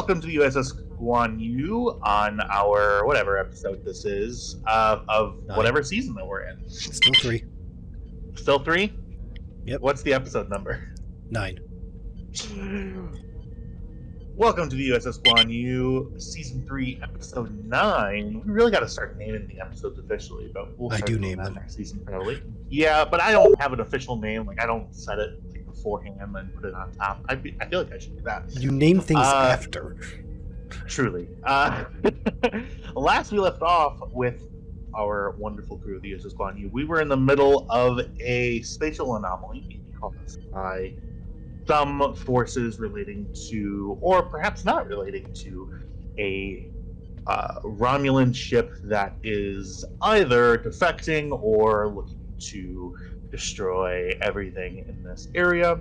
welcome to the USS Guan on our whatever episode this is of whatever season that we're in. Still 3. Still 3? Yep. What's the episode number? 9. Welcome to the USS Guan Season 3, Episode 9. We really got to start naming the episodes officially, but we'll start doing that next season probably. Yeah, but I don't have an official name. Like, I don't set it beforehand and then put it on top. I feel like I should do that. You name things after. Truly. Last we left off with our wonderful crew of the USS Guan, we were in the middle of a spatial anomaly being caused by some forces relating to, or perhaps not relating to, a Romulan ship that is either defecting or looking to destroy everything in this area.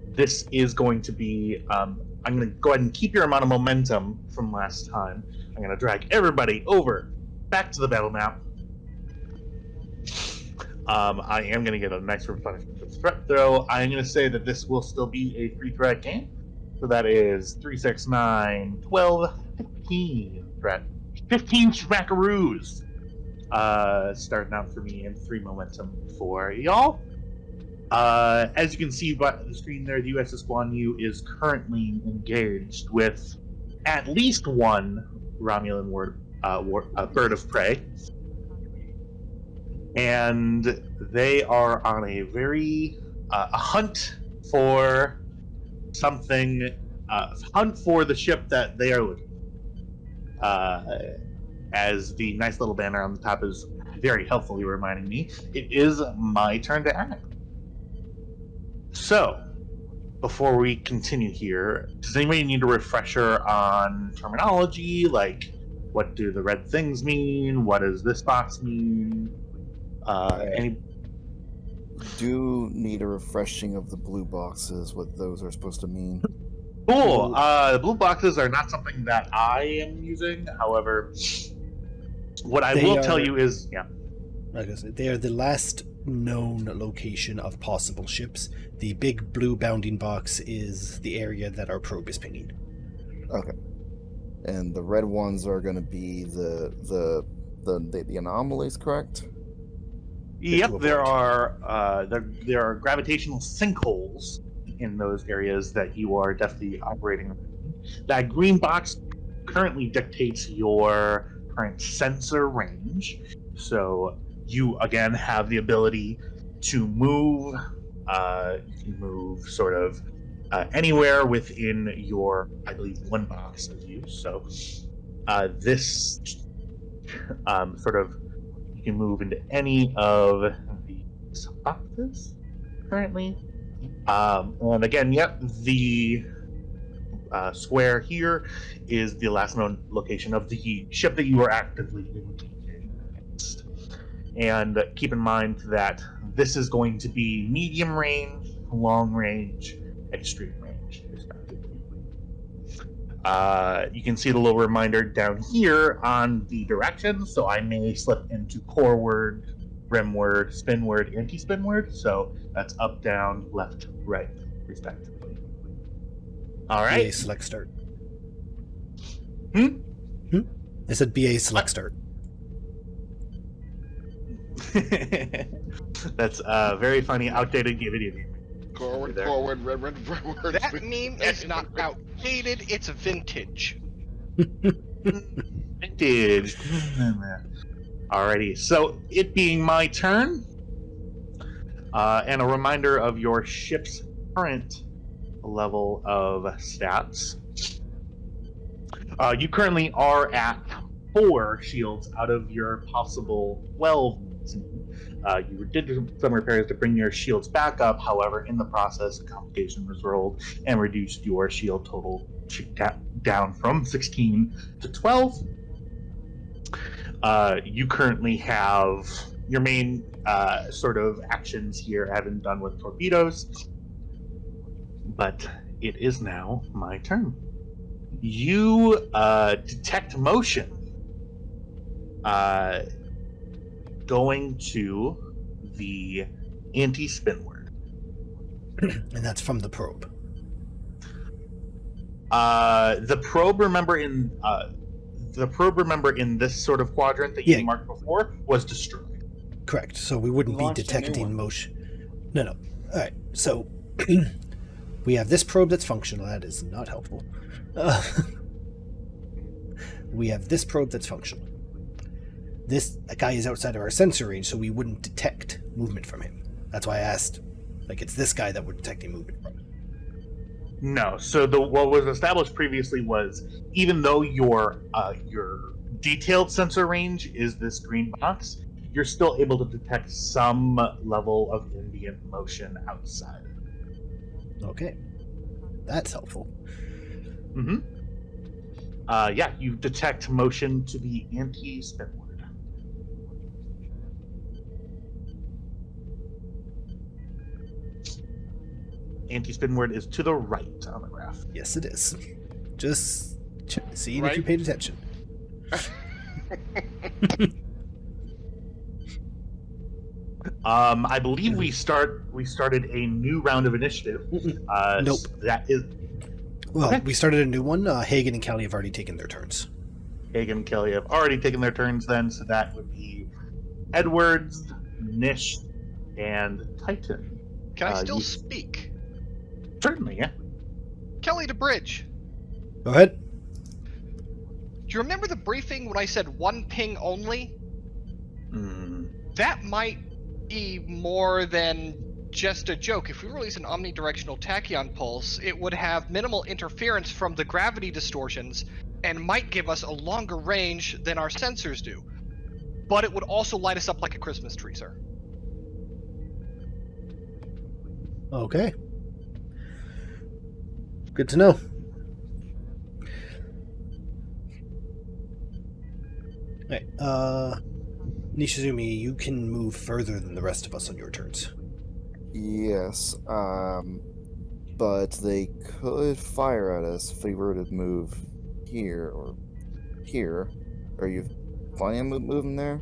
This is going to be, I'm going to go ahead and keep your amount of momentum from last time. I'm going to drag everybody over, back to the battle map. I am going to get a nice replenishment of threat throw. I'm going to say that this will still be a 3-threat game. So that is 3, 6, 9, 12, 15 threat. 15 smackaroos. Starting out for me and 3 momentum for y'all. As you can see by the screen there, the USS Guan is currently engaged with at least one Romulan bird of prey. And they are on a very a hunt for something, hunt for the ship that they are looking for. As the nice little banner on the top is very helpfully reminding me, it is my turn to act. So, before we continue here, does anybody need a refresher on terminology? Like, what do the red things mean? What does this box mean? Any... Do need a refreshing of the blue boxes, what those are supposed to mean. Cool. The blue boxes are not something that I am using. However, what I will tell you is, like I said, they are the last known location of possible ships. The big blue bounding box is the area that our probe is pinging. Okay. And the red ones are going to be the anomalies, correct? Yep, there are gravitational sinkholes in those areas that you are definitely operating on. That green box currently dictates your current sensor range, so you again have the ability to move. You can move sort of anywhere within your, I believe, one box of you. So this sort of, you can move into any of these boxes currently. And again, the square here is the last known location of the ship that you are actively engaging against. And keep in mind that this is going to be medium range, long range, extreme range, respectively. You can see the little reminder down here on the directions, so I may slip into coreward, rimward, spinward, anti-spinward, so that's up, down, left, right, respectively. All right. BA select start. I said BA select start. That's very funny, outdated video game. Forward, red. That meme is not outdated, it's vintage. Vintage. Alrighty, so it being my turn, and a reminder of your ship's current level of stats. You currently are at 4 shields out of your possible 12. You did some repairs to bring your shields back up. However, in the process, a complication was rolled and reduced your shield total down from 16 to 12. You currently have your main sort of actions here haven't done with torpedoes, but it is now my turn. You detect motion going to the anti-spinward. And that's from the probe. The probe, remember in this sort of quadrant that you marked before was destroyed. Correct. So we wouldn't be Launched a new detecting one. motion. No. All right. So we have this probe that's functional. That is not helpful. We have this probe that's functional. This guy is outside of our sensor range, so we wouldn't detect movement from him. That's why I asked. Like, it's this guy that we're detecting movement from. No. So what was established previously was, even though your detailed sensor range is this green box, you're still able to detect some level of ambient motion outside. Okay. That's helpful. Mm-hmm. Yeah, you detect motion to be anti-spinward. Anti-spinward is to the right on the graph. Yes, it is. Just seeing if Right. you paid attention. I believe we started a new round of initiative. Nope. That is Well, okay. we started a new one. Hagen and Kelly have already taken their turns. Hagen and Kelly have already taken their turns then, so that would be Edwards, Nish, and Titan. Can I still you- speak? Certainly, yeah. Kelly to Bridge. Go ahead. Do you remember the briefing when I said one ping only? That might be more than just a joke. If we release an omnidirectional tachyon pulse, it would have minimal interference from the gravity distortions and might give us a longer range than our sensors do. But it would also light us up like a Christmas tree, sir. Okay. Good to know. Alright, Nishizumi, you can move further than the rest of us on your turns. Yes, but they could fire at us if we were to move here or here. Are you planning on moving there?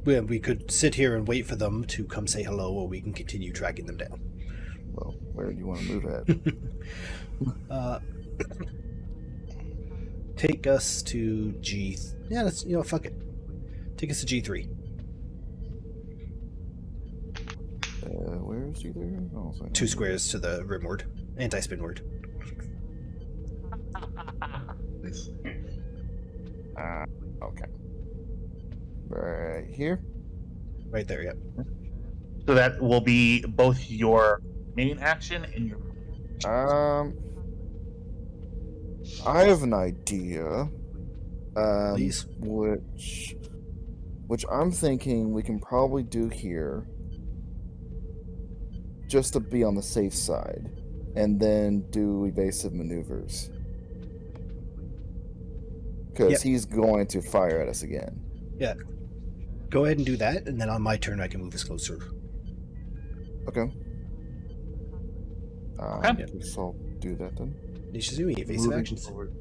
We could sit here and wait for them to come say hello, or we can continue dragging them down. Well, where do you want to move at? Take us to G. Yeah, let's fuck it. Take us to G3. Where is he there? Oh, sorry. 2 squares to the rimward, anti-spinward. Okay. Right here. Right there, yep. So that will be both your main action and your. I have an idea. Please. Which I'm thinking we can probably do here, just to be on the safe side, and then do evasive maneuvers. Because he's going to fire at us again. Yeah. Go ahead and do that, and then on my turn I can move us closer. Okay. Okay. I guess I'll do that then. Nishizumi, evasive Moving actions. forward.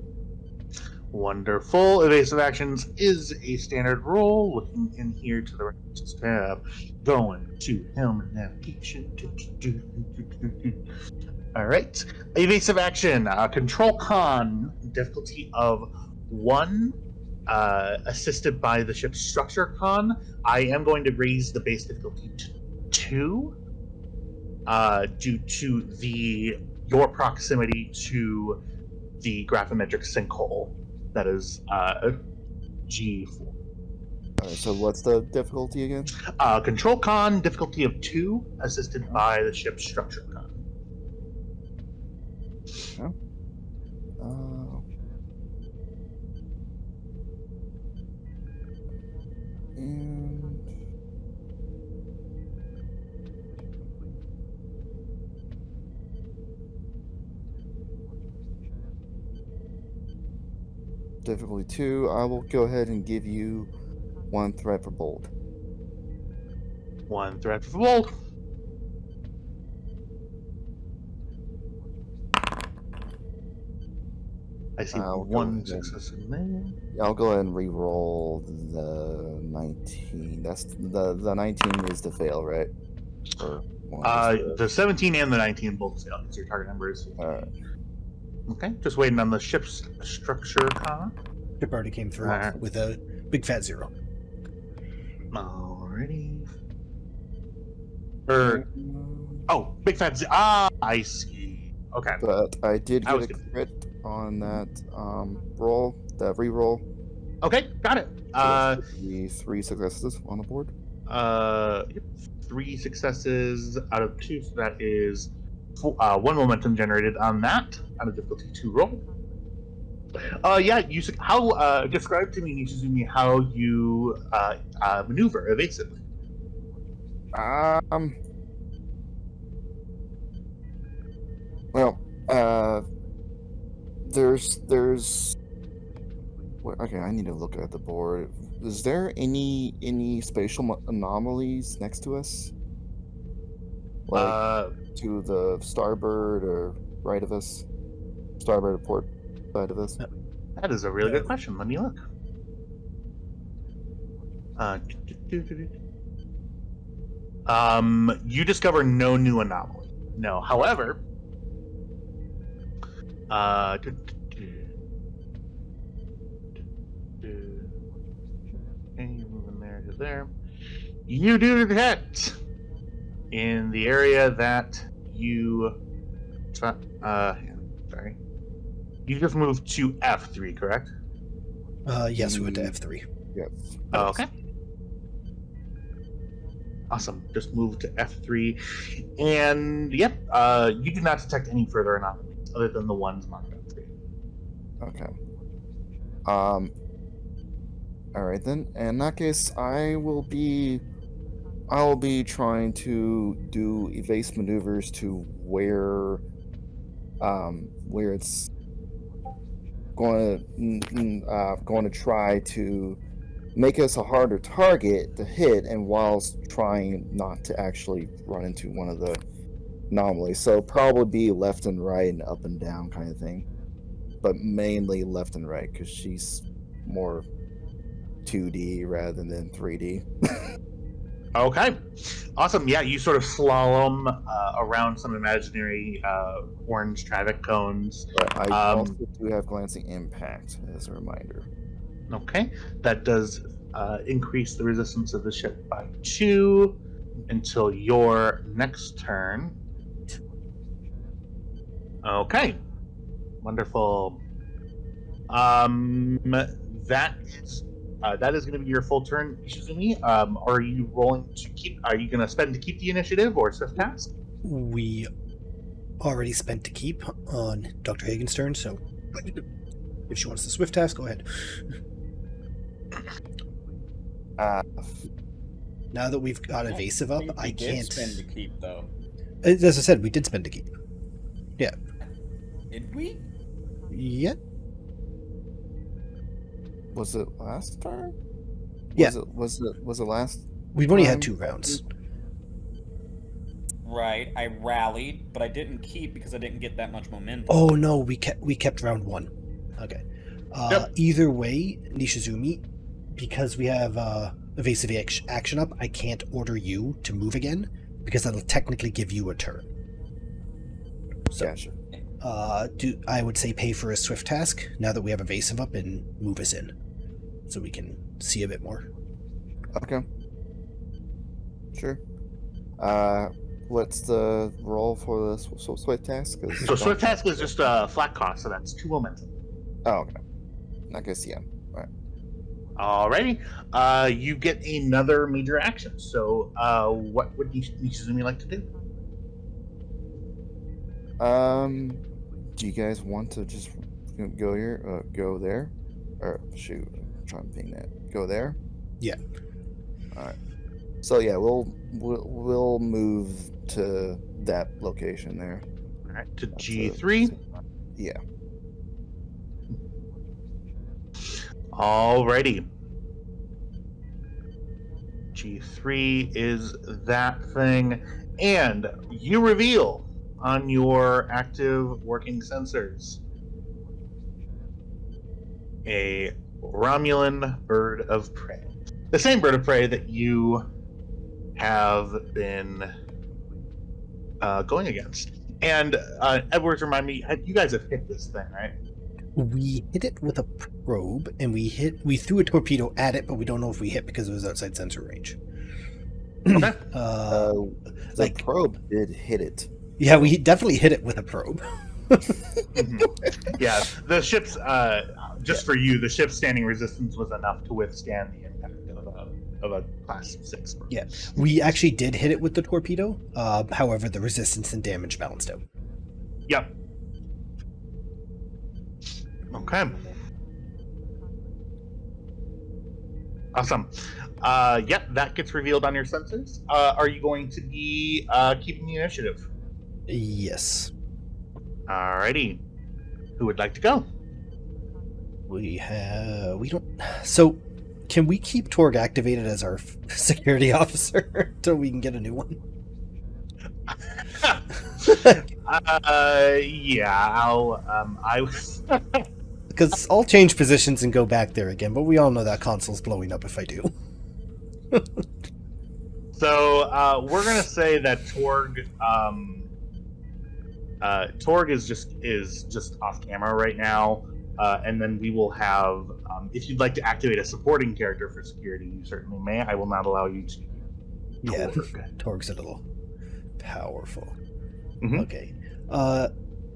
Wonderful. Evasive actions is a standard rule. Looking in here to the right tab. Going to helmet navigation. Alright. Evasive action. Control con. Difficulty of 1. Assisted by the ship's structure con. I am going to raise the base difficulty to 2. Due to your proximity to the graphometric sinkhole that is G4. Alright, so what's the difficulty again? Control con, difficulty of 2, assisted by the ship's structure con. And difficulty 2, I will go ahead and give you 1 threat for bold. 1 threat for bold. I see I'll go 1 ahead. success in there. I'll go ahead and re-roll the 19. That's the 19 is the fail, right? Or The 17 and the 19 both fail because your target number is 15. Alright. Okay, just waiting on the ship's structure, huh? Ship already came through with a big fat 0. Alrighty. Mm-hmm. Oh, big fat I see. Okay. But I did I get was a good. crit on that roll, that re-roll. Okay, got it. So the 3 successes on the board. Yep, 3 successes out of 2, so that is 1 momentum generated on that on a difficulty 2 roll. Yeah, how describe to me, Nishizumi, how you maneuver evasively. Well, there's okay, I need to look at the board. Is there any spatial anomalies next to us? Like to the starboard or right of us? Starboard or port side of us? That is a really good question. Let me look. You discover no new anomaly. No. However, okay, you're moving there to there. You do detect in the area that you sorry. You just moved to F3, correct? Yes, we went to F3. Yes. Okay. Awesome. Just moved to F3. And yep, you do not detect any further anomalies other than the ones marked F3. Okay. Alright then. In that case, I'll be trying to do evasive maneuvers to where it's going to try to make us a harder target to hit, and whilst trying not to actually run into one of the anomalies. So probably be left and right and up and down kind of thing, but mainly left and right because she's more 2D rather than 3D. Okay. Awesome. Yeah, you sort of slalom around some imaginary orange traffic cones. But I also do have glancing impact as a reminder. Okay. That does increase the resistance of the ship by 2 until your next turn. Okay. Wonderful. That is going to be your full turn, Ishizumi. Are you rolling to keep? Are you going to spend to keep the initiative or swift task? We already spent to keep on Dr. Hagen's turn, so if she wants the swift task, go ahead. Now that we've got evasive up, I can't spend to keep though. As I said, we did spend to keep. Yeah. Did we? Yeah. Was it last turn? Yeah. Was it last? We've only had 2 rounds. Right. I rallied, but I didn't keep because I didn't get that much momentum. Oh no, we kept round 1. Okay. Yep. Either way, Nishizumi, because we have evasive action up, I can't order you to move again because that'll technically give you a turn. So, Gotcha. I would say pay for a swift task now that we have evasive up and move us in, so we can see a bit more. Okay. Sure. What's the roll for the swift task? So swift task is just a flat cost, so that's 2 momentum. Oh, okay. I guess yeah. All right. Alrighty. You get another major action. So, what would Nishizumi like to do? Do you guys want to just go here? Go there? Or shoot, I'm trying to ping that. Go there? Yeah. All right. So yeah, we'll move to that location there. All right, to G3. Yeah. Alrighty. G3 is that thing, and you reveal on your active working sensors a Romulan bird of prey. The same bird of prey that you have been going against. And Edwards, remind me, you guys have hit this thing, right? We hit it with a probe, and we threw a torpedo at it, but we don't know if we hit because it was outside sensor range. Okay. The probe did hit it. Yeah, we definitely hit it with a probe. Yeah, the ship's for you, the ship's standing resistance was enough to withstand the impact of a class 6 probe. Yeah, we actually did hit it with the torpedo. However, the resistance and damage balanced out. Yep. Okay. Awesome. Yep, that gets revealed on your sensors. Are you going to be keeping the initiative? Yes. Alrighty. Who would like to go? We don't. So, can we keep Torg activated as our security officer until we can get a new one? Yeah, Because I'll change positions and go back there again, but we all know that console's blowing up if I do. So we're gonna say that Torg is just off camera right now, and then we will have. If you'd like to activate a supporting character for security, you certainly may. I will not allow you to. Yeah, Torg. Torg's a little powerful. Mhm. Okay.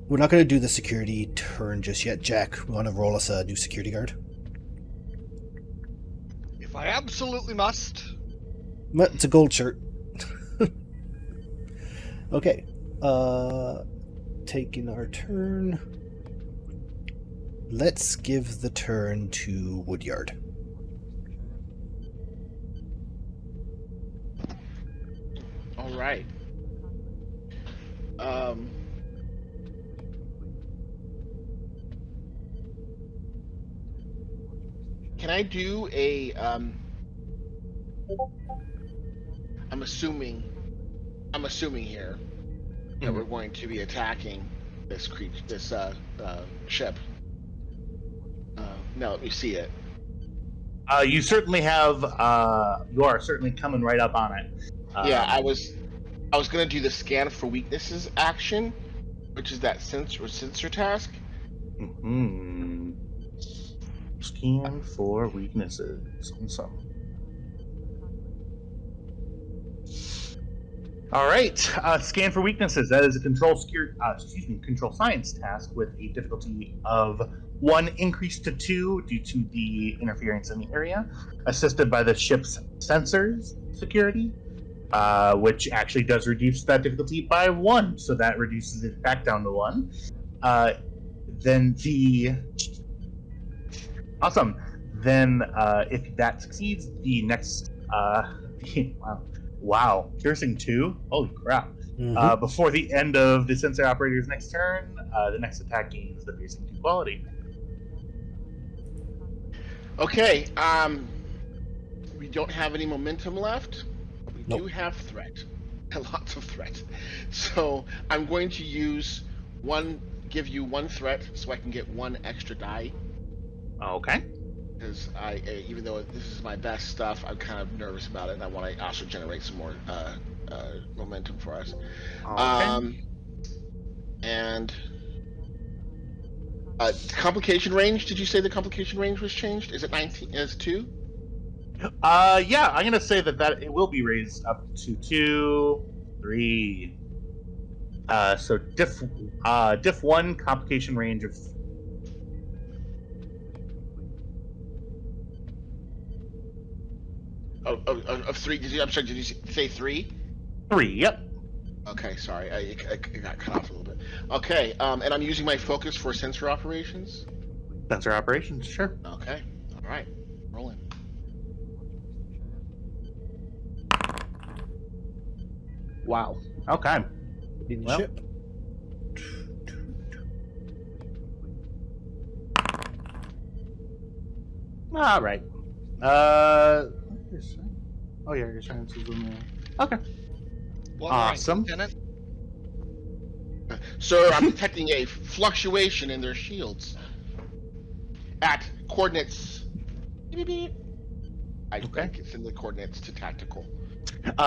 We're not going to do the security turn just yet. Jack, we want to roll us a new security guard? If I absolutely must. It's a gold shirt. Okay. Taking our turn. Let's give the turn to Woodyard. All right. Can I do a? I'm assuming here that we're going to be attacking this ship. Now let me see it. You certainly have. You are certainly coming right up on it. Yeah, I was gonna do the scan for weaknesses action, which is that sensor task. Mm-hmm. Scan for weaknesses. Awesome. All right. Scan for weaknesses. That is a control science task with a difficulty of 1 increased to 2 due to the interference in the area, assisted by the ship's sensors security, which actually does reduce that difficulty by 1, so that reduces it back down to 1. Awesome. Then, if that succeeds, the next wow, piercing 2. Holy crap! Mm-hmm. Before the end of the sensor operator's next turn, the next attack gains the piercing 2 quality. Okay. We don't have any momentum left. We do have threat, lots of threat. So I'm going to give you 1 threat, so I can get 1 extra die. Okay. Because even though this is my best stuff, I'm kind of nervous about it, and I want to also generate some more momentum for us. Okay. And complication range. Did you say the complication range was changed? Is it 19? Is 2? Yeah, I'm gonna say that it will be raised up to 2, 3. So diff 1 complication range of. Of 3? I'm sorry. Did you say 3? 3. Yep. Okay, sorry. I got cut off a little bit. Okay, and I'm using my focus for sensor operations. Sensor operations, sure. Okay. All right. Rolling. Wow. Okay. Well. Ship. All right. Oh yeah, your science is in there. Okay. What Awesome. rank, Lieutenant? Sir, I'm detecting a fluctuation in their shields at coordinates I Okay. think it's in the coordinates to tactical.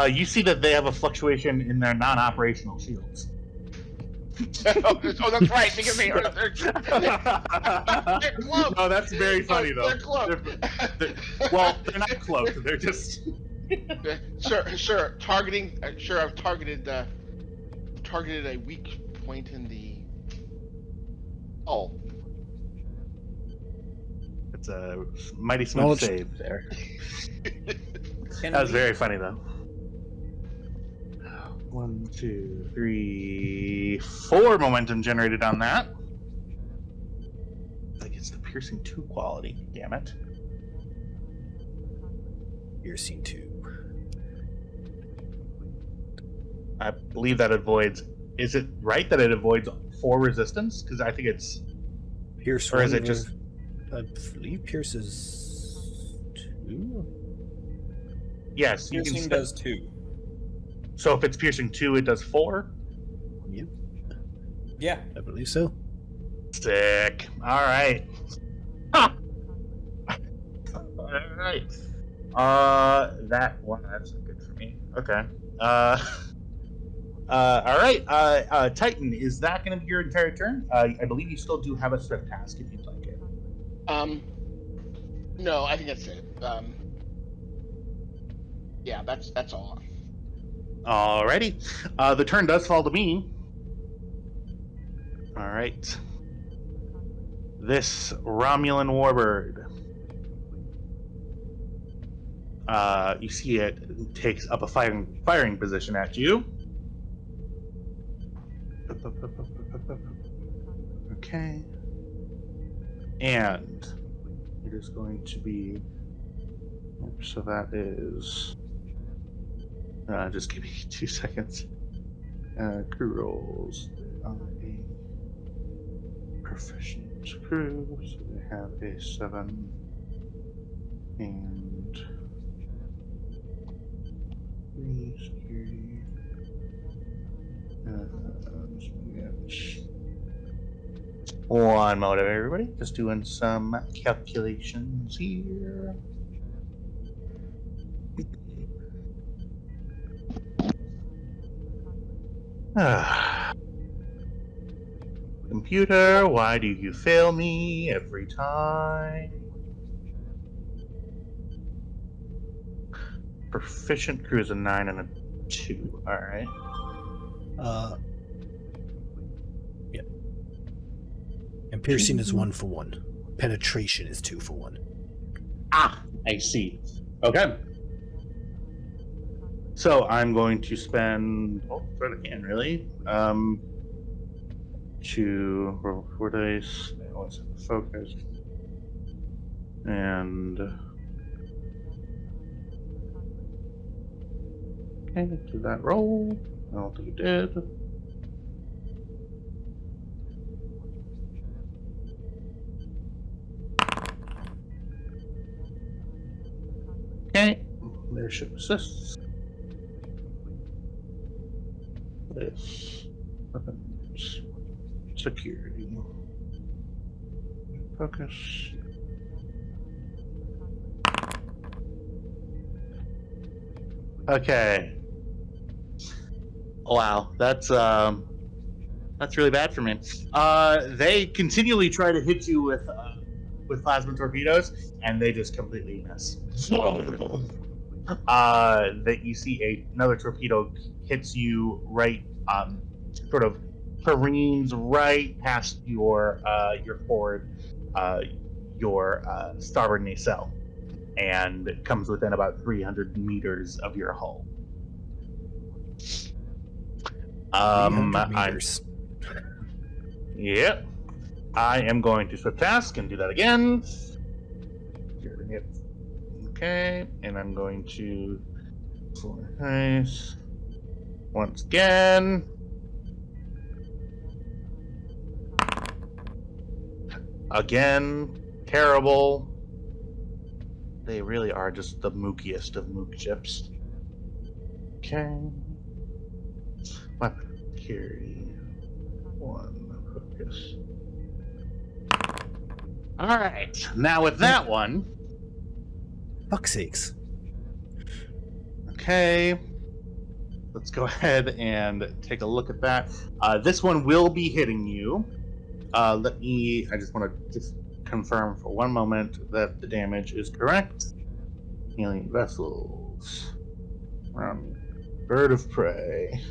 You see that they have a fluctuation in their non-operational shields. Oh, that's right, because they're cloaked. No, that's very funny though. They're cloaked. Well, they're not cloaked. They're just. Sure. Targeting. Sure, I've targeted a weak point in the. Oh. It's a mighty smooth Knowledge. save there. Can That was we- very funny though. 1, 2, 3, 4 momentum generated on that. Like it's the piercing 2 quality. Damn it. Piercing 2. I believe that avoids. Is it right that it avoids 4 resistance? Because I think it's. Pierce Or is 1 it just- I believe Pierce is 2? Yes, you can. Piercing does 2. So if it's piercing 2, it does 4. Yep, Yeah. I believe so. Sick. All right. All right. That one. That's good for me. Okay. All right. Titan, is that going to be your entire turn? I believe you still do have a swift task if you'd like it. No, I think that's it. Yeah, that's all. Alrighty. The turn does fall to me. All right. This Romulan warbird. You see it takes up a firing position at you. Okay. And it is going to be. So that is. Just give me 2 seconds. Crew rolls. They are a proficient crew, so they have a 7 and 3 security. One moment, everybody. Just doing some calculations here. Computer, why do you fail me every time? Proficient crew is a 9 and a 2. Alright. Yeah. And piercing is 1 for 1. Penetration is 2 for 1. Ah, I see. Okay. So I'm going to spend what I can really. To roll 4 dice. Let's focus. And okay, do that roll. I don't think it did. Okay, there ship assists. This weapons, security, focus. Okay. Wow, that's really bad for me. They continually try to hit you with plasma torpedoes, and they just completely miss. That you see another torpedo hits you right, sort of careens right past your forward, your starboard nacelle, and it comes within about 300 meters of your hull. 300 meters. Yep. I am going to swift task and do that again. Okay, and I'm going to nice once again. Again, terrible. They really are just the mookiest of mook ships. Okay. Weapon carry. 1 focus. Alright, now with that one. Fuck's sakes. Okay. Let's go ahead and take a look at that. This one will be hitting you. I just want to just confirm for one moment that the damage is correct. Alien vessels. Bird of prey.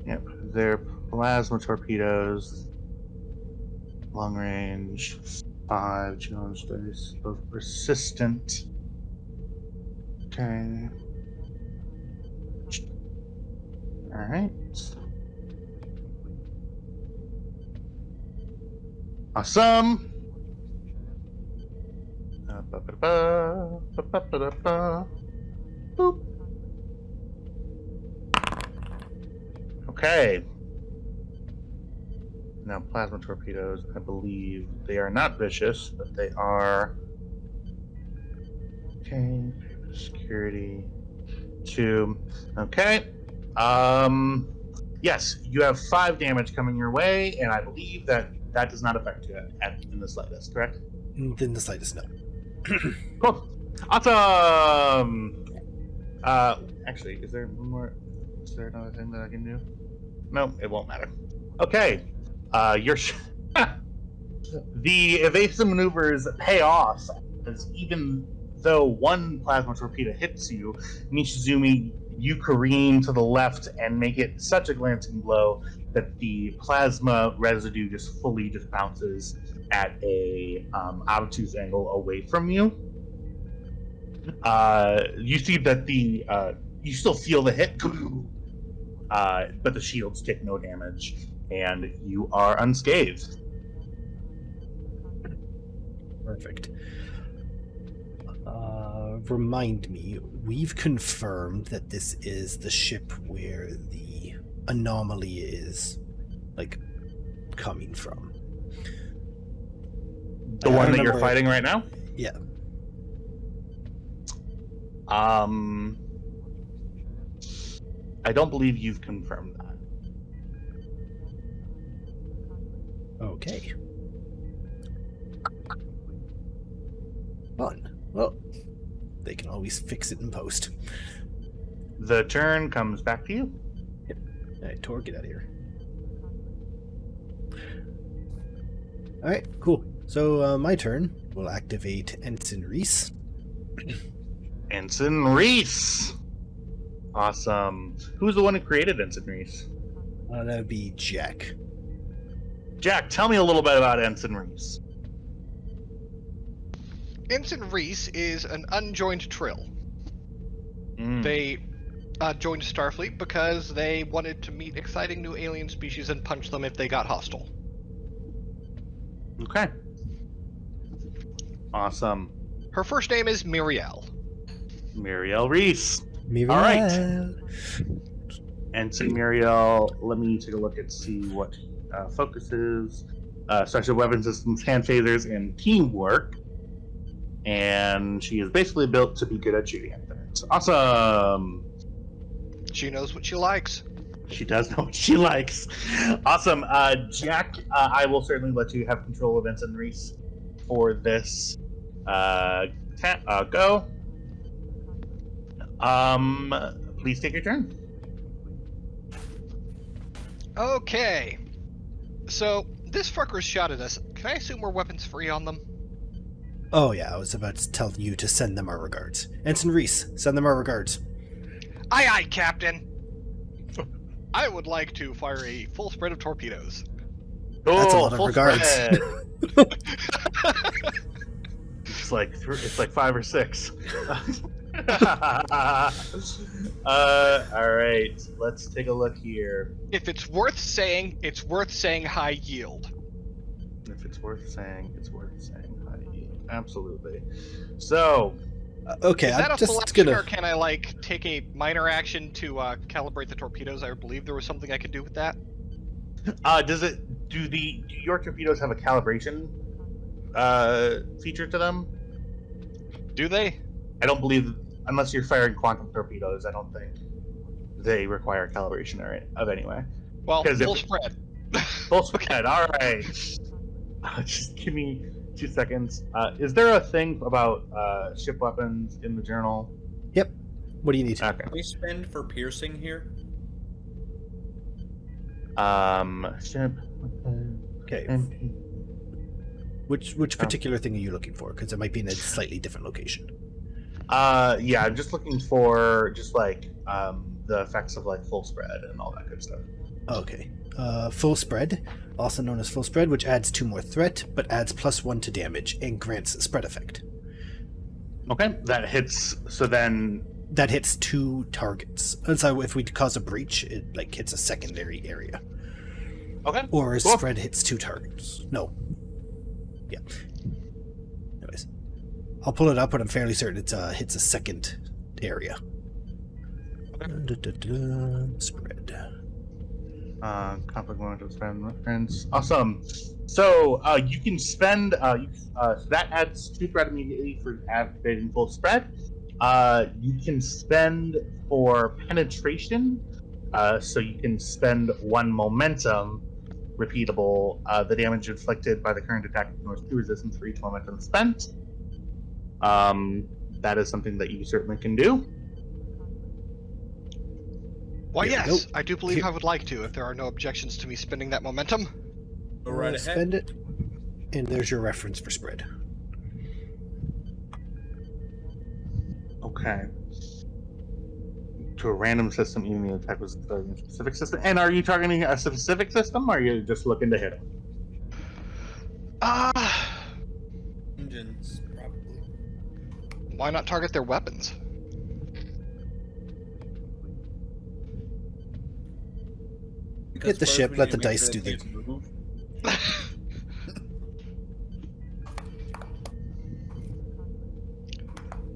Yep, they're plasma torpedoes. Long range. 5 challenge dice. Both persistent. Okay. Alright. Awesome. Boop. Okay. Now, plasma torpedoes, I believe they are not vicious, but they are. Okay. Security. 2. Okay. Yes, you have 5 damage coming your way, and I believe that does not affect you in the slightest, correct? In the slightest, no. Cool. Awesome! Actually, is there one more? Is there another thing that I can do? No, it won't matter. Okay. The evasive maneuvers pay off, as even though one plasma torpedo hits you, Nishizumi, you careen to the left and make it such a glancing blow that the plasma residue just bounces at a obtuse angle away from you. You see that you still feel the hit, but the shields take no damage, and you are unscathed. Perfect. Remind me, we've confirmed that this is the ship where the anomaly is, coming from. The one that you're fighting right now? Yeah. I don't believe you've confirmed that. Okay. Fun. Well, they can always fix it in post. The turn comes back to you. Yep. Alright, Tor, get out of here. Alright, cool. So, my turn. We'll activate Ensign Reese. Ensign Reese! Awesome. Who's the one who created Ensign Reese? That would be Jack. Jack, tell me a little bit about Ensign Reese. Ensign Reese is an unjoined Trill. They joined Starfleet because they wanted to meet exciting new alien species and punch them if they got hostile. Okay. Awesome. Her first name is Muriel. Muriel Reese. Muriel. All right. Ensign Muriel, let me take a look and see what focuses. Special weapon systems, hand phasers, and teamwork. And she is basically built to be good at shooting at things. Awesome. She knows what she likes. She does know what she likes. Awesome. Jack, I will certainly let you have control of Ensign Reese for this. Go. Please take your turn. Okay. So, this fucker's shot at us. Can I assume we're weapons free on them? Oh yeah, I was about to tell you to send them our regards. Ensign Reese, send them our regards. Aye aye, Captain! I would like to fire a full spread of torpedoes. Cool, That's a lot of full regards. spread. It's like 5 or 6. All right, let's take a look here. If it's worth saying high yield. If it's worth saying, it's worth saying. Absolutely. So, okay, is that I'm a full just action, gonna. or can I take a minor action to calibrate the torpedoes? I believe there was something I could do with that. do your torpedoes have a calibration feature to them? Do they? I don't believe, unless you're firing quantum torpedoes, I don't think they require calibration of anyway. Well, full if, spread. Full spread. All right. Just give me 2 seconds. Is there a thing about ship weapons in the journal? Yep. What do you need? Okay. Can we spend for piercing here? Ship. Okay. Which particular thing are you looking for? Because it might be in a slightly different location. Yeah, I'm just looking for just like the effects of like full spread and all that good stuff. Okay. Full spread, also known as full spread, which adds 2 more threat, but adds +1 to damage and grants a spread effect. Okay, that hits. So then, That hits 2 targets. And so if we cause a breach, it like hits a secondary area. okay, Or a cool. spread hits 2 targets. No. Yeah. Anyways. I'll pull it up, but I'm fairly certain it hits a second area. Spread. Conflict momentum spend friends. Awesome. So you can spend. So that adds 2 threat immediately for activating full spread. You can spend for penetration. So you can spend 1 momentum, repeatable. The damage inflicted by the current attack ignores 2 resistance for each momentum spent. That is something that you certainly can do. Why, Yeah, yes, nope. I do believe I would like to, if there are no objections to me spending that momentum. Go right ahead. Spend it. And there's your reference for spread. Okay. To a random system, even the attack was targeting a specific system. And are you targeting a specific system, or are you just looking to hit him? Engines, probably. Why not target their weapons? Because Hit the first ship, we let need the to make dice sure do they the- can't move.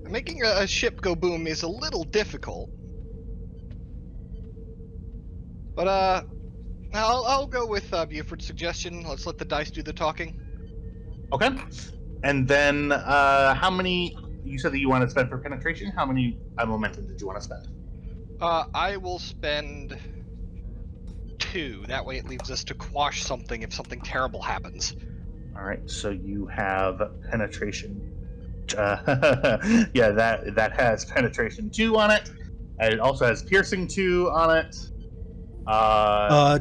Making a ship go boom is a little difficult. But, I'll go with Buford's suggestion. Let's let the dice do the talking. Okay. And then, how many? You said that you want to spend for penetration. How many momentum did you want to spend? I will spend 2. That way it leaves us to quash something if something terrible happens. All right. So you have penetration. Yeah, that has penetration 2 on it, and it also has piercing 2 on it.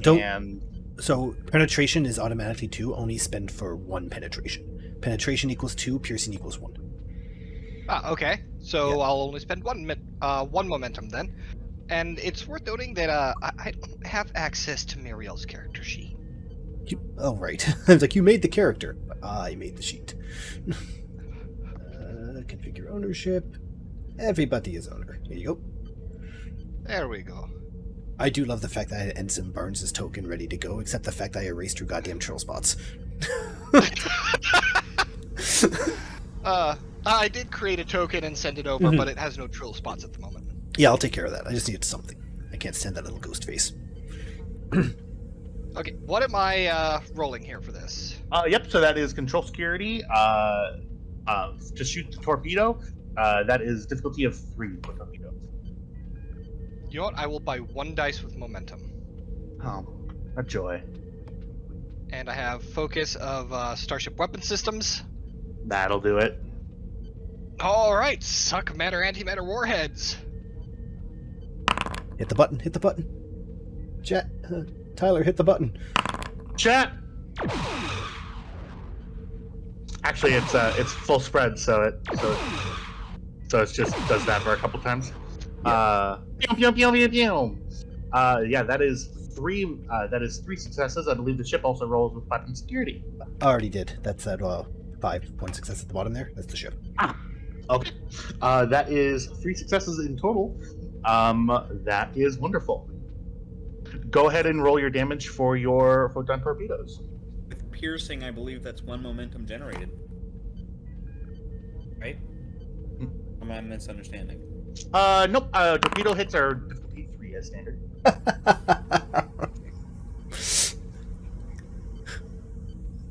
Don't- And So penetration is automatically 2, only spend for 1 penetration. Penetration equals 2, piercing equals 1. Okay. So Yeah. I'll only spend 1 momentum then. And it's worth noting that I don't have access to Muriel's character sheet. Oh, right. I was like, you made the character. I made the sheet. Configure ownership. Everybody is owner. Here you go. There we go. I do love the fact that I had Ensign Barnes' token ready to go, except the fact I erased her goddamn troll spots. I did create a token and send it over, Mhm. but it has no trill spots at the moment. Yeah, I'll take care of that. I just needed something. I can't stand that little ghost face. Okay, what am I rolling here for this? yep. So that is control security. To shoot the torpedo. That is difficulty of 3 for torpedo. You know what? I will buy 1 dice with momentum. Oh, a joy. And I have focus of Starship Weapon Systems. That'll do it. Alright, suck matter antimatter warheads. Hit the button. Hit the button. Chat. Tyler, hit the button. Chat. Actually, it's full spread, so it just does that for a couple times. Pew, pew, pew, pew, pew. Yeah, that is 3. That is 3 successes. I believe the ship also rolls with weapon security. I already did. That's at 5. 1 success at the bottom there. That's the ship. Okay. That is 3 successes in total. That is wonderful. Go ahead and roll your damage for your photon torpedoes. With piercing, I believe that's 1 momentum generated. Right? Am I misunderstanding? Nope. Torpedo hits are difficulty 3 as standard.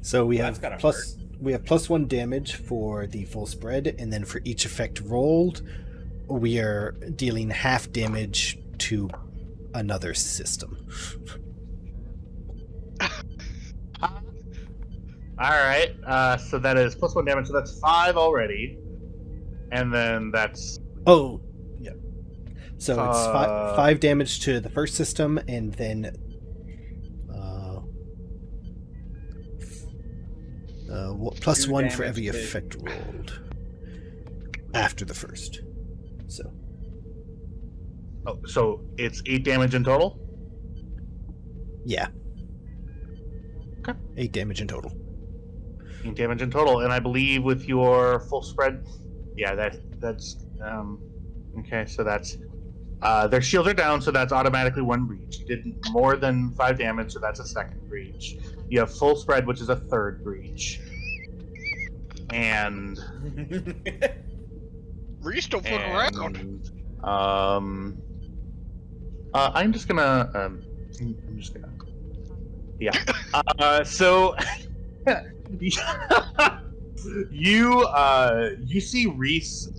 So we That's have gotta +1 damage for the full spread, and then for each effect rolled, we are dealing half damage to another system. Alright, so that is +1 damage, so that's 5 already. And then that's... Oh, yeah. So it's five damage to the first system, and then plus 2 1 for damage every to- effect rolled after the first. So Oh, so it's 8 damage in total? yeah, Okay. 8 damage in total. 8 damage in total, and I believe with your full spread, yeah, that's okay. So that's their shields are down, so that's automatically 1 breach. You did more than 5 damage, so that's a 2nd breach. You have full spread, which is a 3rd breach, and Reese, don't fuck around. I'm just gonna yeah. So you see Reese.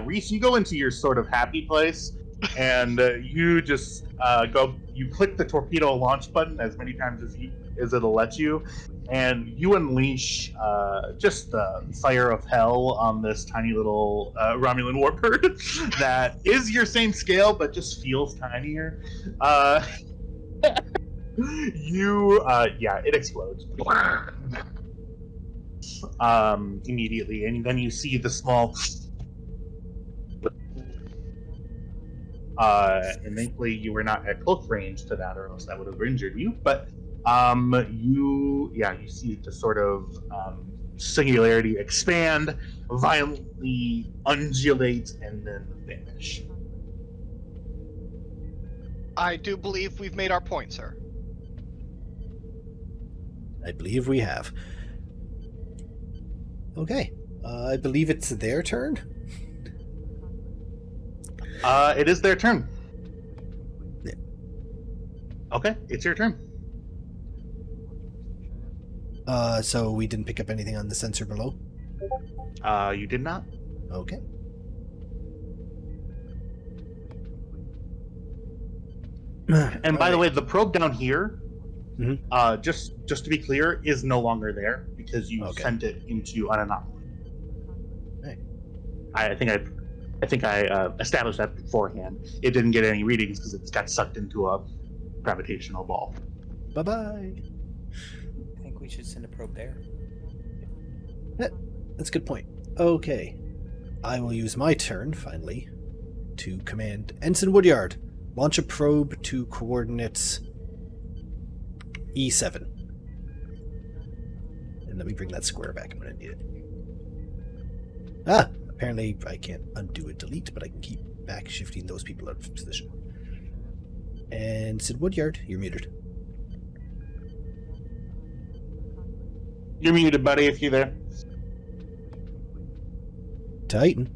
Reese, you go into your sort of happy place, and you just you click the torpedo launch button as many times as it'll let you, and you unleash just the fire of hell on this tiny little Romulan warbird that is your same scale but just feels tinier. It explodes immediately, and then you see the small and thankfully you were not at close range to that, or else that would have injured you. But you see the sort of singularity expand, violently undulate, and then vanish. I do believe we've made our point, sir. I believe we have. Okay, I believe it's their turn. It is their turn. Yeah. Okay, it's your turn. So we didn't pick up anything on the sensor below? You did not. Okay. And by the way, the probe down here, Mhm. just to be clear, is no longer there because you Okay. sent it into an anomaly. Hey. I think I established that beforehand. It didn't get any readings because it got sucked into a gravitational ball. Bye-bye. I think we should send a probe there. That's a good point. Okay. I will use my turn, finally, to command Ensign Woodyard. Launch a probe to coordinates E7. And let me bring that square back. I'm going to need it. Apparently I can't undo a delete, but I can keep back shifting those people out of position. And Sid Woodyard, you're muted. You're muted, buddy, if you're there. Titan.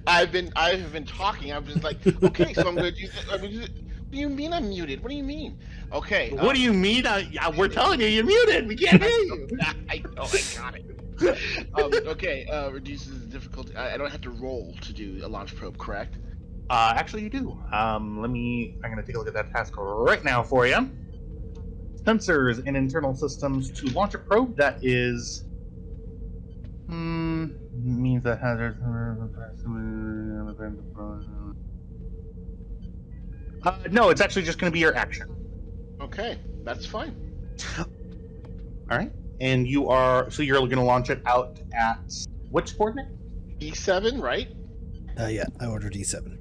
I have been talking. I'm just like, okay, so I'm going to do this. What do you mean I'm muted? What do you mean? Okay. What do you mean? We're telling you you're muted. We can't hear you. I know. I got it. Okay. Reduces the difficulty. I don't have to roll to do a launch probe, correct? Actually, you do. I'm going to take a look at that task right now for you. Sensors and internal systems to launch a probe that is. Means that hazards. No, it's actually just going to be your action. Okay, that's fine. All right, and you're going to launch it out at which coordinate? D7, right? Yeah, I ordered E7.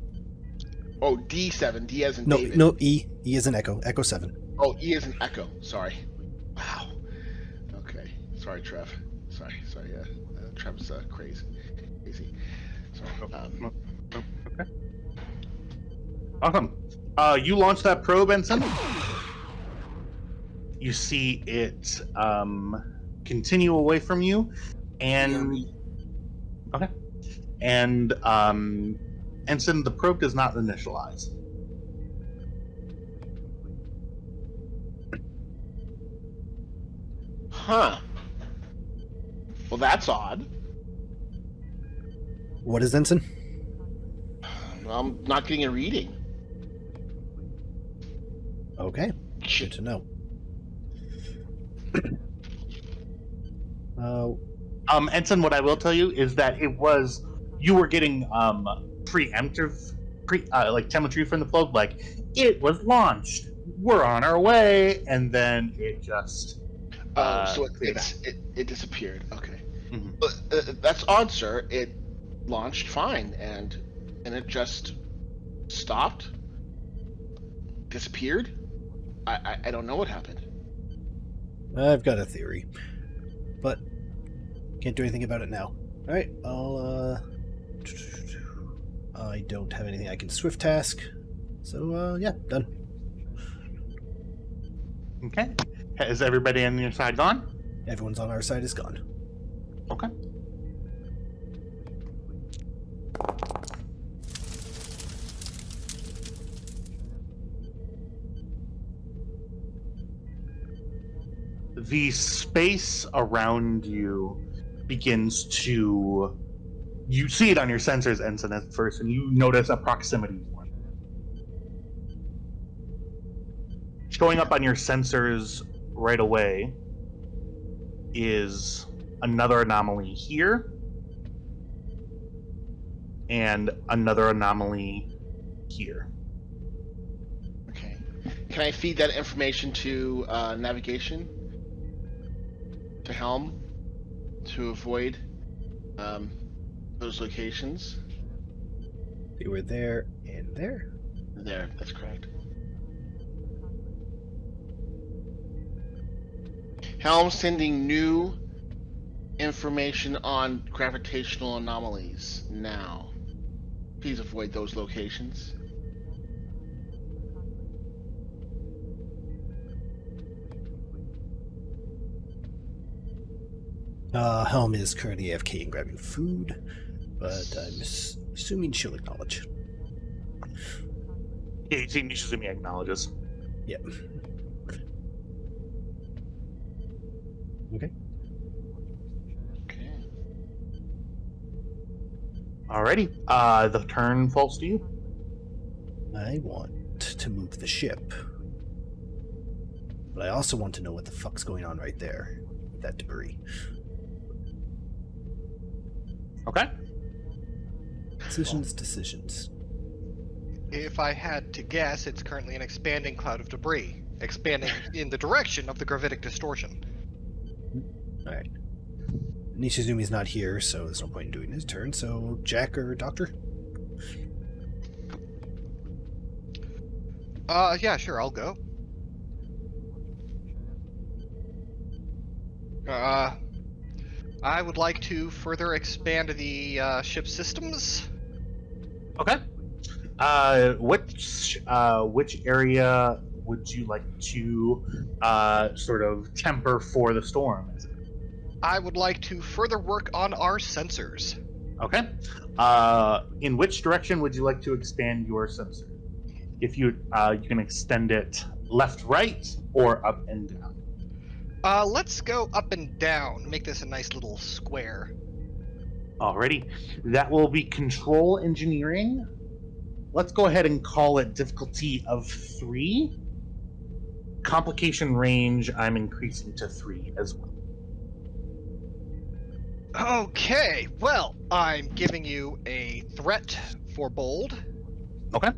Oh, D7. D as in No, David. no, E. E is an Echo. Echo 7. Oh, E as in Echo. Sorry. Wow. Okay. Sorry, Trev. Sorry. Yeah. Trev's crazy. Sorry. Okay. Awesome. You launch that probe, Ensign. You see it continue away from you, and okay. And Ensign, the probe does not initialize. Huh. Well, that's odd. What is Ensign? I'm not getting a reading. Okay. Good to know. Ensign, what I will tell you is that you were getting preemptive like telemetry from the float, like it was launched, we're on our way, and then it just So faded out. it disappeared. Okay, Mhm. but that's odd, sir. It launched fine, and it just stopped, disappeared. I don't know what happened. I've got a theory, but can't do anything about it now. All right, I don't have anything I can swift task, so yeah, done. Okay. Is everybody on your side gone? Everyone's on our side is gone. Okay. The space around you begins to... You see it on your sensors, Ensign, at first, and you notice a proximity one. Showing up on your sensors right away is another anomaly here, and another anomaly here. Okay. Can I feed that information to navigation? To Helm? To avoid those locations? They were there and there. There, that's correct. Helm sending new information on gravitational anomalies now. Please avoid those locations. Helm is currently AFK and grabbing food, but I'm assuming she'll acknowledge. Yeah, you see Nishizumi acknowledges. Yep. Okay. Okay. Alrighty. The turn falls to you. I want to move the ship, but I also want to know what the fuck's going on right there with that debris. Okay. Decisions. If I had to guess, it's currently an expanding cloud of debris, expanding in the direction of the gravitic distortion. Alright. Nishizumi's not here, so there's no point in doing his turn, so Jack or Doctor? Yeah, sure, I'll go. I would like to further expand the ship systems. Okay. Which area would you like to sort of temper for the storm? I would like to further work on our sensors. Okay. In which direction would you like to expand your sensor? If you can extend it left, right, or up and down. Let's go up and down. Make this a nice little square. Alrighty. That will be control engineering. Let's go ahead and call it difficulty of 3. Complication range, I'm increasing to 3 as well. Okay, well, I'm giving you a threat for bold. Okay.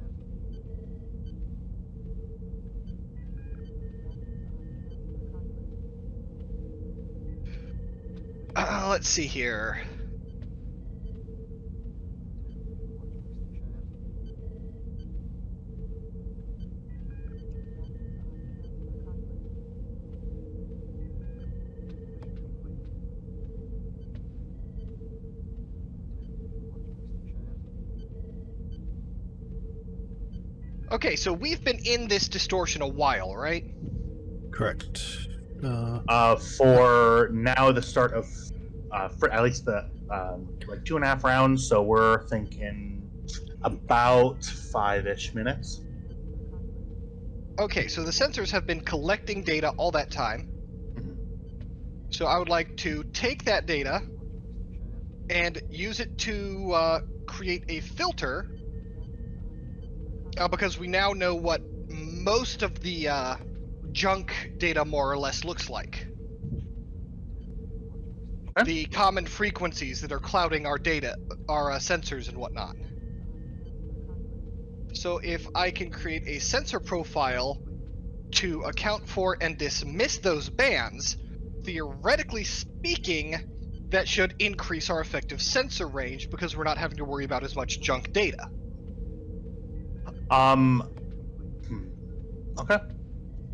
Let's see here. Okay, so we've been in this distortion a while, right? Correct. For now, the start of for at least the like 2.5 rounds, so we're thinking about 5-ish minutes. Okay, so the sensors have been collecting data all that time. So I would like to take that data and use it to create a filter, because we now know what most of the junk data more or less looks like. Okay. The common frequencies that are clouding our data, our sensors and whatnot. So if I can create a sensor profile to account for and dismiss those bands, theoretically speaking, that should increase our effective sensor range because we're not having to worry about as much junk data. Okay.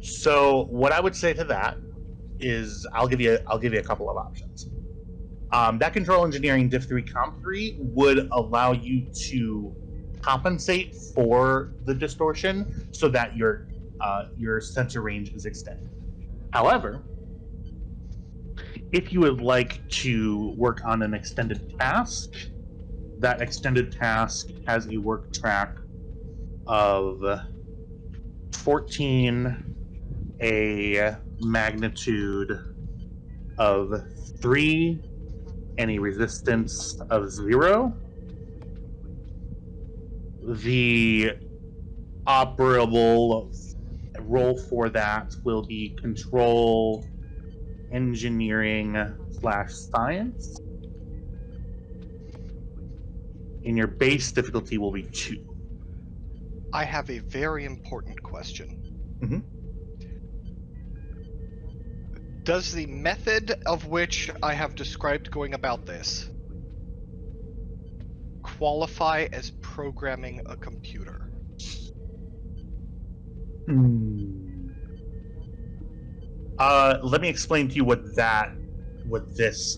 So what I would say to that is I'll give you a couple of options. That control engineering diff 3 comp 3 would allow you to compensate for the distortion so that your sensor range is extended. However, if you would like to work on an extended task, that extended task has a work track of 14, a magnitude of 3, and a resistance of 0. The operable role for that will be control engineering / science. And your base difficulty will be 2. I have a very important question. Mhm. Does the method of which I have described going about this qualify as programming a computer? Let me explain to you what this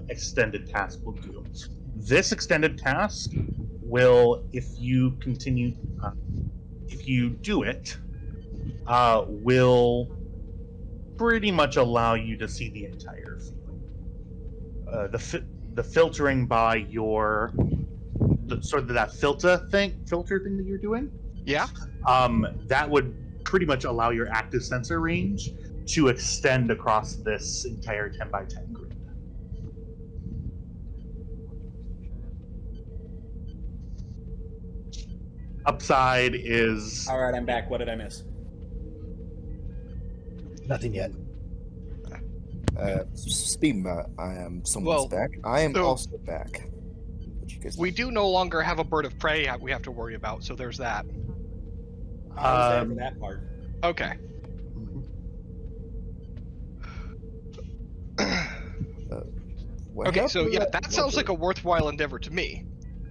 extended task will do. This extended task will, if you do it, will pretty much allow you to see the entire field. The filtering by your sort of that filter thing that you're doing. Yeah. That would pretty much allow your active sensor range to extend across this entire 10 by 10 grid. Upside is All right, I'm back. What did I miss? Nothing yet. Speaking about, someone's back. I am also back. We do no longer have a bird of prey we have to worry about, so there's that. I was there for that part. Okay. Okay, so yeah, that sounds like a worthwhile endeavor to me.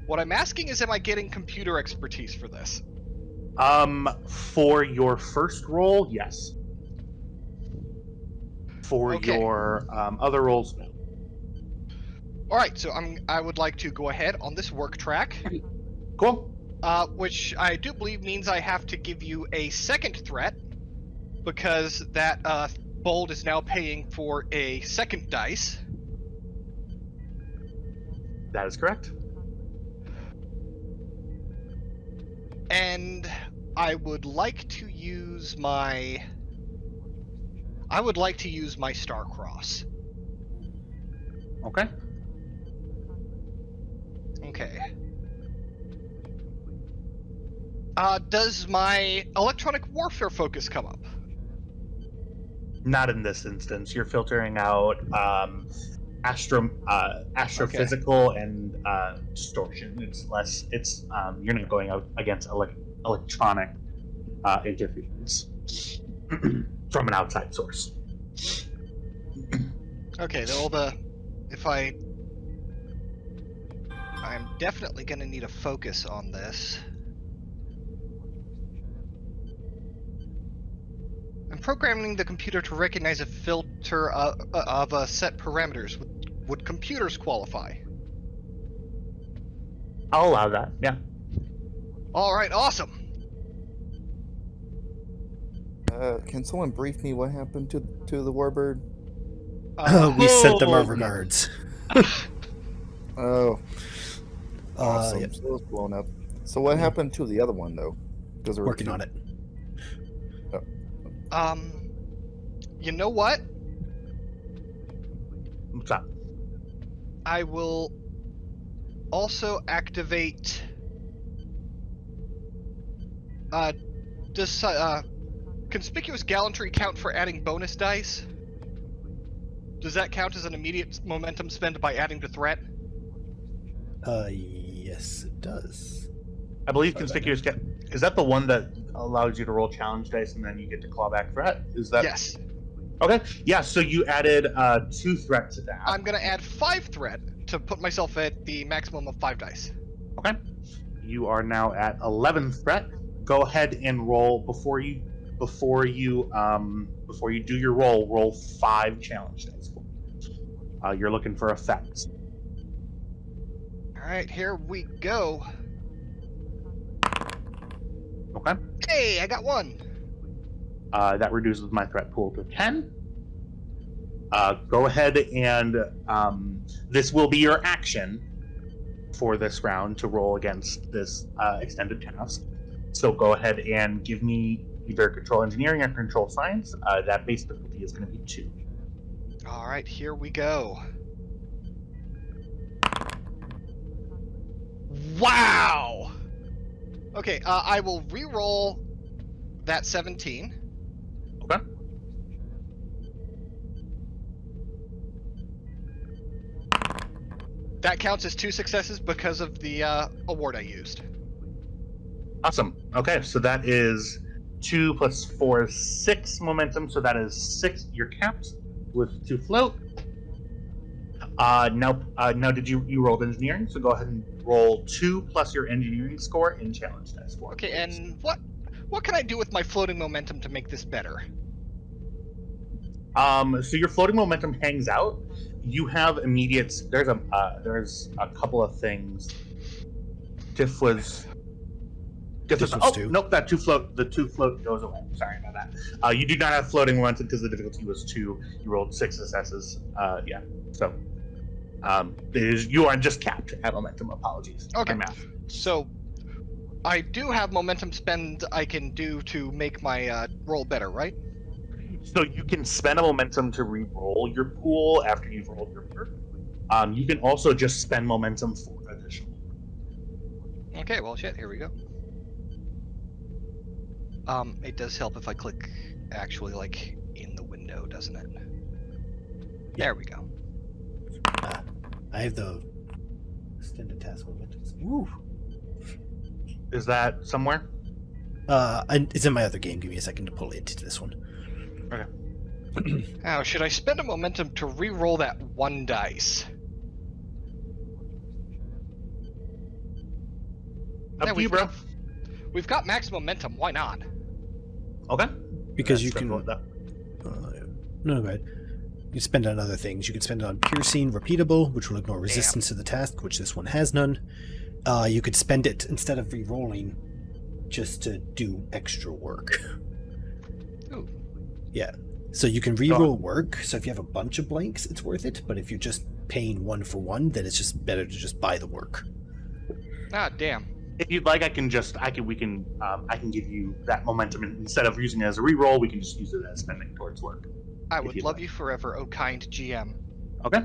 What I'm asking is, am I getting computer expertise for this? For your first roll, yes. For your other rolls, no. All right, so I would like to go ahead on this work track. Cool. Which I do believe means I have to give you a second threat, because that bold is now paying for a second dice. That is correct. And I would like to use my star cross. Okay. Okay. Does my electronic warfare focus come up? Not in this instance. You're filtering out astrophysical and distortion. It's less. It's you're not going out against electronic interference from an outside source. Okay. I'm definitely going to need a focus on this. I'm programming the computer to recognize a filter of a set parameters. Would computers qualify? I'll allow that. Yeah. All right. Awesome. Can someone brief me what happened to the warbird? We sent them our regards. Oh. Awesome. Yep. So it was blown up. So what happened to the other one, though? Working on it. You know what? What's up? I will also activate. Does conspicuous gallantry count for adding bonus dice? Does that count as an immediate momentum spend by adding to threat? Yes, it does. I believe conspicuous get. Is that the one that allows you to roll challenge dice and then you get to claw back threat? Is that Yes. okay? Yeah. So you added 2 threat to that. I'm gonna add 5 threat to put myself at the maximum of 5 dice. Okay. You are now at 11 threat. Go ahead and roll before you do your roll. Roll 5 challenge dice. You're looking for effects. All right, here we go. Okay. Hey, I got 1. That reduces my threat pool to 10. Go ahead and this will be your action for this round to roll against this extended task. So go ahead and give me either control engineering or control science. That base difficulty is going to be 2. All right, here we go. Wow. Okay, I will re-roll that 17. Okay. That counts as 2 successes because of the award I used. Awesome. Okay, so that is 2 plus 4 is 6 momentum. So that is 6. You're capped with 2 float. Now did you rolled engineering? So go ahead and roll 2 plus your engineering score in challenge dice for. Okay, and what can I do with my floating momentum to make this better? So your floating momentum hangs out. You have immediate. There's a couple of things. Diff was. Oh 2. nope, that 2 float. The 2 float goes away. Sorry about that. You do not have floating momentum because the difficulty was 2. You rolled 6 successes. Yeah. So, you are just capped at momentum. Apologies. Okay. My math. So, I do have momentum spend I can do to make my roll better, right? So you can spend a momentum to re-roll your pool after you've rolled your work. You can also just spend momentum for additional. Okay, well, shit, here we go. It does help if I click actually, like, in the window, doesn't it? Yeah. There we go. I have the extended task momentum. Woo. Is that somewhere? It's in my other game. Give me a second to pull it into this one. Okay. Now, should I spend a momentum to re-roll that 1 dice? Up Yeah, to you, bro. We've got max momentum. Why not? Okay. Because you That's can. definitely- No, go ahead. You can spend it on other things. You can spend it on piercing, repeatable, which will ignore resistance to the task, which this one has none. You could spend it instead of re-rolling, just to do extra work. Ooh. Yeah. So you can re-roll work. So if you have a bunch of blanks, it's worth it. But if you're just paying 1 for 1, then it's just better to just buy the work. Ah, damn. If you'd like, I can give you that momentum and instead of using it as a re-roll. We can just use it as spending towards work. I If would you'd love like. you forever, oh kind GM. Okay.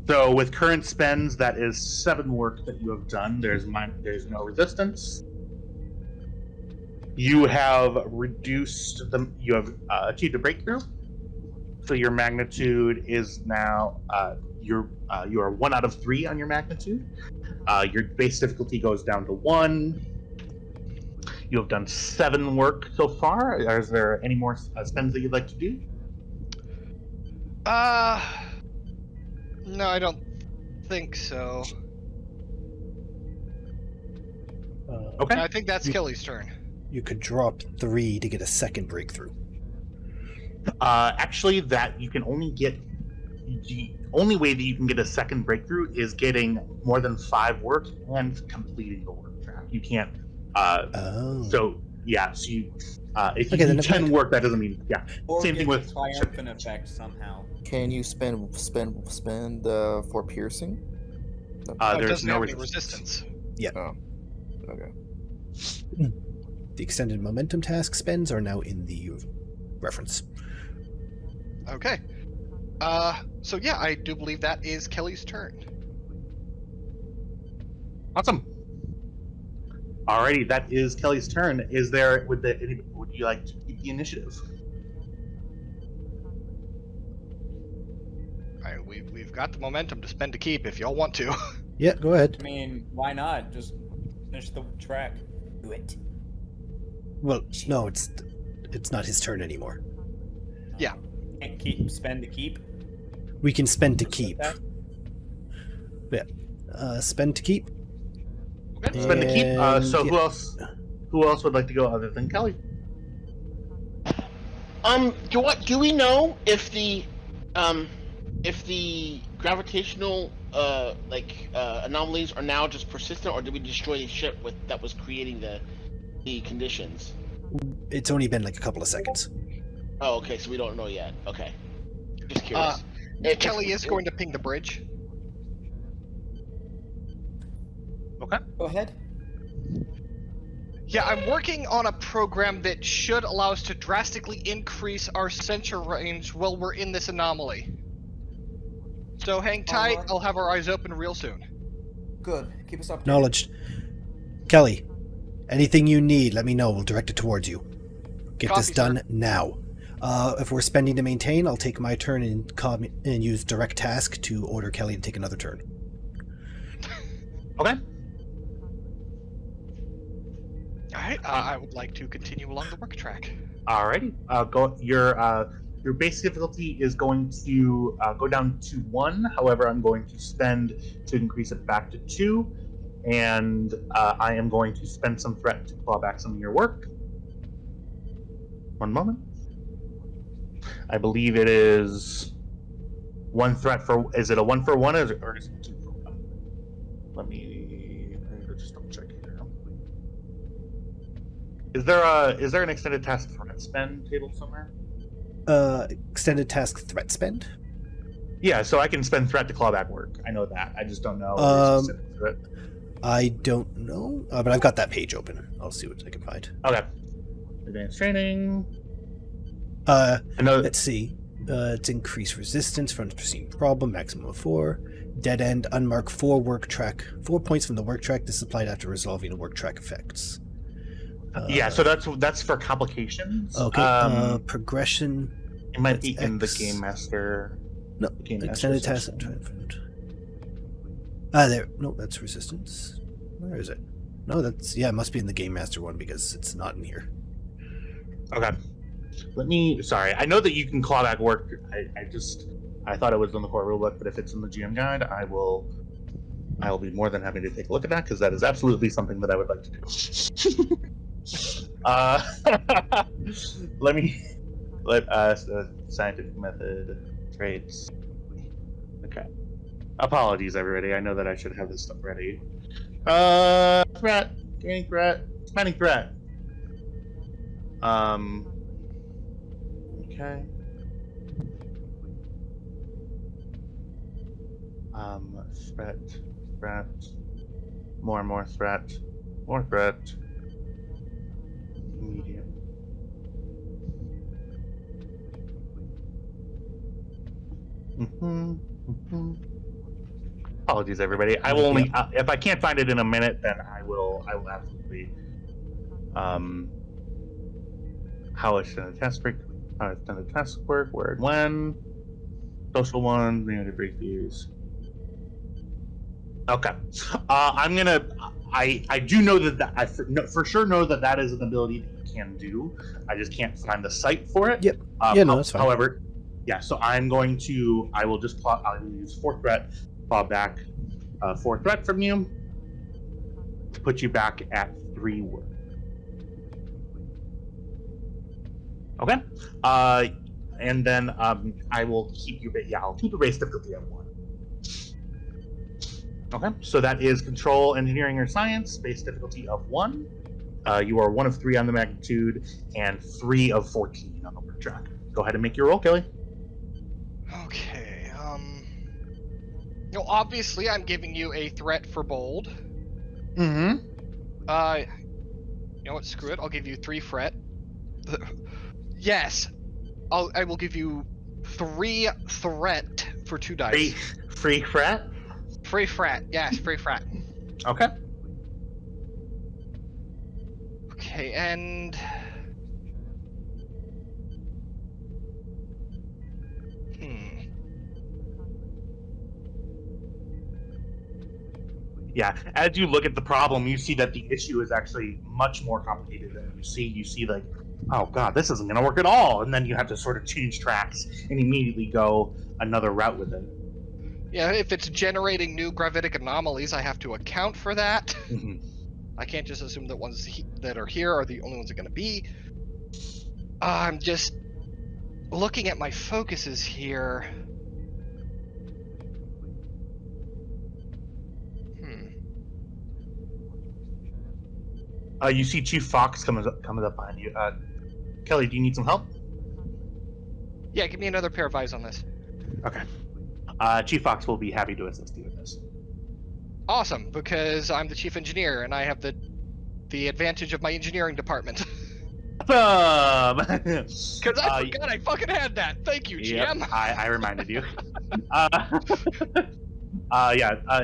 So with current spends, that is 7 work that you have done. There's no resistance. You have reduced them. You have achieved a breakthrough. So your magnitude is now you are 1 out of 3 on your magnitude. Your base difficulty goes down to 1. You have done 7 work so far. Is there any more spends that you'd like to do? No, I don't think so. Okay. I think that's Kelly's turn. You could drop 3 to get a second breakthrough. Actually, that you can only get. The only way that you can get a second breakthrough is getting more than 5 work and completing the work track. You can't. So yeah, so you. If you do 10 work, that doesn't mean Or Same thing get with the triumphant effect somehow. Can you spend for piercing? It there's doesn't no have any resistance. resistance. Oh, okay. The extended momentum task spends are now in the reference. Okay. So yeah, I do believe that is Kelly's turn. Awesome. Alrighty, that is Kelly's turn. Is there would you like to keep the initiative? We've got the momentum to spend to keep if y'all want to. Yeah, go ahead. I mean, why not? Just finish the track. Do it. Well, no, it's not his turn anymore. Yeah. Can't spend to keep. We can spend to Or keep. that? Yeah. Spend to keep. Okay. Spend to keep. So And, who else would like to go other than Kelly? Do we know if the gravitational anomalies are now just persistent, or did we destroy the ship that was creating the conditions? It's only been like a couple of seconds. Oh, okay, so we don't know yet. Okay, just curious. Kelly is going to ping the bridge. Okay. Go ahead. Yeah, I'm working on a program that should allow us to drastically increase our sensor range while we're in this anomaly. So hang tight, Alright. I'll have our eyes open real soon. Good. Keep us updated. Acknowledged. Kelly, anything you need, let me know. We'll direct it towards you. Get Copy, this done sir. now. If we're spending to maintain, I'll take my turn and use direct task to order Kelly to take another turn. Okay. Alright, I would like to continue along the work track. Alrighty. Go. Your base difficulty is going to go down to 1. However, I'm going to spend to increase it back to 2, and I am going to spend some threat to claw back some of your work. One moment. I believe it is 1 threat for. Is it a 1 for 1 or is it 2 for 1? Let me just double check here. Is there an extended task threat spend table somewhere? Extended task threat spend? Yeah, so I can spend threat to clawback work. I know that. I just don't know. Specific to it. I don't know, but I've got that page open. I'll see what I can find. Okay. Advanced training. I know. Let's see. It's increased resistance for unforeseen problem, maximum of 4. Dead end, unmarked 4 work track. 4 points from the work track. This is applied after resolving work track effects. Yeah, so that's for complications. Okay. Progression. It might be that's in the X. Game Master. No, Game extended Master task. section. There. No, that's resistance. Where is it? No, that's it must be in the Game Master one because it's not in here. Okay. Sorry, I know that you can clawback work. I thought it was in the core rulebook, but if it's in the GM guide, I will be more than happy to take a look at that because that is absolutely something that I would like to do. Scientific method traits. Okay. Apologies, everybody. I know that I should have this stuff ready. Threat, gaining threat, expanding threat. Okay. Threat, more threat, medium. Apologies, everybody. I will only if I can't find it in a minute, then I will absolutely how extended task work, where and when, social ones, limited breakthroughs. Okay, I'm gonna. I do know that I for sure know that is an ability that you can do. I just can't find the site for it. Yep. No, that's fine. However, yeah. So I will use 4 threat, claw back 4 threat from you to put you back at 3 work. Okay. And then I will keep your I'll keep your base difficulty at 1. Okay. So that is control, engineering, or science, base difficulty of 1. You are 1 of 3 on the magnitude and 3 of 14 on the work track. Go ahead and make your roll, Kelly. Okay, obviously I'm giving you a threat for bold. Mm-hmm. You know what, screw it, I'll give you 3 fret. Yes, I will give you 3 threat for 2 dice. Free fret? Free fret, yes, free fret. Okay. Okay, and... Yeah, as you look at the problem, you see that the issue is actually much more complicated than you see. You see, like, oh god, this isn't going to work at all, and then you have to sort of change tracks and immediately go another route with it. Yeah, if it's generating new gravitic anomalies, I have to account for that. Mm-hmm. I can't just assume that ones that are here are the only ones that are going to be. I'm just looking at my focuses here. You see Chief Fox coming up behind you. Kelly, do you need some help? Yeah, give me another pair of eyes on this. Okay. Chief Fox will be happy to assist you with this. Awesome, because I'm the chief engineer and I have the advantage of my engineering department. Because I forgot I fucking had that. Thank you, GM. Yep, I reminded you.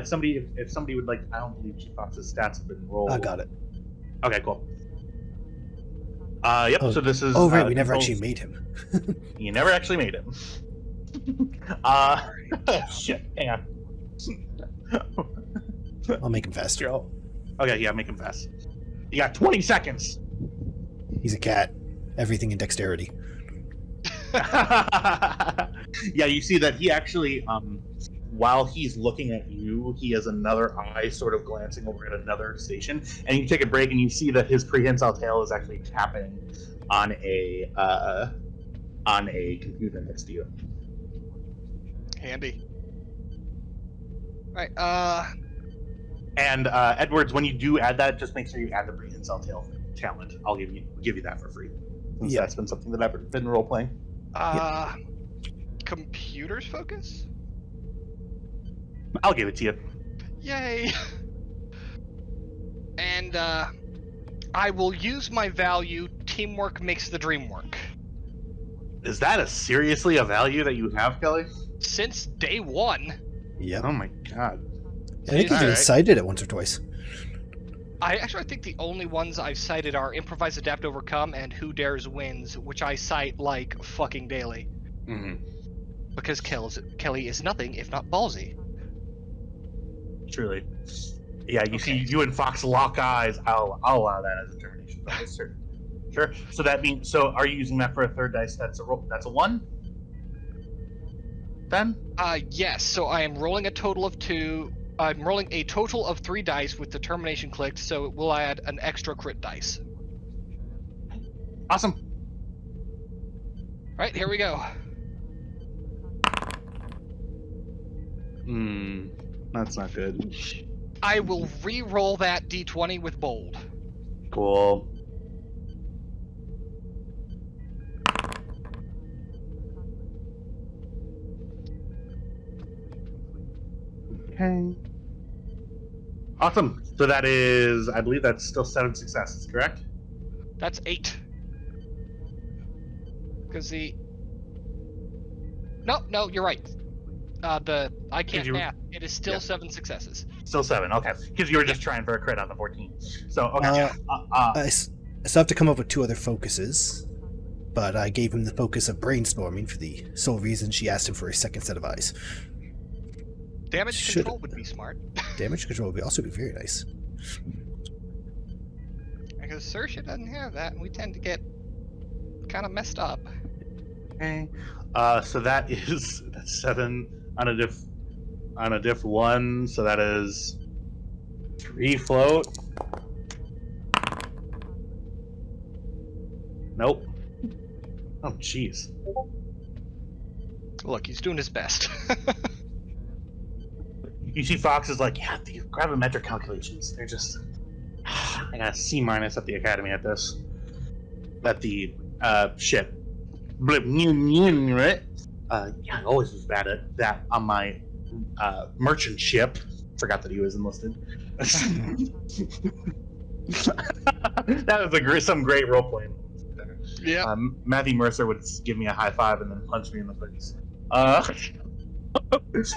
Somebody, if somebody would like, I don't believe Chief Fox's stats have been rolled. I got it. Okay, cool. Yep. Oh. So this is. Oh right, we never controls- actually made him. You never actually made him. Shit. Hang on. I'll make him faster. Okay, yeah, make him fast. You got 20 seconds. He's a cat. Everything in dexterity. Yeah, you see that he actually, while he's looking at you, he has another eye sort of glancing over at another station, and you take a break and you see that his prehensile tail is actually tapping on a computer next to you. Handy. Right, And Edwards, when you do add that, just make sure you add the prehensile tail talent. I'll give you that for free. Since Yeah. that's been something that I've been role playing. computers focus? I'll give it to you. Yay! And, I will use my value, teamwork makes the dream work. Is that seriously a value that you have, Kelly? Since day one, Yep. Oh my god. I think he's even Alright. cited it once or twice. I think the only ones I've cited are Improvise, Adapt, Overcome, and Who Dares Wins, which I cite like fucking daily. Mm-hmm. Because Kelly is nothing if not ballsy. Truly. Yeah, you see Okay. you and Fox lock eyes. I'll allow that as a termination. Bonus, sure. Sure. So that means, so are you using that for a third dice? That's a roll. That's a 1? Then? Yes, so I am rolling a total of 2. I'm rolling a total of 3 dice with determination clicked, so it will add an extra crit dice. Awesome. Alright, here we go. That's not good. I will re-roll that d20 with bold. Cool. Okay. Awesome. So that is, I believe that's still 7 successes, correct? That's 8. Because No, you're right. I can't you- math. It is still Yeah. 7 successes. Still 7, okay. Because you were just trying for a crit on the 14. So, okay. I still have to come up with 2 other focuses, but I gave him the focus of brainstorming for the sole reason she asked him for a second set of eyes. Damage Should- control would be smart. Damage control would also be very nice. Because Saoirse doesn't have that, and we tend to get kind of messed up. Okay. So that's 7 on a diff 1, so that is 3 float. Nope. Oh jeez. Look, he's doing his best. You see Fox is like, yeah, the gravimetric calculations, they're just I got a C- at the academy at this. At the shit. Blip, right? Yeah, I always was bad at that on my merchant ship. Forgot that he was enlisted. That was some great role playing. Yeah. Matthew Mercer would give me a high five and then punch me in the face. No,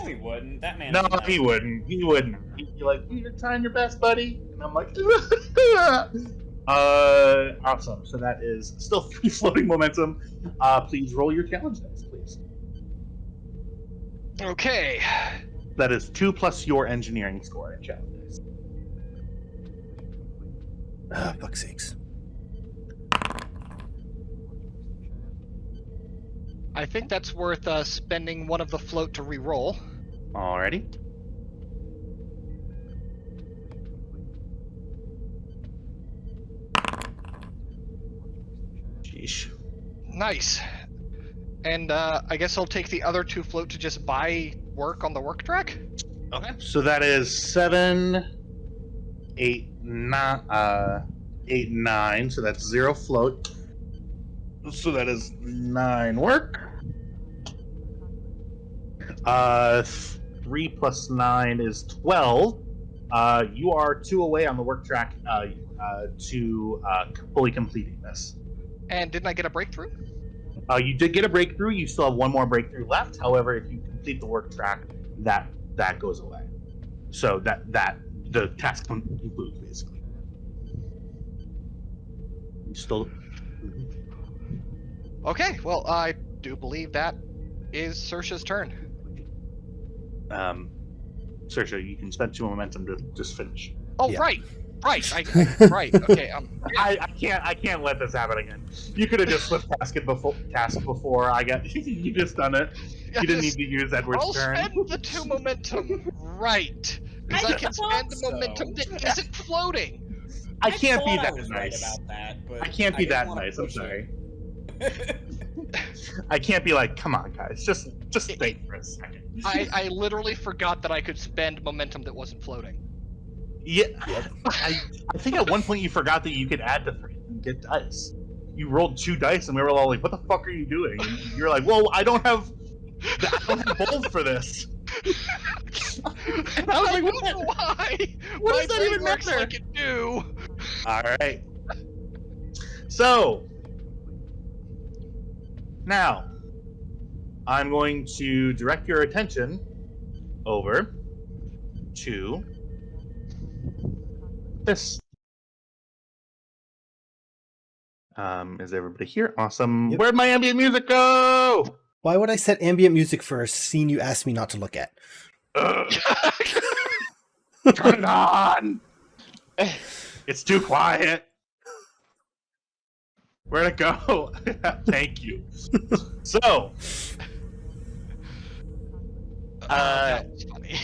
he wouldn't. That man. No, is nice. he wouldn't. He wouldn't. He'd be like, "You're trying your best, buddy," and I'm like, awesome. So that is still 3 floating momentum. Please roll your challenge dice, please. Okay. That is 2 plus your engineering score in challenge dice. Ah, fuck's sakes. I think that's worth spending one of the float to re-roll. Alrighty. Sheesh. Nice. And I guess I'll take the other 2 float to just buy work on the work track. Okay. So that is 7, 8, 9, 8, 9. So that's 0 float. So that is 9 work. 3 plus 9 is 12. You are 2 away on the work track to fully completing this. And didn't I get a breakthrough? You did get a breakthrough. You still have 1 more breakthrough left. However, if you complete the work track, that goes away. So that the task concludes basically. You still. Okay, well, I do believe that is Saoirse's turn. Saoirse, you can spend 2 momentum to just finish. Oh, Yeah. right. Right. Right. Okay. I can't let this happen again. You could have just slipped task before I got. You just done it. You didn't need to use Edward's I'll turn. spend the 2 momentum. Right. Because I can spend momentum that isn't floating. I can't be thought I that was right nice. about that, but I can't be didn't that wanna nice. I'm push sorry. it. I can't be like, come on, guys, just think for a second. I literally forgot that I could spend momentum that wasn't floating. Yeah, I think at one point you forgot that you could add to 3 and get dice. You rolled 2 dice, and we were all like, "What the fuck are you doing?" And you're like, "Well, I don't have bowls for this." And I was like, don't know why. What My does that brain even works matter? like it do. All right. So now I'm going to direct your attention over to this. Is everybody here? Awesome. Yep. Where'd my ambient music go? Why would I set ambient music for a scene you asked me not to look at? Ugh. Turn it on. It's too quiet. Where'd it go? Thank you. So, That was funny.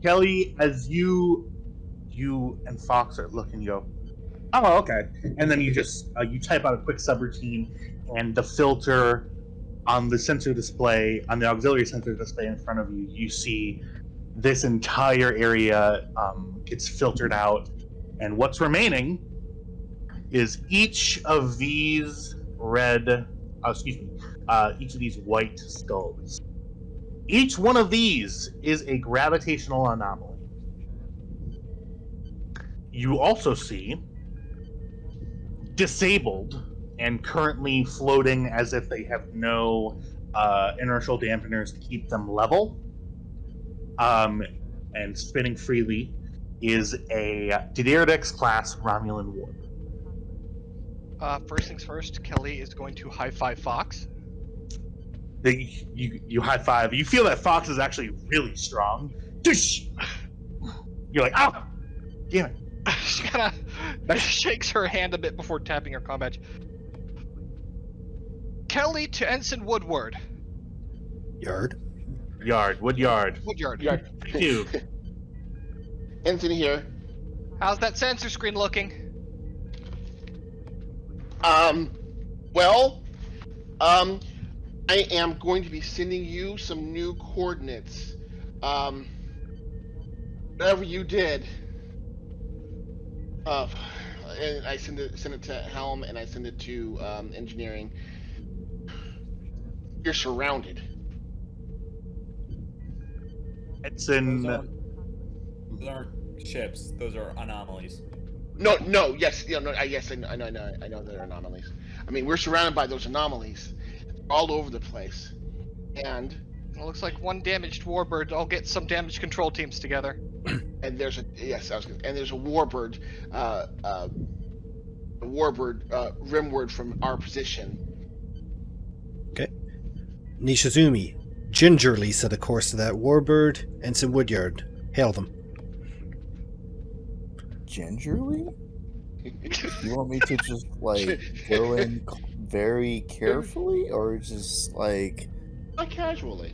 Kelly, as you and Fox are looking, you go, oh, okay. And then you just you type out a quick subroutine, and the filter on the sensor display, on the auxiliary sensor display in front of you, you see this entire area gets filtered out, and what's remaining is each of these each of these white skulls. Each one of these is a gravitational anomaly. You also see disabled and currently floating as if they have no inertial dampeners to keep them level, and spinning freely, is a Diderix class Romulan warp. First things first, Kelly is going to high-five Fox. You high five. You feel that Fox is actually really strong. You're like, oh, damn it. She kind of shakes her hand a bit before tapping her combat. Kelly to Ensign Woodward. Woodyard. Woodyard. Thank you. Ensign here. How's that sensor screen looking? I am going to be sending you some new coordinates. Whatever you did. And I send it to Helm, and I send it to engineering. You're surrounded. It's in. Those aren't ships. Those are anomalies. No, yes, yes, I know they're anomalies. I mean, we're surrounded by those anomalies all over the place, and It looks like one damaged warbird. I'll get some damage control teams together. there's a warbird, rimward from our position. Okay. Nishizumi gingerly set a course to that warbird. Ensign Woodyard, hail them. gingerly? You want me to just like go in very carefully, or just like Not casually.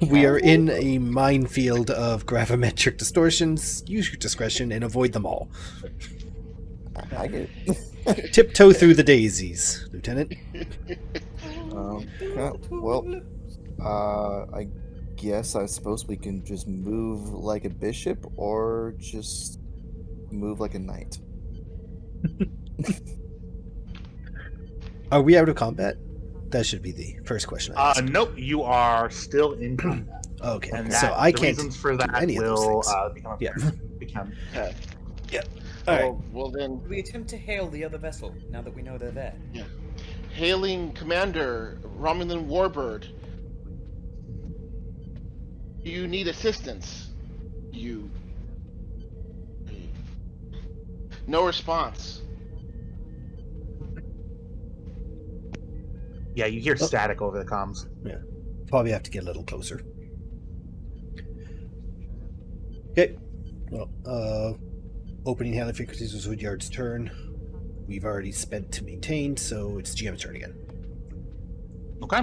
We are in a minefield of gravimetric distortions. Use your discretion and avoid them all. I get Tiptoe through the daisies, Lieutenant. well, I guess I suppose we can just move like a bishop, or just move like a knight. Are we out of combat? That should be the first question I ask. Nope, you are still in combat. Okay, And so that, I the can't reasons for do that any of those will things. become Yeah. become. Okay. All right. Well then, We attempt to hail the other vessel now that we know they're there. hailing Commander Romulan Warbird. You need assistance. You. No response. Yeah, you hear static over the comms. Probably have to get a little closer. Okay. Well, opening hailing frequencies was Woodyard's turn. We've already spent to maintain, so it's GM's turn again. Okay.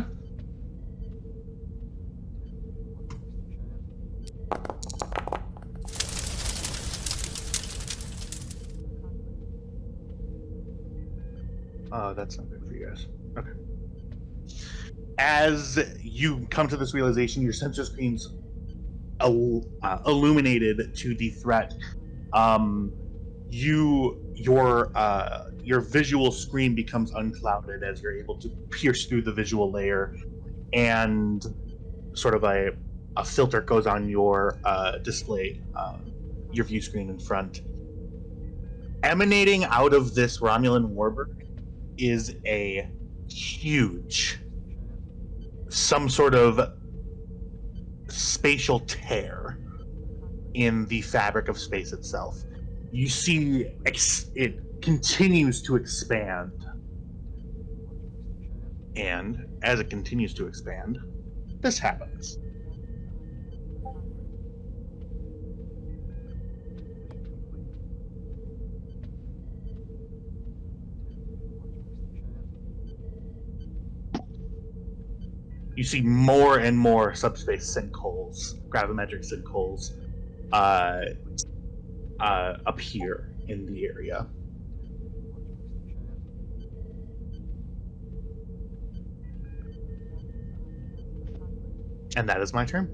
Oh, that's not good for you guys. Okay. As you come to this realization, your sensor screens illuminated to the threat. Your visual screen becomes unclouded as you're able to pierce through the visual layer, and sort of a filter goes on your display, your view screen in front. Emanating out of this Romulan warbird is a huge, some sort of spatial tear in the fabric of space itself. You see it continues to expand, and as it continues to expand, this happens. You see more and more subspace sinkholes, gravimetric sinkholes, appear in the area. And that is my turn.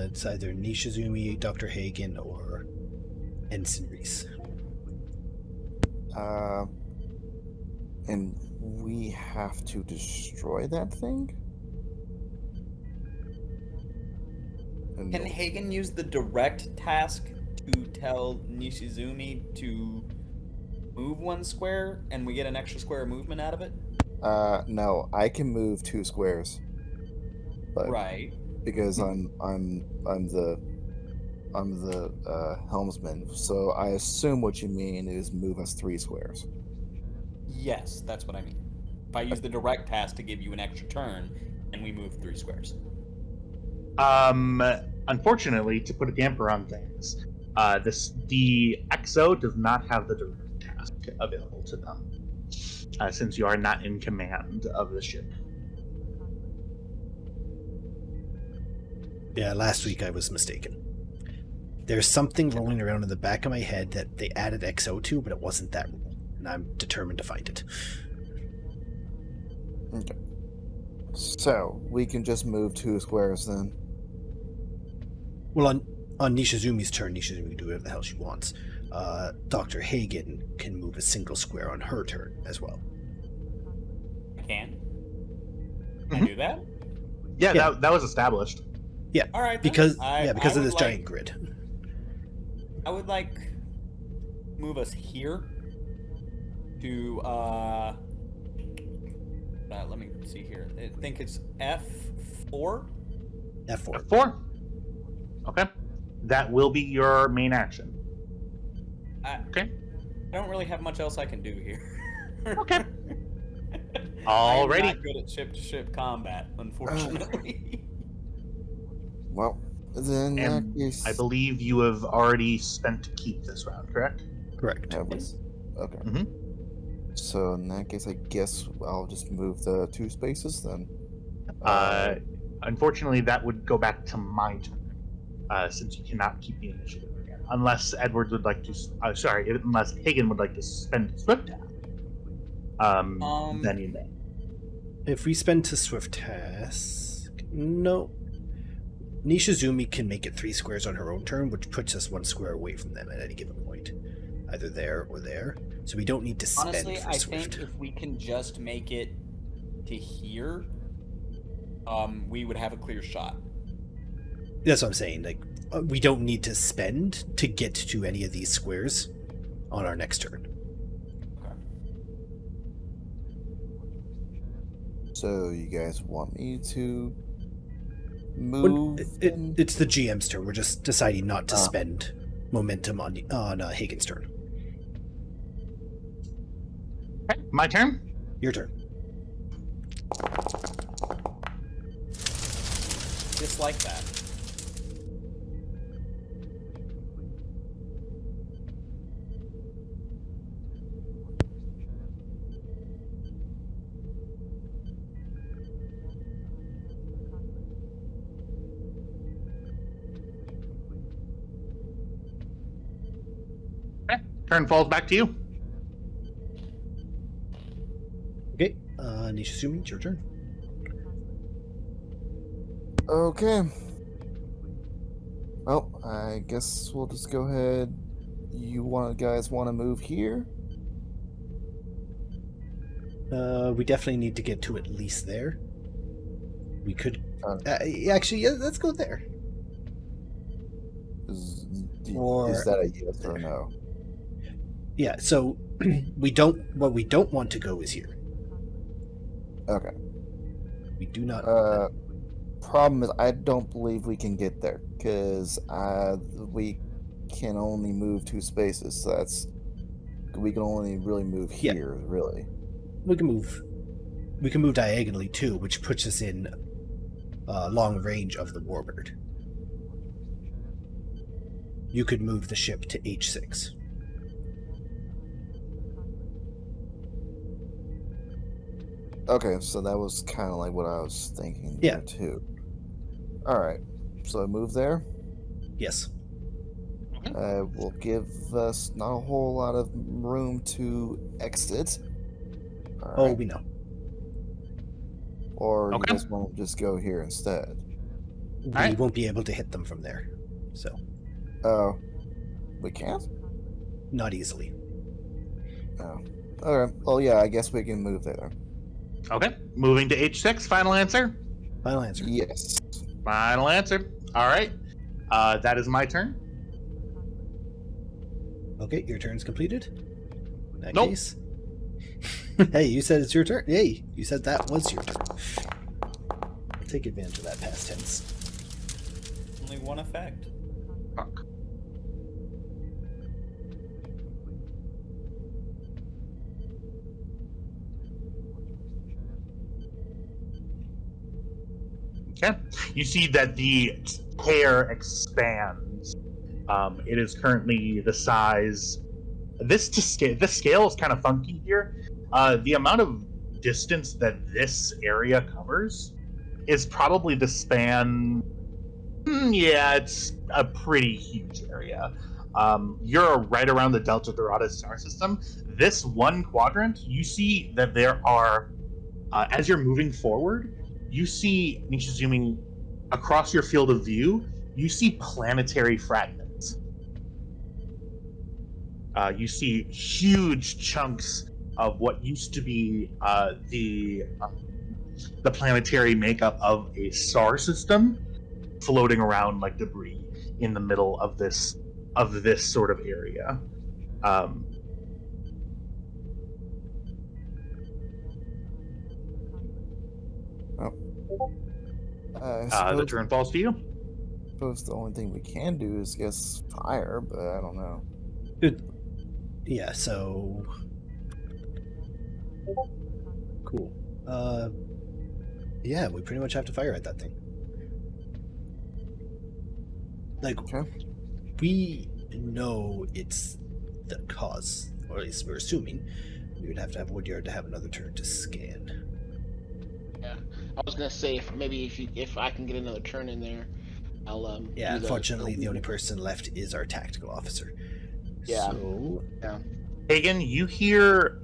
It's either Nishizumi, Dr. Hagen, or Ensign Reese. And we have to destroy that thing? Can Hagen use the direct task to tell Nishizumi to move 1 square and we get an extra square of movement out of it? No, I can move 2 squares. But Right. because I'm the helmsman, so I assume what you mean is move us 3 squares. Yes, that's what I mean. If I use the direct task to give you an extra turn, and we move 3 squares. Unfortunately, to put a damper on things, the XO does not have the direct task available to them, since you are not in command of the ship. Yeah, last week I was mistaken. There's something rolling around in the back of my head that they added XO to, but it wasn't that rule, and I'm determined to find it. Okay. So, we can just move 2 squares then. Well, on Nishizumi's turn, Nishizumi can do whatever the hell she wants. Dr. Hagen can move a single square on her turn as well. I can? Can I do that? Yeah, Yeah. That was established. Yeah, All right. then. because I of would this like- giant grid. I would like move us here to let me see here. I think it's F4. F4. 4. Okay. That will be your main action. Okay. I don't really have much else I can do here. Okay. I am Alrighty. not good at ship-to-ship combat, unfortunately. Well, then in that And case, I believe you have already spent to keep this round, correct? Correct. have we? Yes. Okay. Mhm. So in that case, I guess I'll just move the 2 spaces then. Unfortunately, that would go back to my turn, since you cannot keep the initiative again, unless Edward would like to. Unless Hagen would like to spend Swift Tap. Then you may. If we spend to Swift Task, no. Nishizumi can make it 3 squares on her own turn, which puts us 1 square away from them at any given point, either there or there. So we don't need to spend Honestly, for I Swift. think if we can just make it to here, we would have a clear shot. That's what I'm saying. Like, we don't need to spend to get to any of these squares on our next turn. Okay. So you guys want me to Well, move? it's the GM's turn. We're just deciding not to spend momentum on Hagen's turn. Okay, my turn. Your turn. Just like that. Okay, turn falls back to you. Okay, Nishizumi, it's your turn. Okay. Well, I guess we'll just go ahead. Guys want to move here? We definitely need to get to at least there. We could... actually, yeah, let's go there. Is Or- that a yes or no? Yeah, so what we don't want to go is here. Okay. We do not... Problem is, I don't believe we can get there because we can only move 2 spaces. So we can only really move Yeah. here, really. We can move diagonally too, which puts us in long range of the warbird. You could move the ship to H6. Okay, so that was kind of like what I was thinking Yeah. there too. All right, so I move there. Yes. Will give us not a whole lot of room to exit. All Oh, right. we know. Or Okay. you just want to just go here instead. We Alright. won't be able to hit them from there. So, Oh, we can't. not easily. Oh, all right. Well, yeah, I guess we can move there. Okay, moving to H6. Final answer. Final answer. Yes. Final answer. All right. That is my turn. Okay, your turn's completed. In that Nope. case. Hey, you said it's your turn. Hey, you said that was your turn. I'll take advantage of that past tense. Only one effect. Fuck. Okay. You see that the tear expands. It is currently the size. This scale is kind of funky here. The amount of distance that this area covers is probably the span. Yeah, it's a pretty huge area. You're right around the Delta Dorada star system. This one quadrant, you see that there are, as you're moving forward, you see, zooming across your field of view, you see planetary fragments. You see huge chunks of what used to be the planetary makeup of a star system floating around like debris in the middle of this sort of area. The turn falls to you. Suppose the only thing we can do is guess fire, but I don't know. Yeah, so... Cool. Yeah, we pretty much have to fire at that thing. Like, Okay. we know it's the cause, or at least we're assuming. We would have to have Woodyard to have another turn to scan. Yeah, I was gonna say if I can get another turn in there, I'll Yeah, do unfortunately, the only person left is our tactical officer. Yeah. So, Hagen, you hear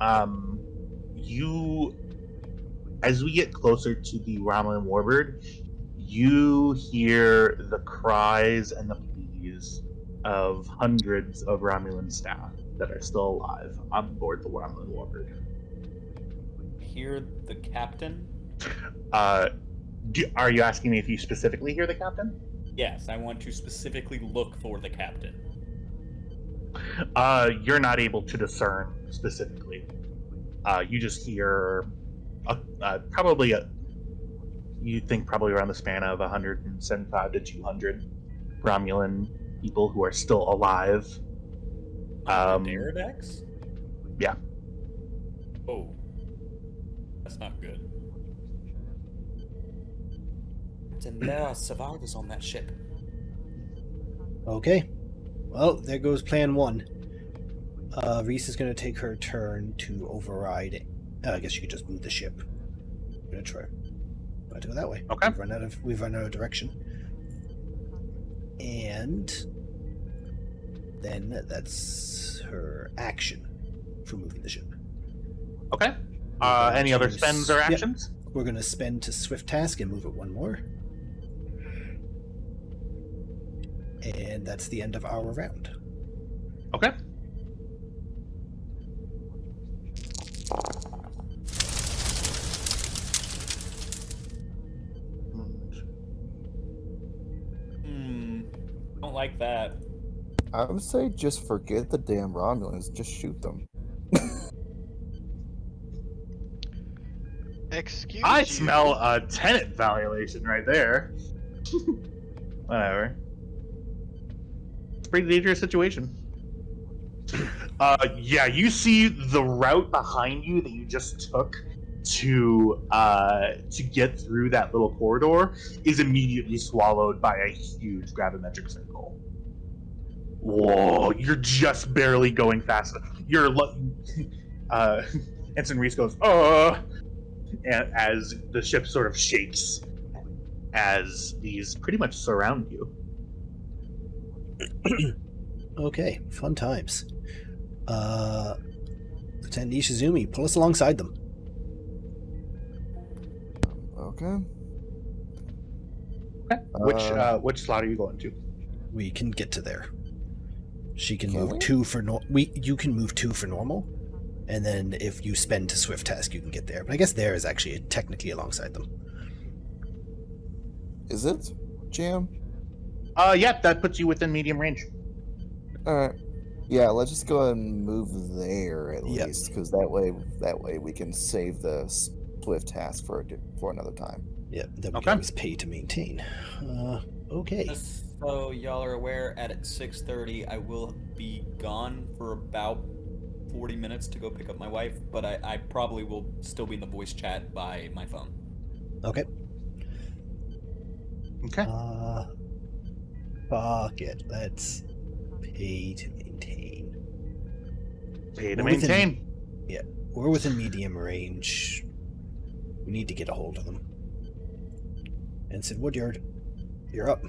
as we get closer to the Romulan warbird, you hear the cries and the pleas of hundreds of Romulan staff that are still alive on board the Romulan warbird. Hear the captain? Are you asking me if you specifically hear the captain? Yes, I want to specifically look for the captain. You're not able to discern specifically. You just hear you think probably around the span of 175 to 200 Romulan people who are still alive. Daradex? Yeah. Oh. That's not good. And there are survivors on that ship. okay. Well, there goes plan one. Reese is going to take her turn to override. I guess you could just move the ship. I'm going to try to go that way. Okay. We've run out of direction. And then that's her action for moving the ship. Okay. Any other spends or actions? Yep. We're going to spend to swift task and move it one more. And that's the end of our round. Okay. Don't like that. I would say just forget the damn Romulans. Just shoot them. Excuse I you. smell a tenant violation right there. Whatever. It's a pretty dangerous situation. Yeah, you see the route behind you that you just took to get through that little corridor is immediately swallowed by a huge gravimetric circle. Whoa, you're just barely going fast. You're Ensign Reese goes, and as the ship sort of shakes as these pretty much surround you. Okay, fun times. Lieutenant Ishizumi, pull us alongside them. Okay. Okay. Which slot are you going to? We can get to there. She can Can move we? 2 for you can move 2 for normal, and then if you spend to swift task, you can get there. But I guess there is actually technically alongside them. Is it Jam? Yeah, that puts you within medium range. All right. Yeah, let's just go ahead and move there at Yep. least, because that way we can save the swift task for another time. Yeah, then we Okay. can always pay to maintain. Okay. Just so y'all are aware, at 6:30, I will be gone for about 40 minutes to go pick up my wife, but I probably will still be in the voice chat by my phone. Okay. Okay. Fuck it. Let's pay to maintain. Pay to We're within- maintain. We're within medium range. We need to get a hold of them. Ensign Woodyard, you're up.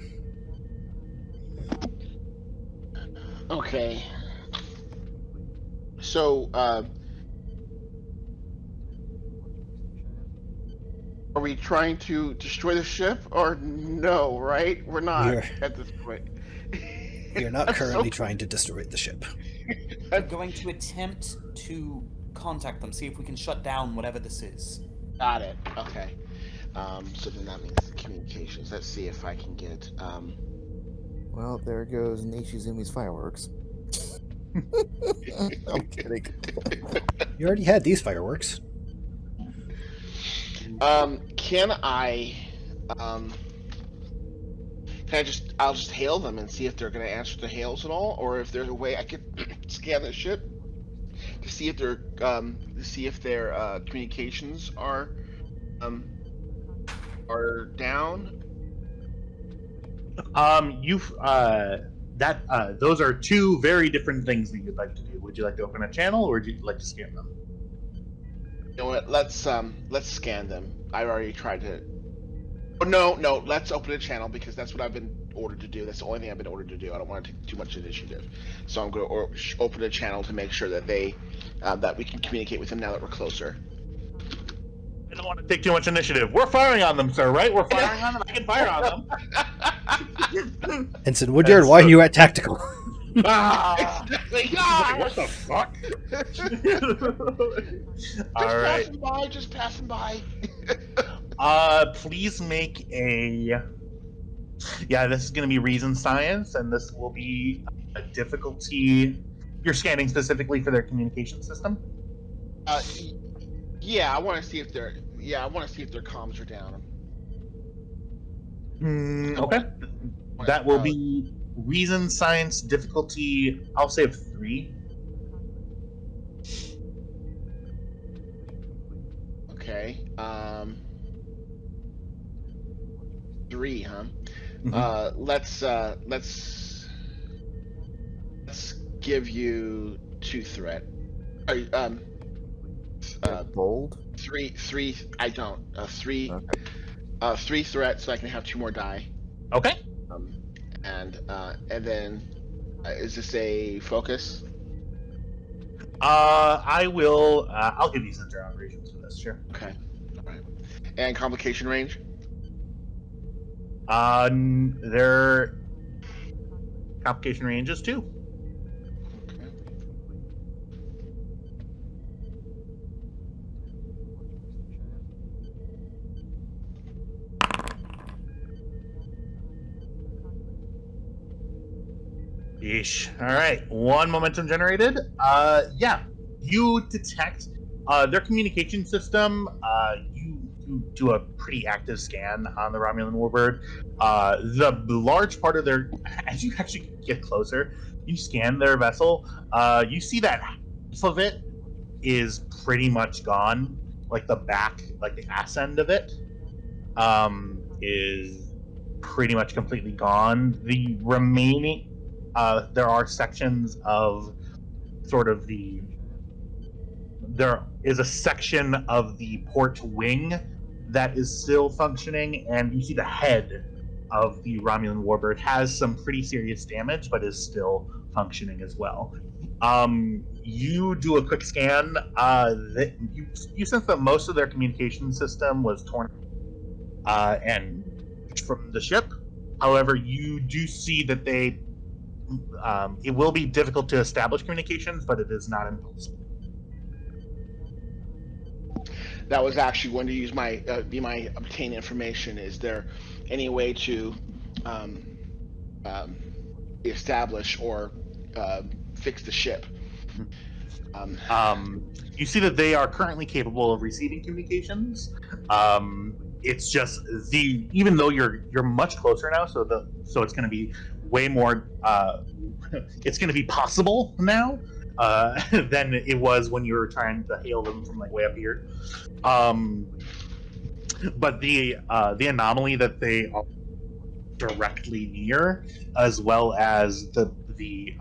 Okay. So, are we trying to destroy the ship or no? Right? We're not We're- at this point. You're not I'm currently so- trying to destroy the ship. I'm going to attempt to contact them, see if we can shut down whatever this is. Got it. Okay. So then that means communications. Let's see if I can get. Well, there goes Nishizumi's fireworks. I'm kidding. You already had these fireworks. Can I? I'll just hail them and see if they're going to answer the hails at all, or if there's a way I could scan the ship to see if their communications are are down. Those are two very different things that you'd like to do. Would you like to open a channel, or would you like to scan them? You know what? Let's scan them. I already tried to. Oh, no. Let's open a channel because that's what I've been ordered to do. That's the only thing I've been ordered to do. I don't want to take too much initiative, so I'm going to open a channel to make sure that that we can communicate with them now that we're closer. I don't want to take too much initiative. We're firing on them, sir. Right? We're firing on them. I can fire on them. Ensign Woodyard, why are you at tactical? Exactly. What the fuck? All right. Just passing by. Please make a. Yeah, this is going to be reason science, and this will be a difficulty. You're scanning specifically for their communication system. Yeah, I want to see if their comms are down. Okay. That will be reason science difficulty. I'll say of 3. Okay. 3, huh? Mm-hmm. Let's give you 2 threat. Bold? 3. I don't. 3. Okay. 3 threats, so I can have 2 more die. Okay. And then, is this a focus? I will. I'll give you center operations for this. Sure. Okay. All right. And complication range? Their complication range is 2. Okay. Yeesh. All right. 1 momentum generated. Yeah. You detect their communication system. You do a pretty active scan on the Romulan warbird. The large part of their, as you actually get closer, you scan their vessel. You see that half of it is pretty much gone. Like the back, like the ass end of it, is pretty much completely gone. The remaining, there are sections of sort of there is a section of the port wing that is still functioning, and you see the head of the Romulan warbird has some pretty serious damage, but is still functioning as well. You do a quick scan. You sense that most of their communication system was torn and from the ship. However, you do see that they. It will be difficult to establish communications, but it is not impossible. That was actually going to use my obtain information. Is there any way to establish or fix the ship? You see that they are currently capable of receiving communications. It's just even though you're much closer now, so it's going to be way more. It's going to be possible now than it was when you were trying to hail them from like way up here. But the anomaly that they are directly near, as well as the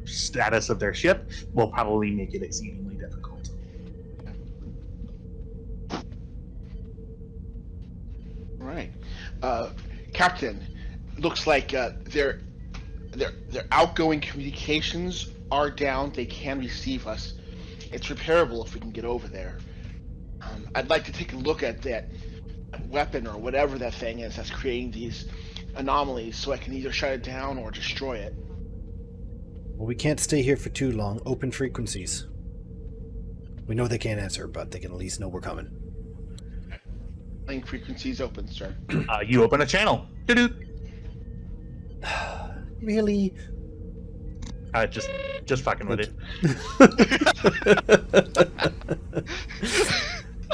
status of their ship, will probably make it exceedingly difficult. All right, Captain. Looks like their outgoing communications are down. They can receive us. It's repairable if we can get over there. I'd like to take a look at that weapon or whatever that thing is that's creating these anomalies, so I can either shut it down or destroy it. Well, we can't stay here for too long. Open frequencies. We know they can't answer, but they can at least know we're coming. Link frequencies open, sir. You open a channel. Doo-doo. Really? Just fucking with it.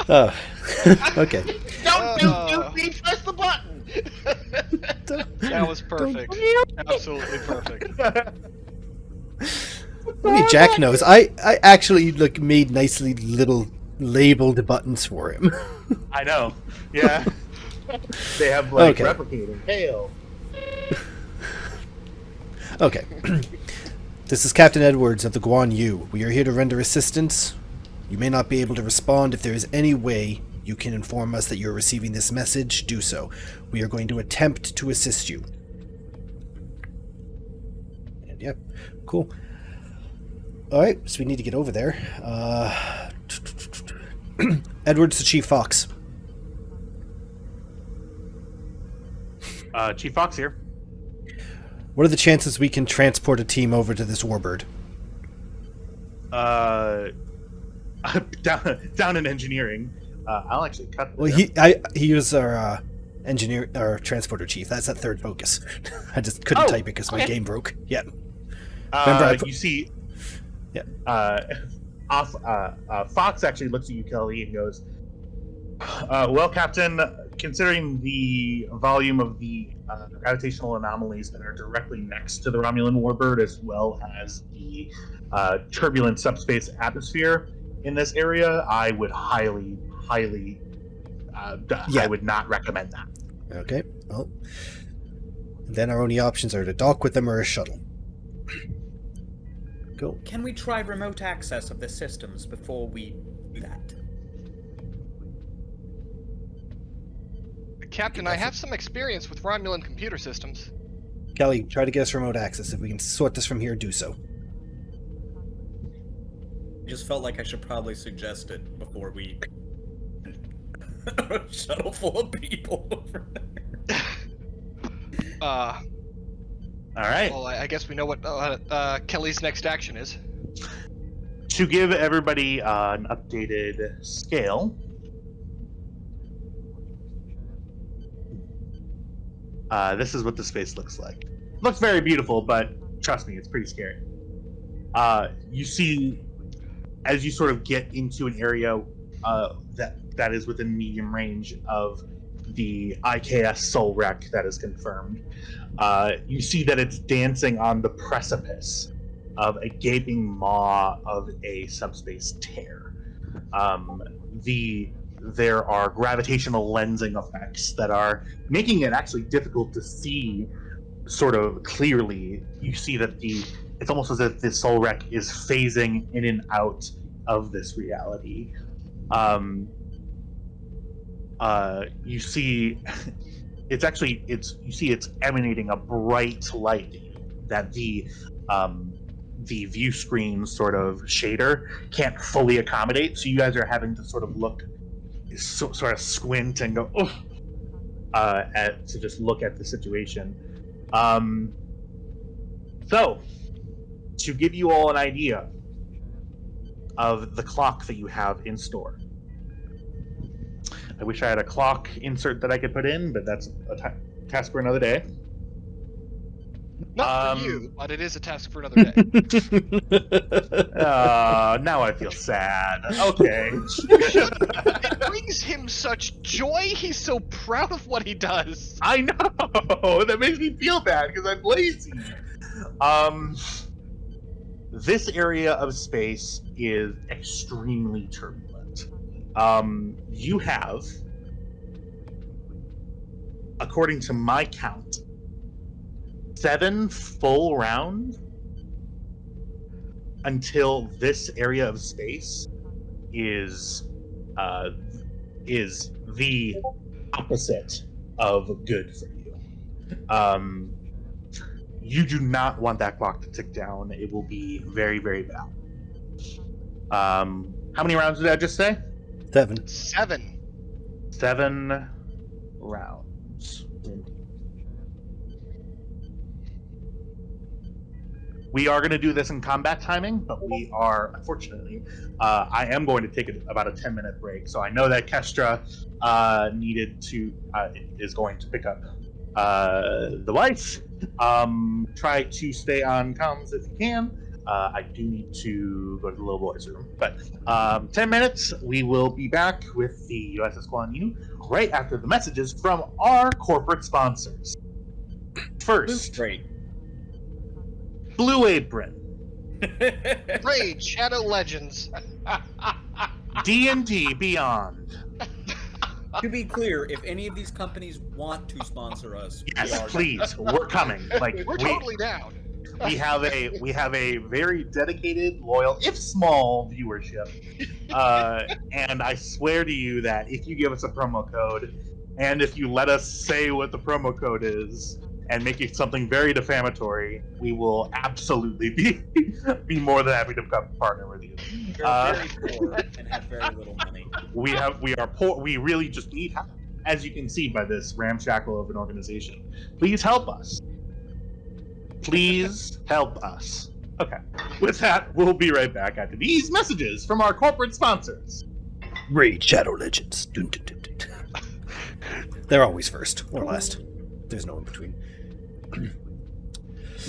Oh, okay. Don't press the button. That was perfect. Absolutely perfect. Only Jack knows. I actually made nicely little labeled buttons for him. I know. Yeah. They have like Okay. replicating. Hail. Okay. This is Captain Edwards of the Guan Yu. We are here to render assistance. You may not be able to respond. If there is any way you can inform us that you're receiving this message, do so. We are going to attempt to assist you. And yep, cool. Alright, so we need to get over there. Edwards to Chief Fox. Chief Fox here. What are the chances we can transport a team over to this warbird? Down in engineering. I'll actually cut. Well, he was our engineer, our transporter chief. That's that third focus. I just couldn't type it because my game broke. Yeah. Remember, you see. Yeah. Fox actually looks at you, Kelly, and goes, "Well, Captain, considering the volume of the gravitational anomalies that are directly next to the Romulan warbird, as well as the turbulent subspace atmosphere in this area, I would highly, I would not recommend that." Okay. Well, then our only options are to dock with them or a shuttle. Cool. Can we try remote access of the systems before we do that? Captain, I have some experience with Romulan computer systems. Kelly, try to get us remote access. If we can sort this from here, do so. I just felt like I should probably suggest it before we shuttle full of people over there. All right. Well, I guess we know what Kelly's next action is. To give everybody an updated scale, this is what the space looks like. Looks very beautiful, but trust me, it's pretty scary. You see, as you sort of get into an area that is within medium range of the IKS Soul Wreck that is confirmed, you see that it's dancing on the precipice of a gaping maw of a subspace tear. There are gravitational lensing effects that are making it actually difficult to see sort of clearly. You see that it's almost as if the Soul Wreck is phasing in and out of this reality. You see it's emanating a bright light that the view screen sort of shader can't fully accommodate. So you guys are having to sort of sort of squint and go to just look at the situation. So to give you all an idea of the clock that you have in store. I wish I had a clock insert that I could put in, but that's a task for another day. Not for you, but it is a task for another day. Now I feel sad. Okay. It brings him such joy. He's so proud of what he does. I know. That makes me feel bad because I'm lazy. This area of space is extremely turbulent. You have, according to my count, 7 full rounds until this area of space is the opposite of good for you. You do not want that clock to tick down. It will be very, very bad. How many rounds did I just say? 7. 7 rounds. We are going to do this in combat timing, but we are, unfortunately, I am going to take about a 10-minute break. So I know that Kestra is going to pick up the wife. Try to stay on comms if you can. I do need to go to the little boys' room. But 10 minutes, we will be back with the USS Guan Yu right after the messages from our corporate sponsors. First, Great. Blue Apron. Raid Shadow Legends. D&D Beyond. To be clear, if any of these companies want to sponsor us, we Yes, are please. We're coming. Like We're totally down. we have a very dedicated, loyal, if small, viewership. And I swear to you that if you give us a promo code, and if you let us say what the promo code is, and make it something very defamatory, we will absolutely be more than happy to become a partner with you. We're very poor and have very little money. We are poor. We really just need help, as you can see by this ramshackle of an organization. Please help us. Please help us. Okay. With that, we'll be right back after these messages from our corporate sponsors. Raid Shadow Legends. Dun, dun, dun, dun. They're always first or last. There's no in between.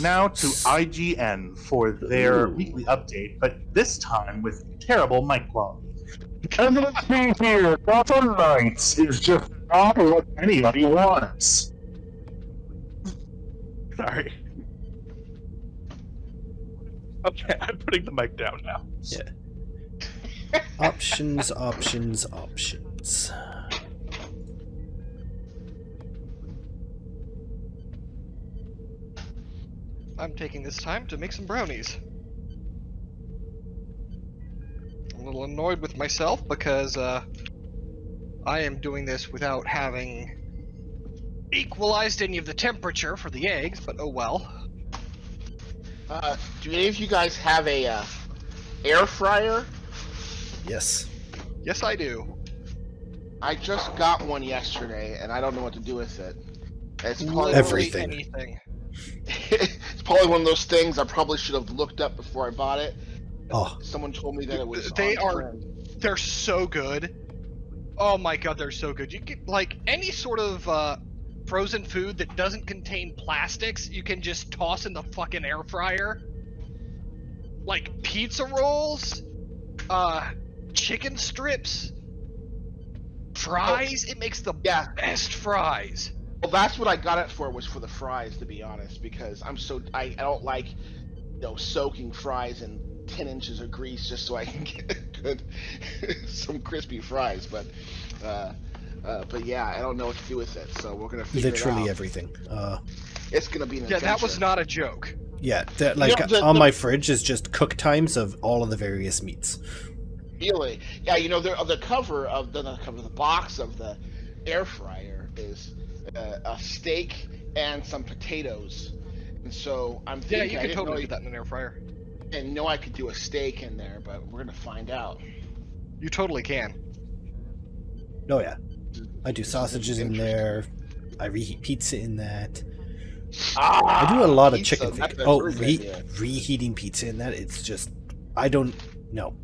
Now to IGN for their weekly update, but this time with terrible mic quality. Evidence here, Gotham Knights is just not what anybody wants. Sorry. Okay, I'm putting the mic down now. Yeah. Options. I'm taking this time to make some brownies. I'm a little annoyed with myself because I am doing this without having equalized any of the temperature for the eggs, but oh well. Do any of you guys have a air fryer? Yes. Yes, I do. I just got one yesterday, and I don't know what to do with it. It's probably Everything. Anything. It's probably one of those things I probably should have looked up before I bought it. Oh, Someone told me that it was. They're so good. Oh my god, they're so good. You get like any sort of frozen food that doesn't contain plastics, you can just toss in the fucking air fryer. Like pizza rolls, chicken strips, fries. It makes the best fries. Well, that's what I got it for, was for the fries, to be honest, because I don't like, soaking fries in 10 inches of grease just so I can get some crispy fries. But yeah, I don't know what to do with it, so we're gonna figure literally it out. everything. It's gonna be an Yeah, adventure. that was not a joke. Yeah, on my fridge is just cook times of all of the various meats. Really? Yeah, the cover of the box of the air fryer is a steak and some potatoes, and so I'm thinking Yeah, you could totally do that in an air fryer. And I could do a steak in there, but we're gonna find out. You totally can. Oh yeah, I do sausages in there. I reheat pizza in that. I do a lot of Pizza, chicken that's fingers. a Oh, very good idea. reheating pizza in that. It's just, I don't know.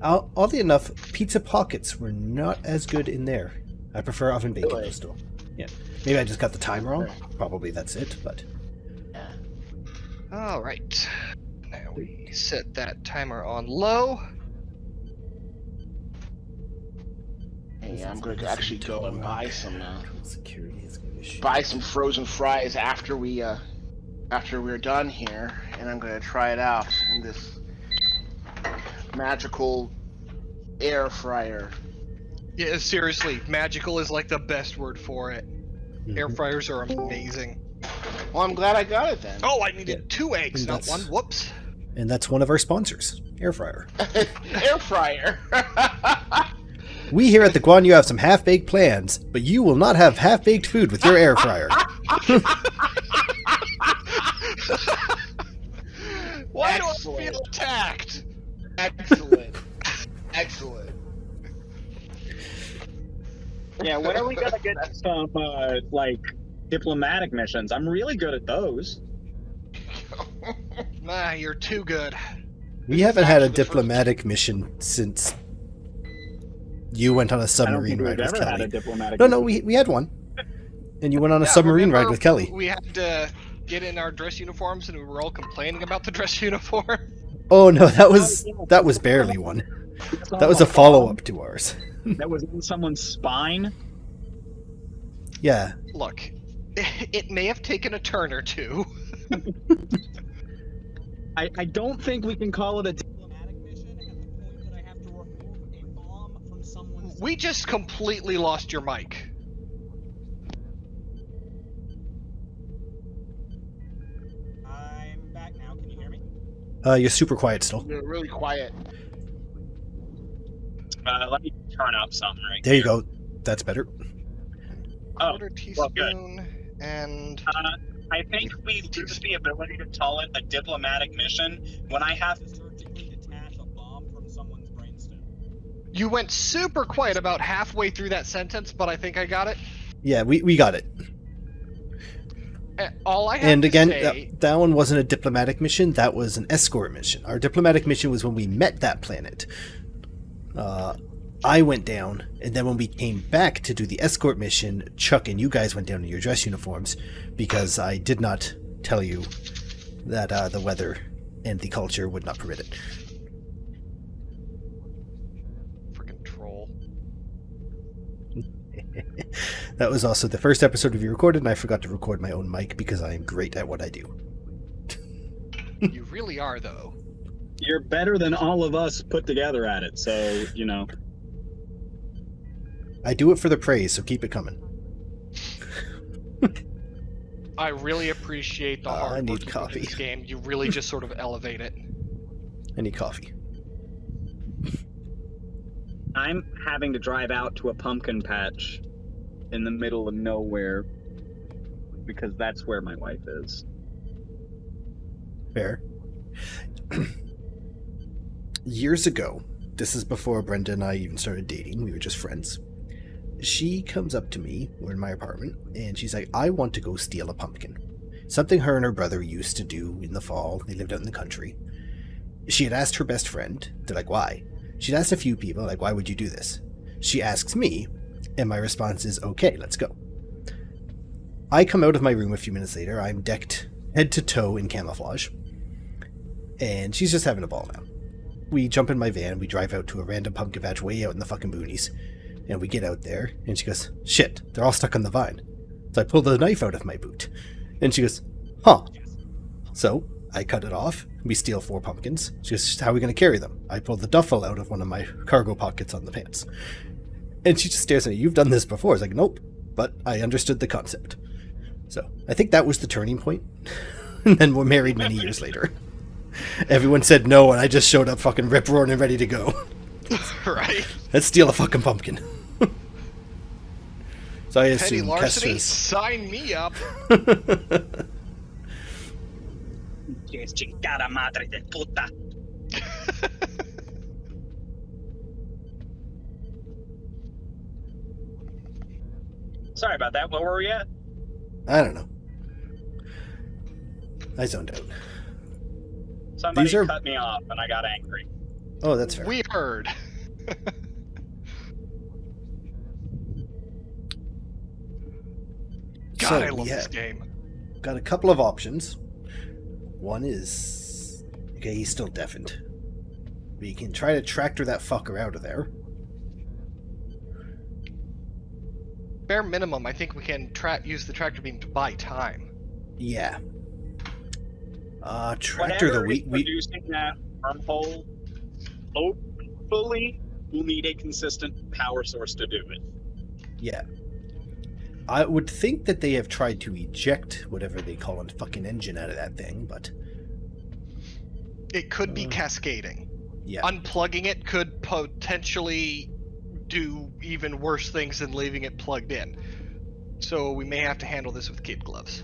Oddly enough, pizza pockets were not as good in there. I prefer oven bacon Really? though still. Yeah, maybe I just got the time wrong. Probably that's it. But All right. Now we set that timer on low. Hey, I'm going to actually go and buy some security is going to shoot. buy some frozen fries after we're done here, and I'm going to try it out in this magical air fryer. Yeah, seriously, magical is like the best word for it. Air fryers are amazing. Well, I'm glad I got it then. Oh, I needed 2 eggs, And not that's- 1. Whoops. And that's one of our sponsors, Air Fryer. Air fryer. We here at the Guan have some half-baked plans, but you will not have half-baked food with your air fryer. Why do I Excellent. feel attacked? Excellent. Excellent. Yeah, when are we gonna get some diplomatic missions? I'm really good at those. Nah, you're too good. We haven't had a diplomatic mission since you went on a I don't submarine think we've ride with ever had a Kelly. diplomatic. No, we had one. And you went on a Yeah, submarine ride remember with Kelly. We had to get in our dress uniforms and we were all complaining about the dress uniform. Oh no, that was barely one. That was a follow-up to ours. That was in someone's spine. Yeah. Look, it may have taken a turn or two. I don't think we can call it a diplomatic mission at the point that I have to remove someone's... We just completely lost your mic. I'm back now. Can you hear me? You're super quiet still. You're really quiet. Let me turn up something right There you go. That's better. Oh, Quarter teaspoon and I think we lose the ability to call it a diplomatic mission when I have to surgically detach a bomb from someone's brainstem. you went super quiet about halfway through that sentence, but I think I got it. Yeah, we got it. All I have And to again, say, that one wasn't a diplomatic mission. That was an escort mission. Our diplomatic mission was when we met that planet. I went down, and then when we came back to do the escort mission, Chuck and you guys went down in your dress uniforms because I did not tell you that the weather and the culture would not permit it. freaking troll. That was also the first episode we recorded, and I forgot to record my own mic because I am great at what I do. You really are, though. You're better than all of us put together at it, so, you know. I do it for the praise, so keep it coming. I really appreciate the I hard need work you put coffee. in this game. You really just sort of elevate it. I need coffee. I'm having to drive out to a pumpkin patch in the middle of nowhere because that's where my wife is. Fair. Years ago, this is before Brenda and I even started dating, we were just friends. She comes up to me, we're in my apartment, and she's like, I want to go steal a pumpkin. Something her and her brother used to do in the fall. They lived out in the country. She had asked her best friend. They're like, why? She'd asked a few people, like, why would you do this? She asks me, and my response is, okay, let's go. I come out of my room a few minutes later. I'm decked head to toe in camouflage. And she's just having a ball now. We jump in my van, we drive out to a random pumpkin patch way out in the fucking boonies. And we get out there, and she goes, shit, they're all stuck on the vine. So I pull the knife out of my boot. And she goes, huh. So I cut it off. We steal 4 pumpkins. She goes, how are we going to carry them? I pull the duffel out of one of my cargo pockets on the pants. And she just stares at me. You've done this before. I was like, nope. But I understood the concept. So I think that was the turning point. And then we're married many years later. Everyone said no, and I just showed up fucking rip-roaring and ready to go. Right? Let's steal a fucking pumpkin. So I Petty assume larceny? Kestra's... Sign me up. Chingada madre de puta. Sorry about that. Where were we at? I don't know. I zoned out. Somebody These are- cut me off and I got angry. Oh, that's fair. We heard. God, So I love we this have game. got a couple of options. One is... Okay, he's still deafened. We can try to tractor that fucker out of there. Bare minimum, I think we can use the tractor beam to buy time. Yeah. Tractor Whatever the is we producing that wormhole, hopefully we'll need a consistent power source to do it. Yeah. I would think that they have tried to eject whatever they call a fucking engine out of that thing, but It could be cascading. yeah. Unplugging it could potentially do even worse things than leaving it plugged in. So we may have to handle this with kid gloves.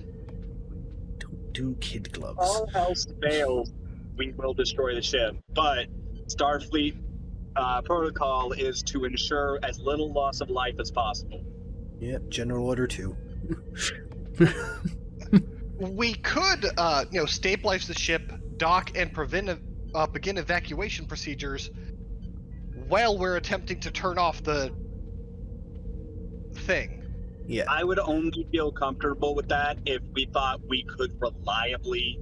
Don't do kid gloves. All else fails, we will destroy the ship. But Starfleet protocol is to ensure as little loss of life as possible. Yep, General Order 2. We could, stabilize the ship, dock, and begin evacuation procedures while we're attempting to turn off the thing. Yeah. I would only feel comfortable with that if we thought we could reliably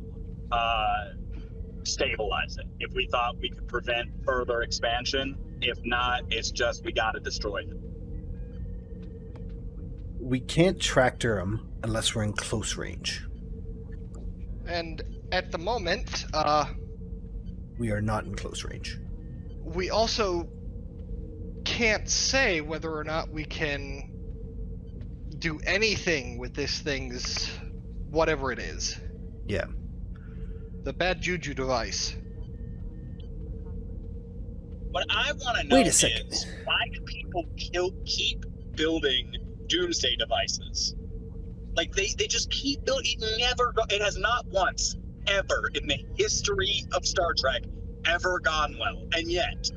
stabilize it. If we thought we could prevent further expansion. If not, it's just we gotta destroy it. We can't tractor them unless we're in close range. And at the moment, We are not in close range. we also can't say whether or not we can do anything with this thing's whatever it is. Yeah. The bad juju device. What I want to know Wait a second. is, why do people keep building doomsday devices? Like, they just keep building. It has not once, ever, in the history of Star Trek, ever gone well. And yet...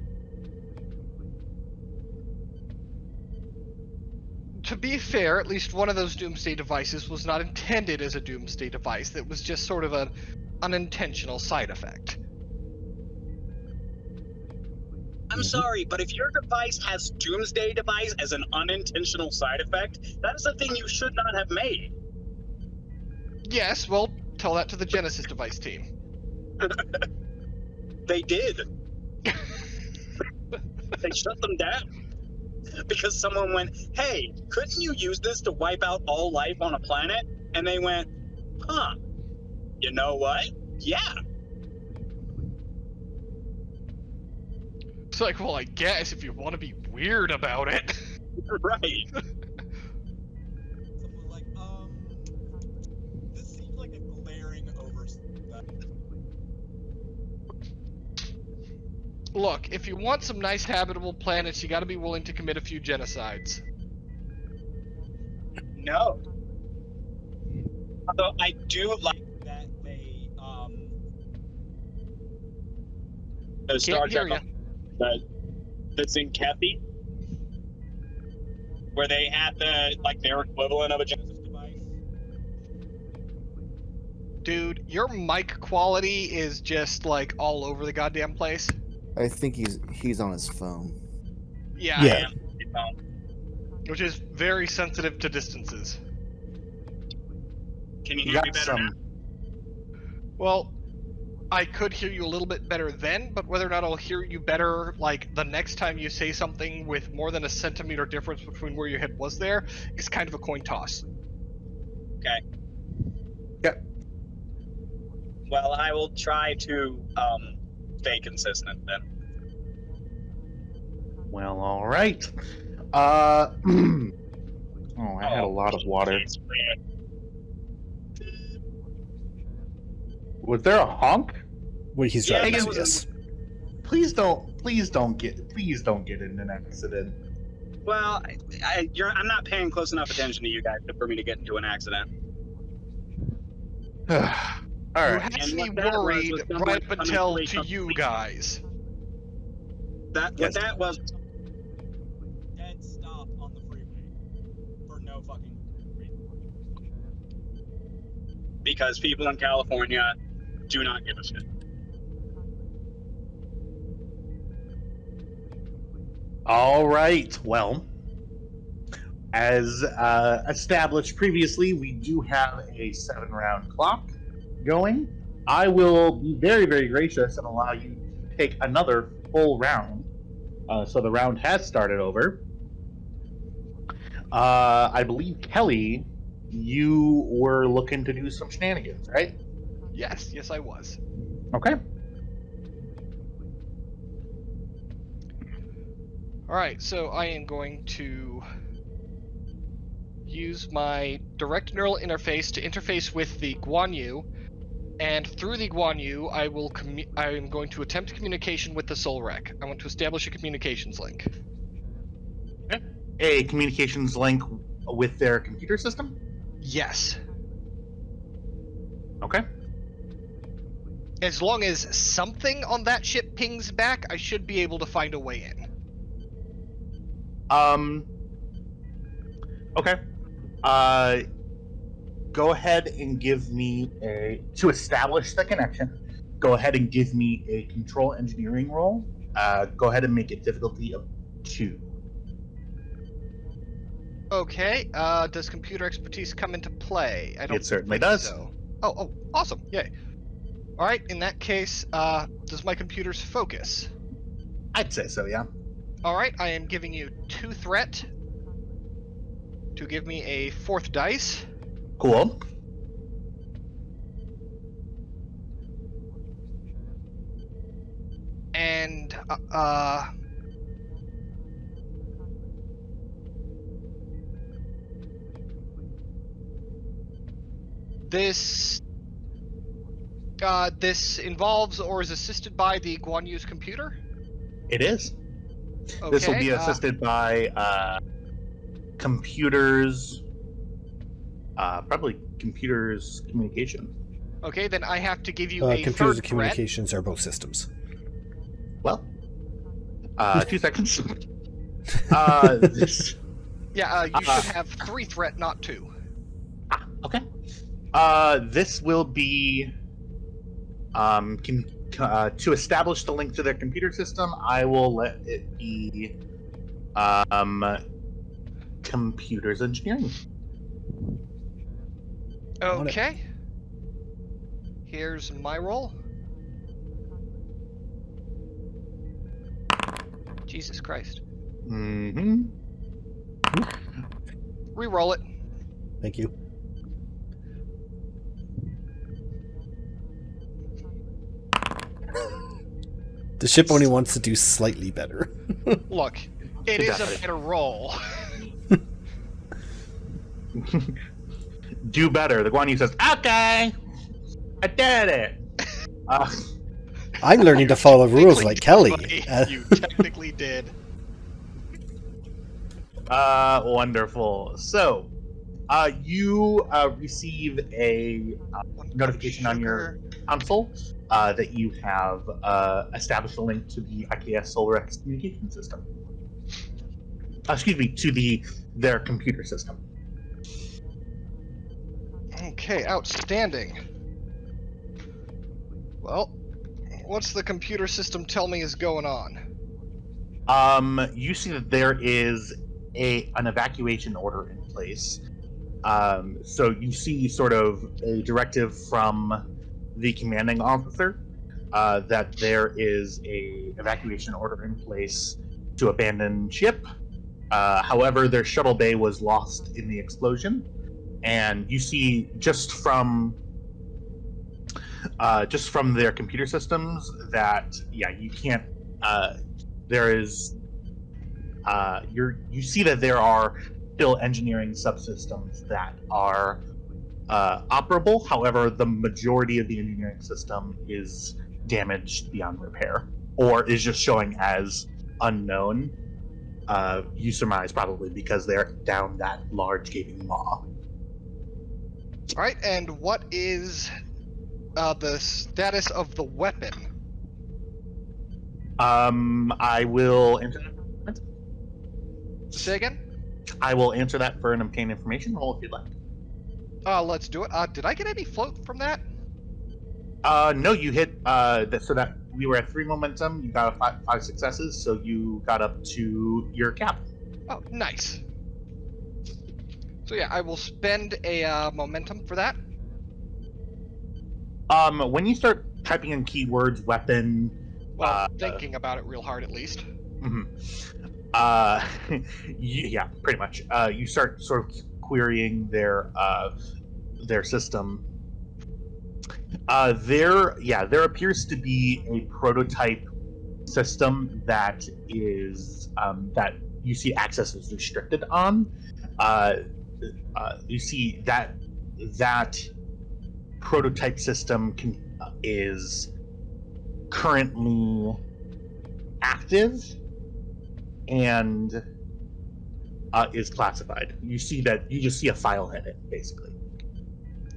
To be fair, at least one of those doomsday devices was not intended as a doomsday device. That was just sort of an unintentional side effect. I'm sorry, but if your device has doomsday device as an unintentional side effect, that is a thing you should not have made. Yes, well, tell that to the Genesis device team. They did. They shut them down. Because someone went, hey, couldn't you use this to wipe out all life on a planet? And they went, huh, you know what? Yeah. It's like, well, I guess if you want to be weird about it. Right. Someone like, this seems like a glaring oversight. Look, if you want some nice habitable planets, you gotta be willing to commit a few genocides. No. Although I do like That they, the Star Can't hear Trek that's in Kathy, where they had their equivalent of a Genesis device. Dude, your mic quality is just like all over the goddamn place. I think he's on his phone. Yeah, Yeah. which is very sensitive to distances. Can you You hear me got better now? some. Well, I could hear you a little bit better then, but whether or not I'll hear you better, like, the next time you say something with more than a centimeter difference between where your head was there, is kind of a coin toss. Okay. Yep. Well, I will try to stay consistent then. Well, all right. Oh, I had a lot of water. Was there a honk? What he's Yeah, driving that to, was yes. Please don't get in an accident. Well, I'm not paying close enough attention to you guys for me to get into an accident. All You right. had And me what that was worried someone right up coming until fully to from you sleep. guys. What Yes. that was. dead stop on the freeway for no fucking reason. Because people in California do not give a shit. All right. Well, as established previously, we do have a 7-round clock going. I will be very, very gracious and allow you to take another full round. So the round has started over. I believe, Kelly, you were looking to do some shenanigans, right? Yes, I was. Okay. Alright, so I am going to use my direct neural interface to interface with the Guan Yu, and through the Guan Yu, I am going to attempt communication with the Soul Wreck. I want to establish a communications link. A communications link with their computer system? Yes. Okay. As long as something on that ship pings back, I should be able to find a way in. Okay. Go ahead and give me to establish the connection, go ahead and give me a control engineering roll. Go ahead and make it difficulty of 2. Okay, does computer expertise come into play? I don't It certainly think does. so. Oh, awesome, yay. Alright, in that case, does my computer's focus? I'd say so, yeah. Alright, I am giving you 2 threat to give me a 4th dice. Cool. And, This involves or is assisted by the Guan Yu's computer? It is. Okay. This will be assisted by computers, probably computers communication. Okay, then I have to give you a Computers third and threat. communications are both systems. Well, 2 seconds. This. Yeah, you should have 3 threat, not 2. Okay. This will be to establish the link to their computer system. I will let it be computers engineering. Okay. Here's my roll. Jesus Christ. Mm-hmm. Reroll it. Thank you. The ship only wants to do slightly better. Look, it is a better roll. Do better. The Guan Yu says, "Okay, I did it." I'm learning to follow rules like Kelly. Buddy, you technically did. Wonderful. So, you receive a notification on your console that you have established a link to the IKS SolarX communication system. Excuse me, to their computer system. Okay, outstanding. Well, what's the computer system tell me is going on? You see that there is an evacuation order in place. So you see sort of a directive from the commanding officer that there is a evacuation order in place to abandon ship. However, their shuttle bay was lost in the explosion, and you see just from their computer systems that you can't. There is. You see that there are still engineering subsystems that are operable. However, the majority of the engineering system is damaged beyond repair, or is just showing as unknown. You surmise probably because they're down that large gaping maw. All right, and what is the status of the weapon? I will answer that. Say again? I will answer that for an obtain information roll if you'd like. Let's do it. Did I get any float from that? No, you hit so that we were at 3 momentum. You got 5 successes, so you got up to your cap. Oh, nice. So yeah, I will spend a momentum for that. When you start typing in keywords, weapon. Well, thinking about it real hard at least. Mm-hmm. Yeah, pretty much. You start sort of querying their system. There appears to be a prototype system that is that you see access is restricted on. You see that prototype system is currently active and is classified. You just see a file in it, basically.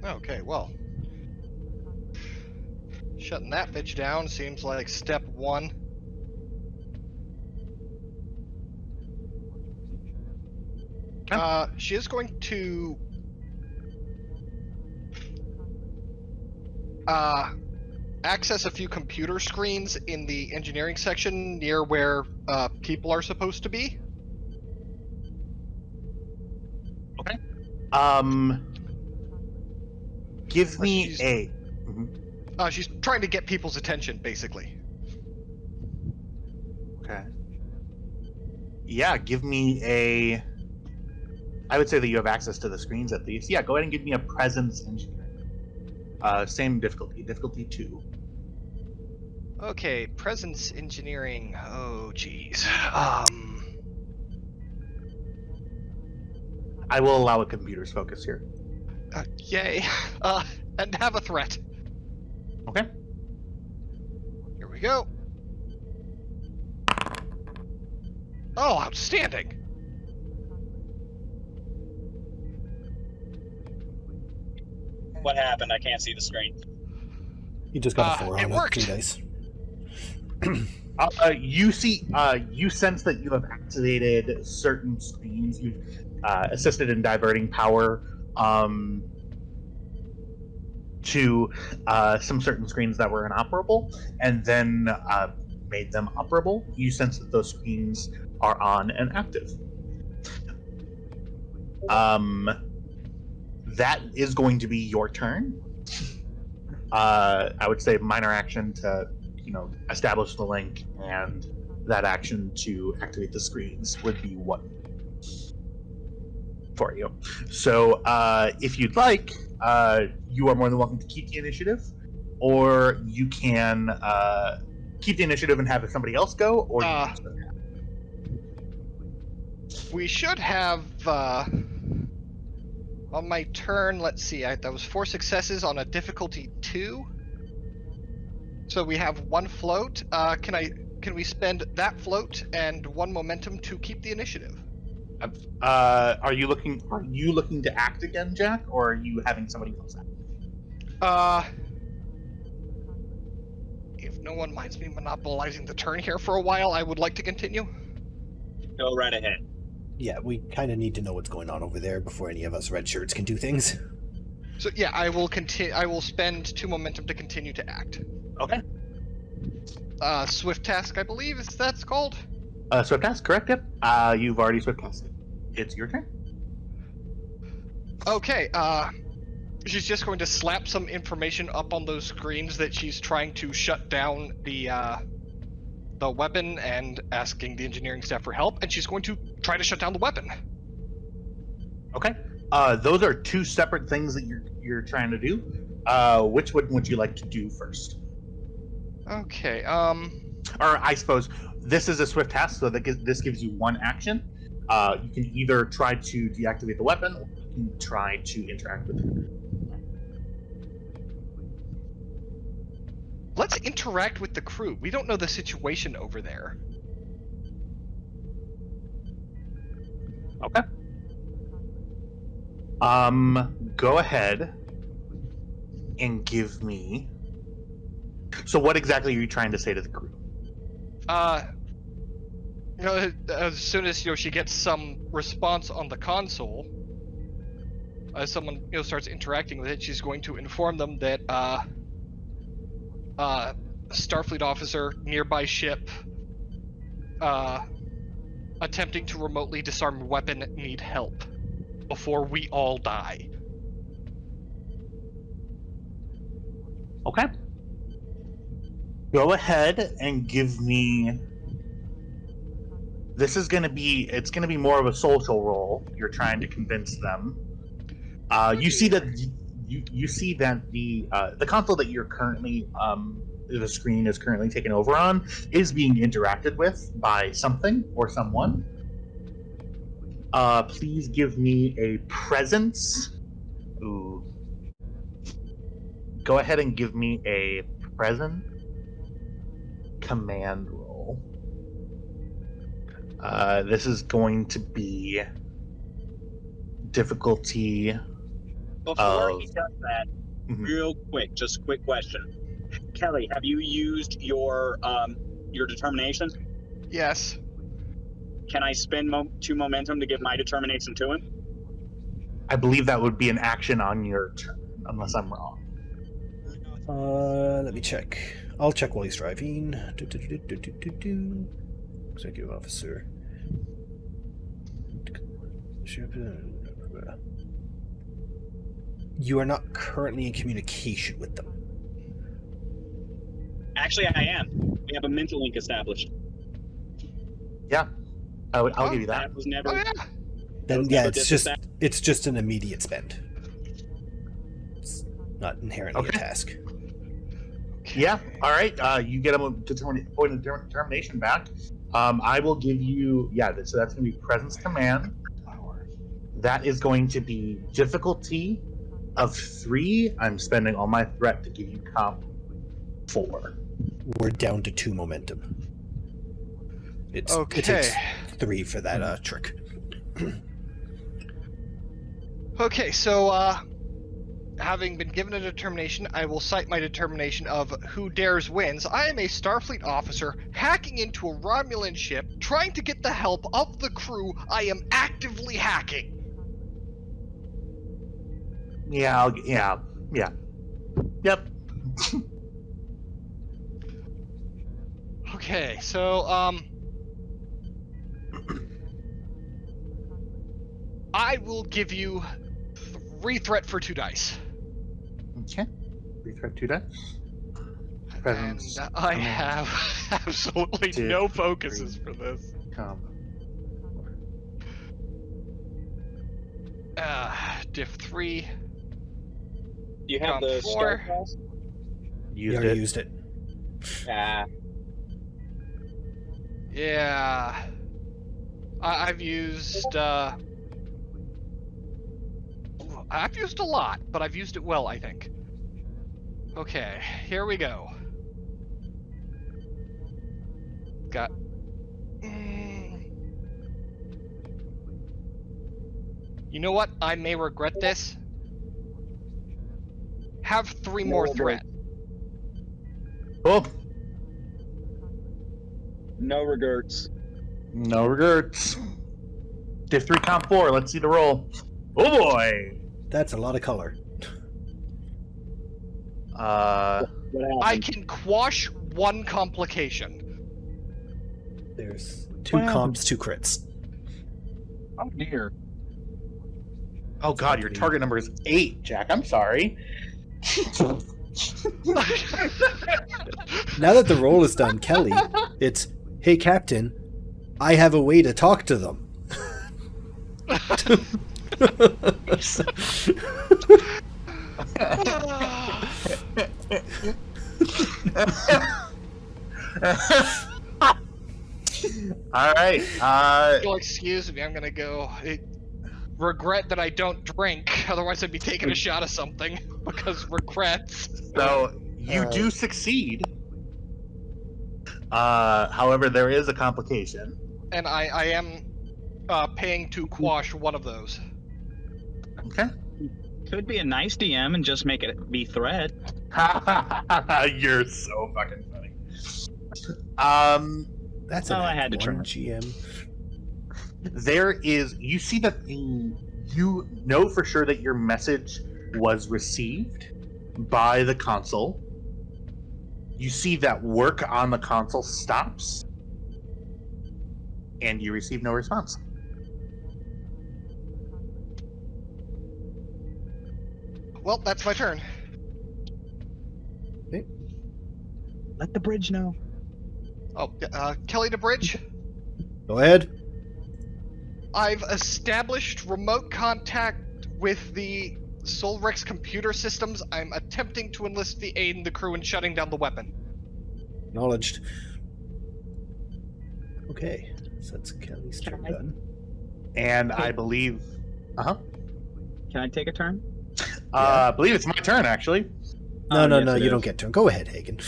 Okay, well. Shutting that bitch down seems like step 1. She is going to access a few computer screens in the engineering section near where people are supposed to be. Okay. Give me a. Mm-hmm. She's trying to get people's attention, basically. Okay. Yeah, give me a. I would say that you have access to the screens at least. Yeah, go ahead and give me a presence engineering. Same difficulty 2. Okay, presence engineering. Oh, jeez. I will allow a computer's focus here. Yay. And have a threat. Okay. Here we go. Oh, outstanding. What happened? I can't see the screen. You just got a 4 it on worked. 3 dice. You see, you sense that you have activated certain screens. You've assisted in diverting power to some certain screens that were inoperable, and then made them operable. You sense that those screens are on and active. That is going to be your turn. I would say minor action to, establish the link, and that action to activate the screens would be what for you. So, if you'd like, you are more than welcome to keep the initiative, or you can keep the initiative and have somebody else go, or you can spend that. We should have, on my turn, let's see, that was 4 successes on a difficulty 2. So we have 1 float. Can we spend that float and 1 momentum to keep the initiative? Are you looking to act again, Jack, or are you having somebody else act? If no one minds me monopolizing the turn here for a while, I would like to continue. Go right ahead. Yeah, we kind of need to know what's going on over there before any of us red shirts can do things. So yeah, I will continue. I will spend 2 momentum to continue to act. Okay. Swift task, I believe, is that's called. Swift task, correct? Yep. You've already swift tasted. It's your turn. Okay. She's just going to slap some information up on those screens that she's trying to shut down the weapon and asking the engineering staff for help, and she's going to try to shut down the weapon. Okay. Those are 2 separate things that you're trying to do. Which one would you like to do first? Okay. Or I suppose this is a swift task, so this gives you 1 action. You can either try to deactivate the weapon, or you can try to interact with it. Let's interact with the crew. We don't know the situation over there. Okay. Go ahead and give me. So, what exactly are you trying to say to the crew? As soon as she gets some response on the console, as someone starts interacting with it, she's going to inform them that Starfleet officer, nearby ship, attempting to remotely disarm weapon, need help before we all die. Okay. Go ahead and give me. It's going to be more of a social role. You're trying to convince them. You see that the console that you're currently the screen is currently taken over on is being interacted with by something or someone. Please give me a presence. Ooh. Go ahead and give me a present command roll. This is going to be difficulty. Before he does that, Mhm. real quick, just a quick question. Kelly, have you used your determination? Yes. Can I spend 2 momentum to give my determination to him? I believe that would be an action on your turn, unless I'm wrong. Let me check. I'll check while he's driving. Executive officer. You are not currently in communication with them. Actually, I am. We have a mental link established. Yeah, I'll give you that. That was never. Oh yeah. Then was yeah, never it's just an immediate spend. It's not inherently a task. Yeah. All right. You get a point of determination back. I will give you. Yeah. So that's going to be presence command. That is going to be difficulty of 3, I'm spending all my threat to give you comp 4. We're down to 2 momentum. It Okay. takes 3 for that trick. Okay, so having been given a determination, I will cite my determination of who dares wins. I am a Starfleet officer hacking into a Romulan ship, trying to get the help of the crew I am actively hacking. Yeah. Yep. Okay, so I will give you 3 threat for 2 dice. Okay. 3 threat, 2 dice. And Presence. I have absolutely Diff no focuses for this. Comp. Diff 3. You have Comp the 4. star class? You Used already it. used it. Ah, Yeah. I've used I've used a lot, but I've used it well, I think. Okay, here we go. Got You know what? I may regret this. Have 3 more threat. Oh, no regrets. no regrets. Diff 3, comp 4. Let's see the roll. Oh boy. That's a lot of color. What I happened? can quash 1 complication. There's 2 What comps, 2 crits. Oh dear. Oh god, your target number is 8, Jack. I'm sorry. Now that the roll is done, Kelly, it's, hey, Captain, I have a way to talk to them. All right. You'll excuse me, I'm gonna go. Regret that I don't drink, otherwise I'd be taking a shot of something, because regrets. So you do succeed. However, there is a complication. And I am paying to quash 1 of those. Okay. Could be a nice DM and just make it be threat. You're so fucking funny. That's Well, I had to one try. GM. There is. You see that you know for sure that your message was received by the console. You see that work on the console stops, and you receive no response. Well, that's my turn. Let the bridge know. Oh, Kelly to bridge. Go ahead. I've established remote contact with the Solrex computer systems. I'm attempting to enlist the aid in the crew in shutting down the weapon. Acknowledged. Okay, so that's Kelly's turn done. And I believe. Can I take a turn? I believe it's my turn actually. No, Oh, no, yes, no, it you don't is. get turn. Go ahead, Hagen.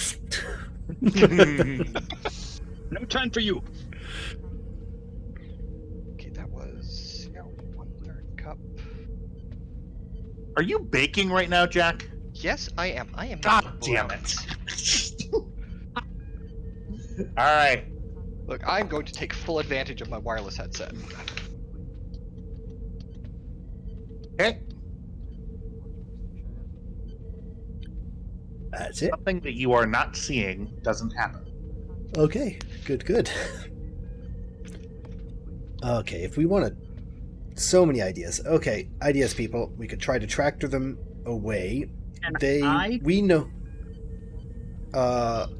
No turn for you. Okay, that was 1/3 cup. Are you baking right now, Jack? Yes, I am. I am. God making damn brownies. it! All right. Look, I'm going to take full advantage of my wireless headset. Okay. That's it. Something that you are not seeing doesn't happen. Okay, good, good. Okay, if we wanted so many ideas. Okay, ideas, people. We could try to tractor them away. And We know.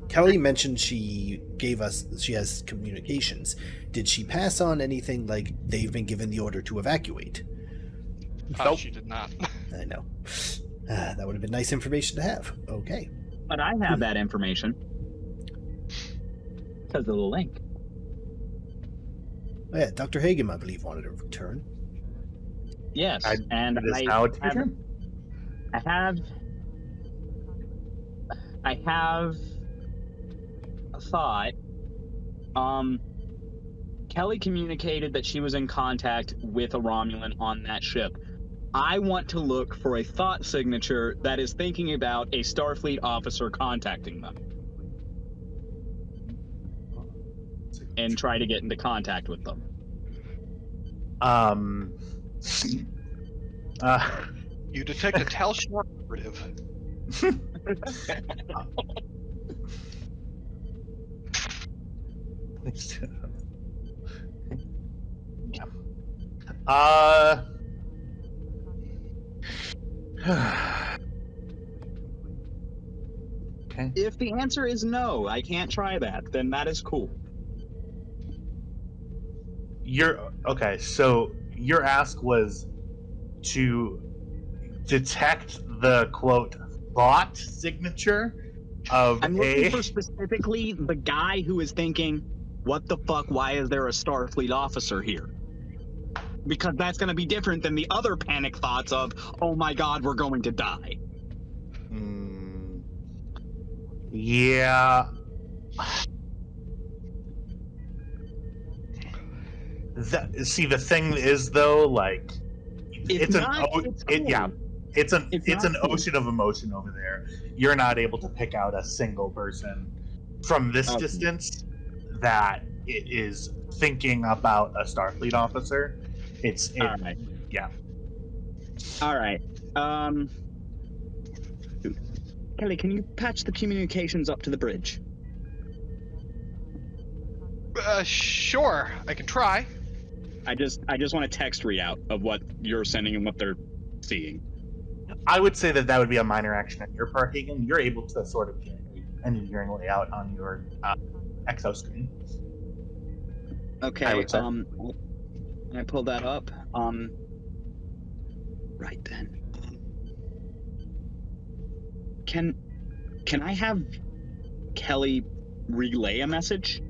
Kelly mentioned she has communications. Did she pass on anything like they've been given the order to evacuate? Nope. She did not. I know. That would have been nice information to have. Okay. But I have that information. Because of the link. Oh, yeah, Dr. Hagen, I believe, wanted to return. Yes. It is now its your turn. I have a thought. Kelly communicated that she was in contact with a Romulan on that ship. I want to look for a thought signature that is thinking about a Starfleet officer contacting them. And try to get into contact with them. You detect a Telstar operative. Yeah. Okay. If the answer is no, I can't try that, then that is cool. So your ask was to detect the quote thought signature of I'm looking for specifically the guy who is thinking, what the fuck, why is there a Starfleet officer here? Because that's going to be different than the other panic thoughts of, oh my god, we're going to die. Yeah. The thing is though, like, it's an ocean of emotion over there. You're not able to pick out a single person from this distance that it is thinking about a Starfleet officer. All right. Yeah. All right. Kelly, can you patch the communications up to the bridge? Sure. I can try. I just want a text readout of what you're sending and what they're seeing. I would say that would be a minor action on your part, Hagen. You're able to sort of get an engineering layout on your exo screen. Okay. I pull that up. Right then. Can I have Kelly relay a message?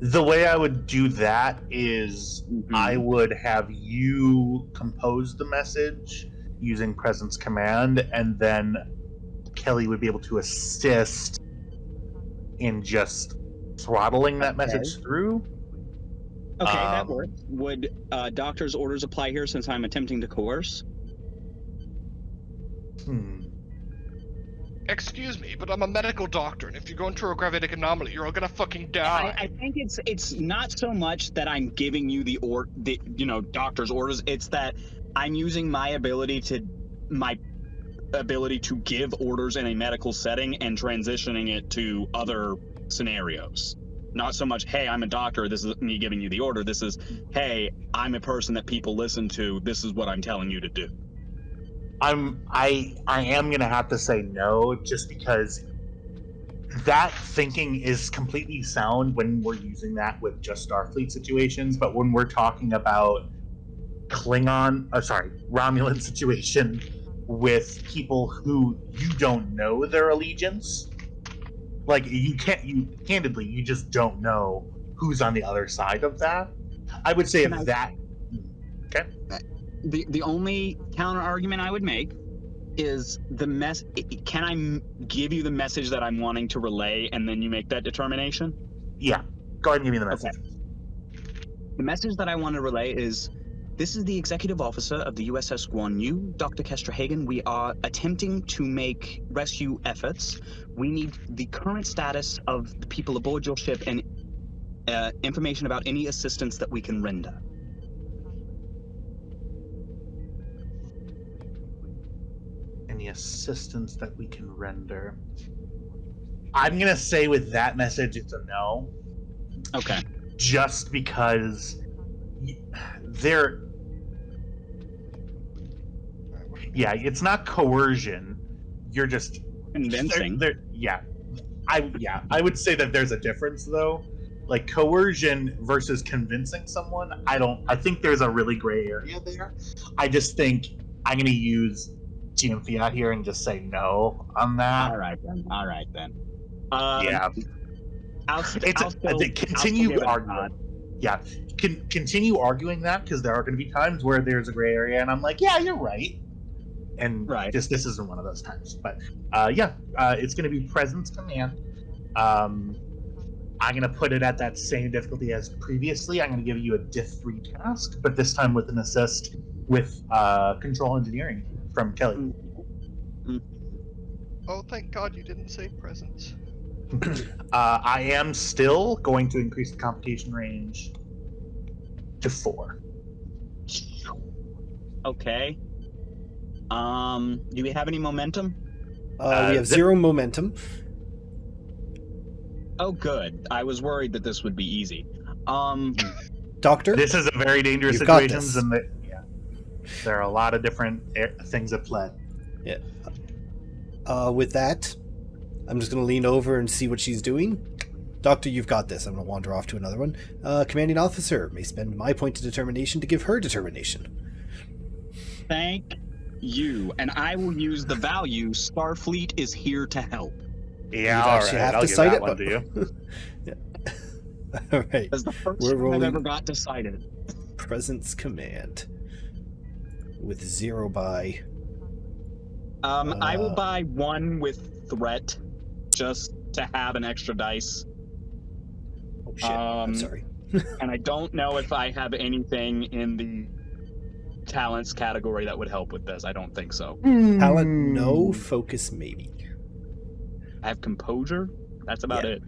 The way I would do that is I would have you compose the message using Presence Command, and then Kelly would be able to assist in just throttling that message through. Okay, that works. Would doctor's orders apply here since I'm attempting to coerce? Excuse me, but I'm a medical doctor, and if you go into a gravitic anomaly, you're all gonna fucking die. I think it's not so much that I'm giving you the doctor's orders. It's that I'm using my ability to give orders in a medical setting and transitioning it to other scenarios. Not so much, hey, I'm a doctor, this is me giving you the order. This is, hey, I'm a person that people listen to. This is what I'm telling you to do. I am gonna have to say no, just because that thinking is completely sound when we're using that with just Starfleet situations, but when we're talking about Romulan situation with people who you don't know their allegiance, like you just don't know who's on the other side of that. I would say okay. The only counter argument I would make is can I give you the message that I'm wanting to relay and then you make that determination? Yeah. Go ahead and give me the message. Okay. The message that I want to relay is, this is the executive officer of the USS Guan, Dr. Kestra Hagen. We are attempting to make rescue efforts. We need the current status of the people aboard your ship and information about any assistance that we can render. Any assistance that we can render. I'm gonna say with that message, it's a no. Okay. Just because it's not coercion. You're just convincing. I would say that there's a difference though. Like coercion versus convincing someone, I think there's a really gray area there. I just think I'm gonna use GM Fiat here and just say no on that. All right then. Yeah. I'll still Continue give it a arguing. shot. Yeah, continue arguing that, because there are going to be times where there's a gray area, and I'm like, yeah, you're right, and Right. this isn't one of those times. But it's going to be Presence Command. I'm going to put it at that same difficulty as previously. I'm going to give you a Diff 3 task, but this time with an assist with Control Engineering from Kelly. Oh, thank God you didn't say presence. I am still going to increase the complication range to 4. Okay. Do we have any momentum? We have 0 momentum. Oh, good. I was worried that this would be easy. Doctor? This is a very dangerous You've got situation, this. and there are a lot of different things at play. Yeah. With that, I'm just going to lean over and see what she's doing. Doctor, you've got this. I'm going to wander off to another one. Commanding officer may spend my point of determination to give her determination. Thank you. And I will use the value Starfleet is here to help. Yeah, You'd all actually right. have I'll to give cite that it, one but- to you. Yeah. All right. That's the first We're time I've rolling- ever got decided. Presence Command. With 0 by... I will buy 1 with threat, just to have an extra dice. Oh, shit. I'm sorry. And I don't know if I have anything in the talents category that would help with this. I don't think so. Talent, no. Focus, maybe. I have composure. That's about Yeah. it.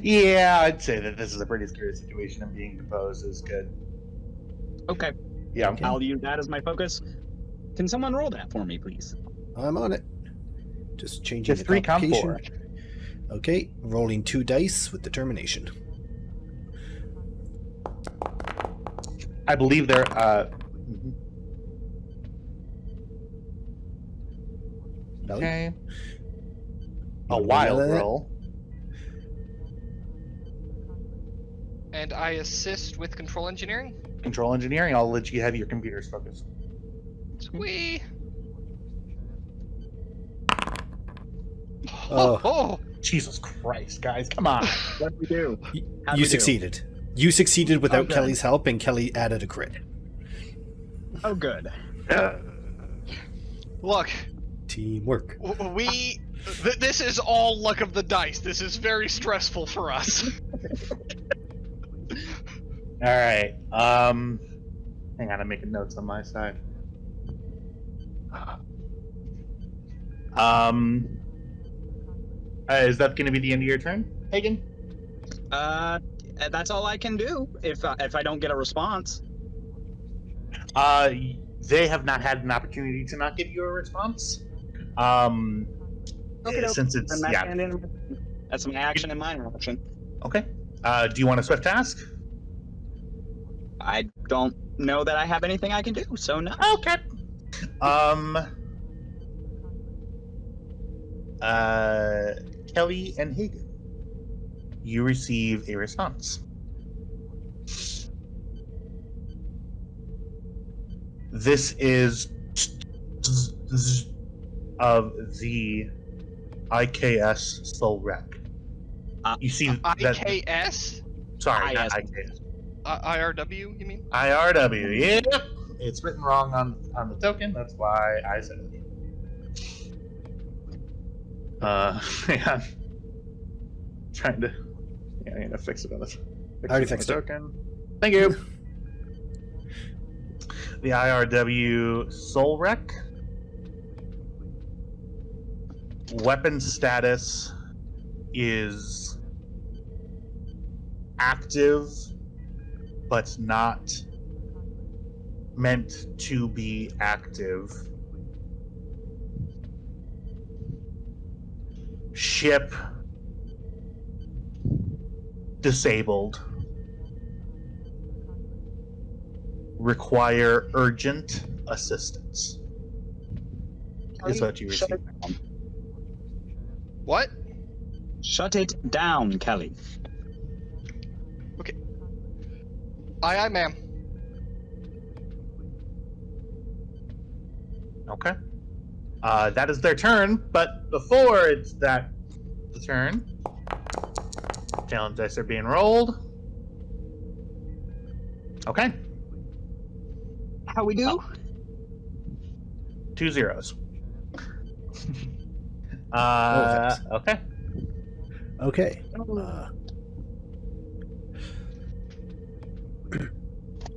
Yeah, I'd say that this is a pretty scary situation, and being composed is good. Okay. Yeah. Okay. I'll use that as my focus. Can someone roll that for me, please? I'm on it. Just changing Just the 3 comp 4. complication. Okay, rolling 2 dice with determination. I believe they're. Belly? Okay. A wanna wild roll that? roll. And I assist with control engineering. Control Engineering. I'll let you have your computer's focus. Sweet. Oh. Oh, Jesus Christ, guys, come on. What do we do? How'd You we do? succeeded. You succeeded without Okay. Kelly's help, and Kelly added a crit. Oh, good. look, Teamwork. this is all luck of the dice. This is very stressful for us. All right. Hang on, I'm making notes on my side. Is that going to be the end of your turn, Hagen? That's all I can do if I don't get a response. They have not had an opportunity to not give you a response. Since it's That's my action and my action. Okay. Do you want a swift task? I don't know that I have anything I can do, so no. Okay. Kelly and Hagen, you receive a response. This is of the IKS Soul Wreck. You see that? IKS? Sorry, not IS. IKS. IRW, you mean? IRW. Yep. It's written wrong on the token. That's why I said it. Yeah. Trying to. Yeah, I need to fix it on this. I already fixed it. Token. Thank you. The IRW Soul Wreck. Weapon status is active, but not meant to be active. Ship disabled. Require urgent assistance. Is what you receive. What? Shut it down, Kelly. Aye, ma'am. Okay. That is their turn, but before it's the turn, challenge dice are being rolled. Okay. How we do? 2 zeros. thanks. Okay. Okay.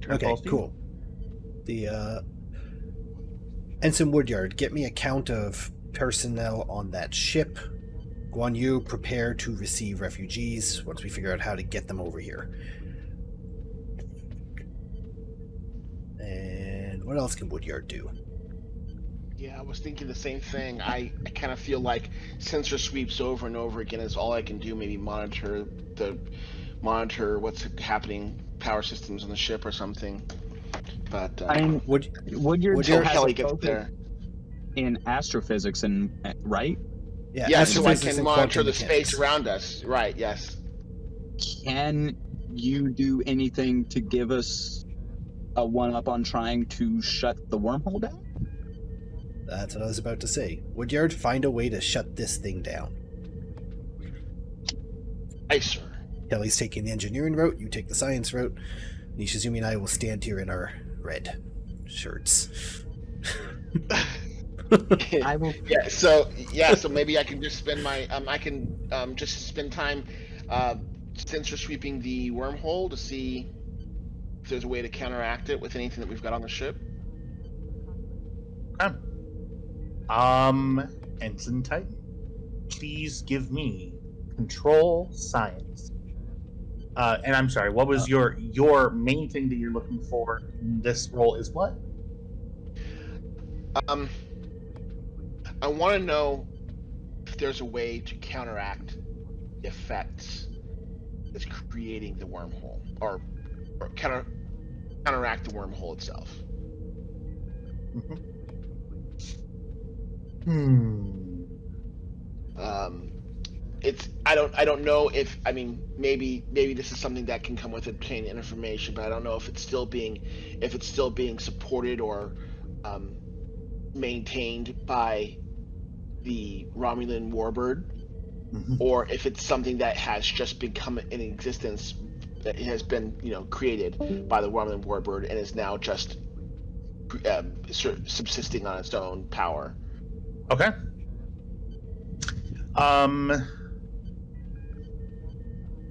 Okay, Pulse. cool. The Ensign Woodyard, get me a count of personnel on that ship. Guan Yu, prepare to receive refugees once we figure out how to get them over here. And what else can Woodyard do? Yeah, I was thinking the same thing. I kind of feel like sensor sweeps over and over again is all I can do. Maybe monitor what's happening, power systems on the ship or something. But I mean, Woodyard until has Kelly a gets focus there. in astrophysics, and right? Yeah, so I astrophysics can and monitor quantum the mechanics. space around us. Right, yes. Can you do anything to give us a one-up on trying to shut the wormhole down? That's what I was about to say. Woodyard, find a way to shut this thing down. Aye, sir. Kelly's taking the engineering route, you take the science route. Nishizumi and I will stand here in our red shirts. I will. So maybe I can just spend my I can just spend time sensor sweeping the wormhole to see if there's a way to counteract it with anything that we've got on the ship. Okay. Ensign Titan, please give me control science. And I'm sorry, what was your main thing that you're looking for in this role is what? I want to know if there's a way to counteract the effects that's creating the wormhole, or counteract the wormhole itself. I don't know if, I mean, maybe this is something that can come with obtaining information, but I don't know if it's still being supported or maintained by the Romulan warbird, or if it's something that has just become in existence, that has been created by the Romulan warbird and is now just subsisting on its own power. Okay.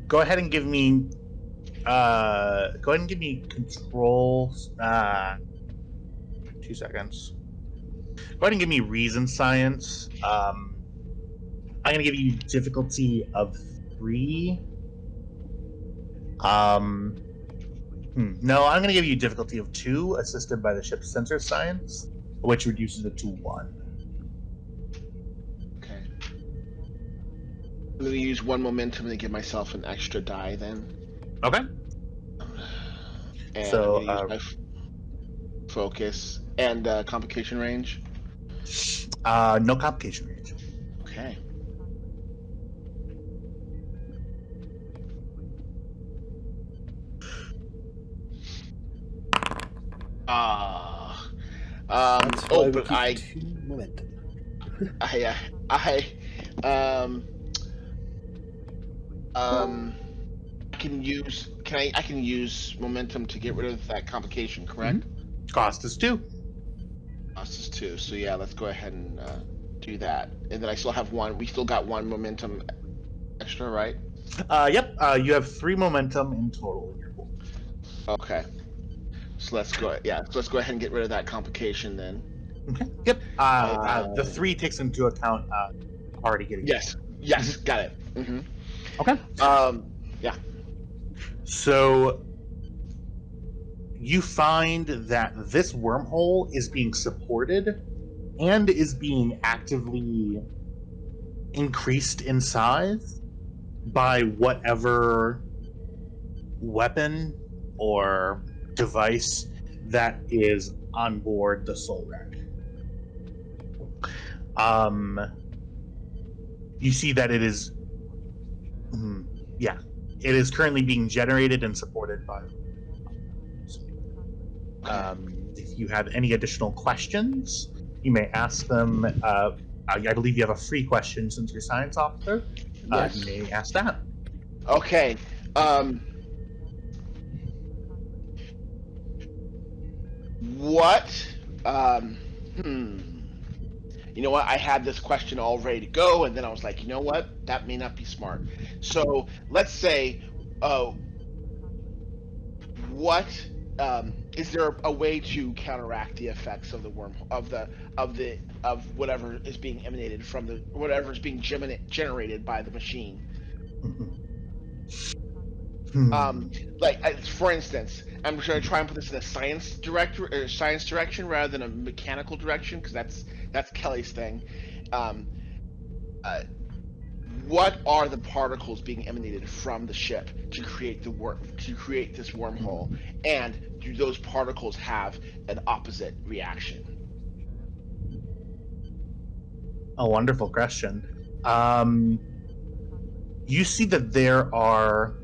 Go ahead and give me control. 2 seconds. Go ahead and give me reason science. I'm going to give you difficulty of 3. No, I'm going to give you difficulty of 2, assisted by the ship's sensor science, which reduces it to 1. Okay. I'm going to use 1 momentum to give myself an extra die then. Okay. And So, I'm going to use my focus and complication range. No complication range. Okay. But I momentum. I can use momentum to get rid of that complication, correct? Cost is 2. Cost is 2. So yeah, let's go ahead and do that. And then I still have 1. We still got 1 momentum extra, right? Yep. You have 3 momentum in total in your pool. Okay. So let's go. Yeah. So let's go ahead and get rid of that complication then. Okay. Yep. The 3 takes into account already getting. Yes. Yes. Got it. Mm-hmm. Okay. Yeah. So you find that this wormhole is being supported and is being actively increased in size by whatever weapon or device that is on board the Soul Wreck. You see that it is it is currently being generated and supported by if you have any additional questions, You may ask them. I believe you have a free question since you're science officer. Yes. You may ask that. Okay. What? You know what? I had this question all ready to go, and then I was like, you know what? That may not be smart. So let's say, what is there a way to counteract the effects of the of whatever is being emanated from the whatever is being generated by the machine? Like for instance, I'm going to try and put this in a science direction rather than a mechanical direction, because that's Kelly's thing. What are the particles being emanated from the ship to create this wormhole, and do those particles have an opposite reaction? A wonderful question. You see that there are,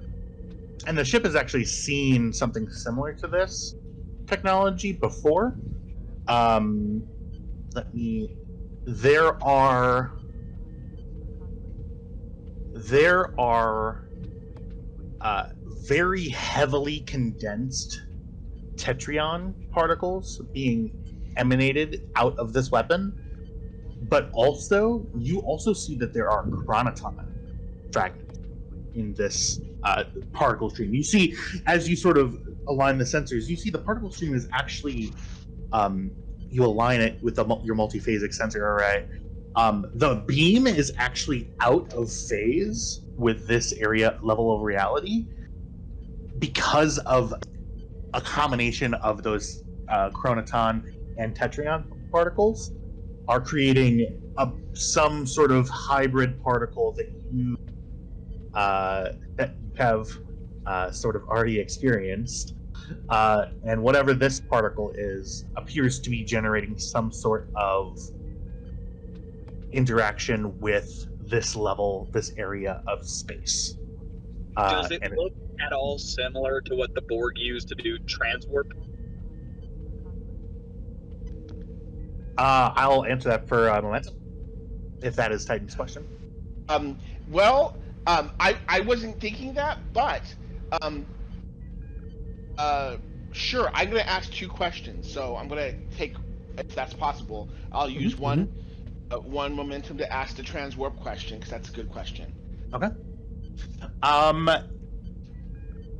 and the ship has actually seen something similar to this technology before. There are very heavily condensed tetrion particles being emanated out of this weapon, but also you also see that there are chronoton fragments in this particle stream. You see, as you sort of align the sensors, you see the particle stream is actually, you align it with your multiphasic sensor array. The beam is actually out of phase with this area level of reality because of a combination of those chronoton and tetrion particles are creating some sort of hybrid particle that you have sort of already experienced. And whatever this particle is appears to be generating some sort of interaction with this area of space. Does it look at all similar to what the Borg used to do transwarp? I'll answer that for momentum, if that is Titan's question. I wasn't thinking that, but sure. I'm going to ask two questions, so I'm going to take, if that's possible, I'll use one momentum to ask the transwarp question, because that's a good question. Okay.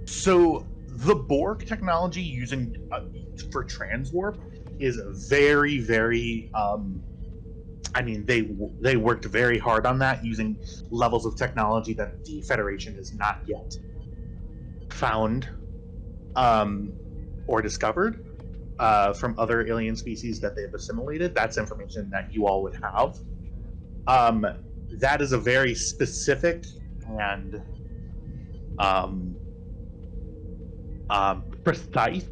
So the Borg technology using for transwarp is very, very. I mean, they worked very hard on that using levels of technology that the Federation has not yet found or discovered from other alien species that they've assimilated. That's information that you all would have. That is a very specific and precise,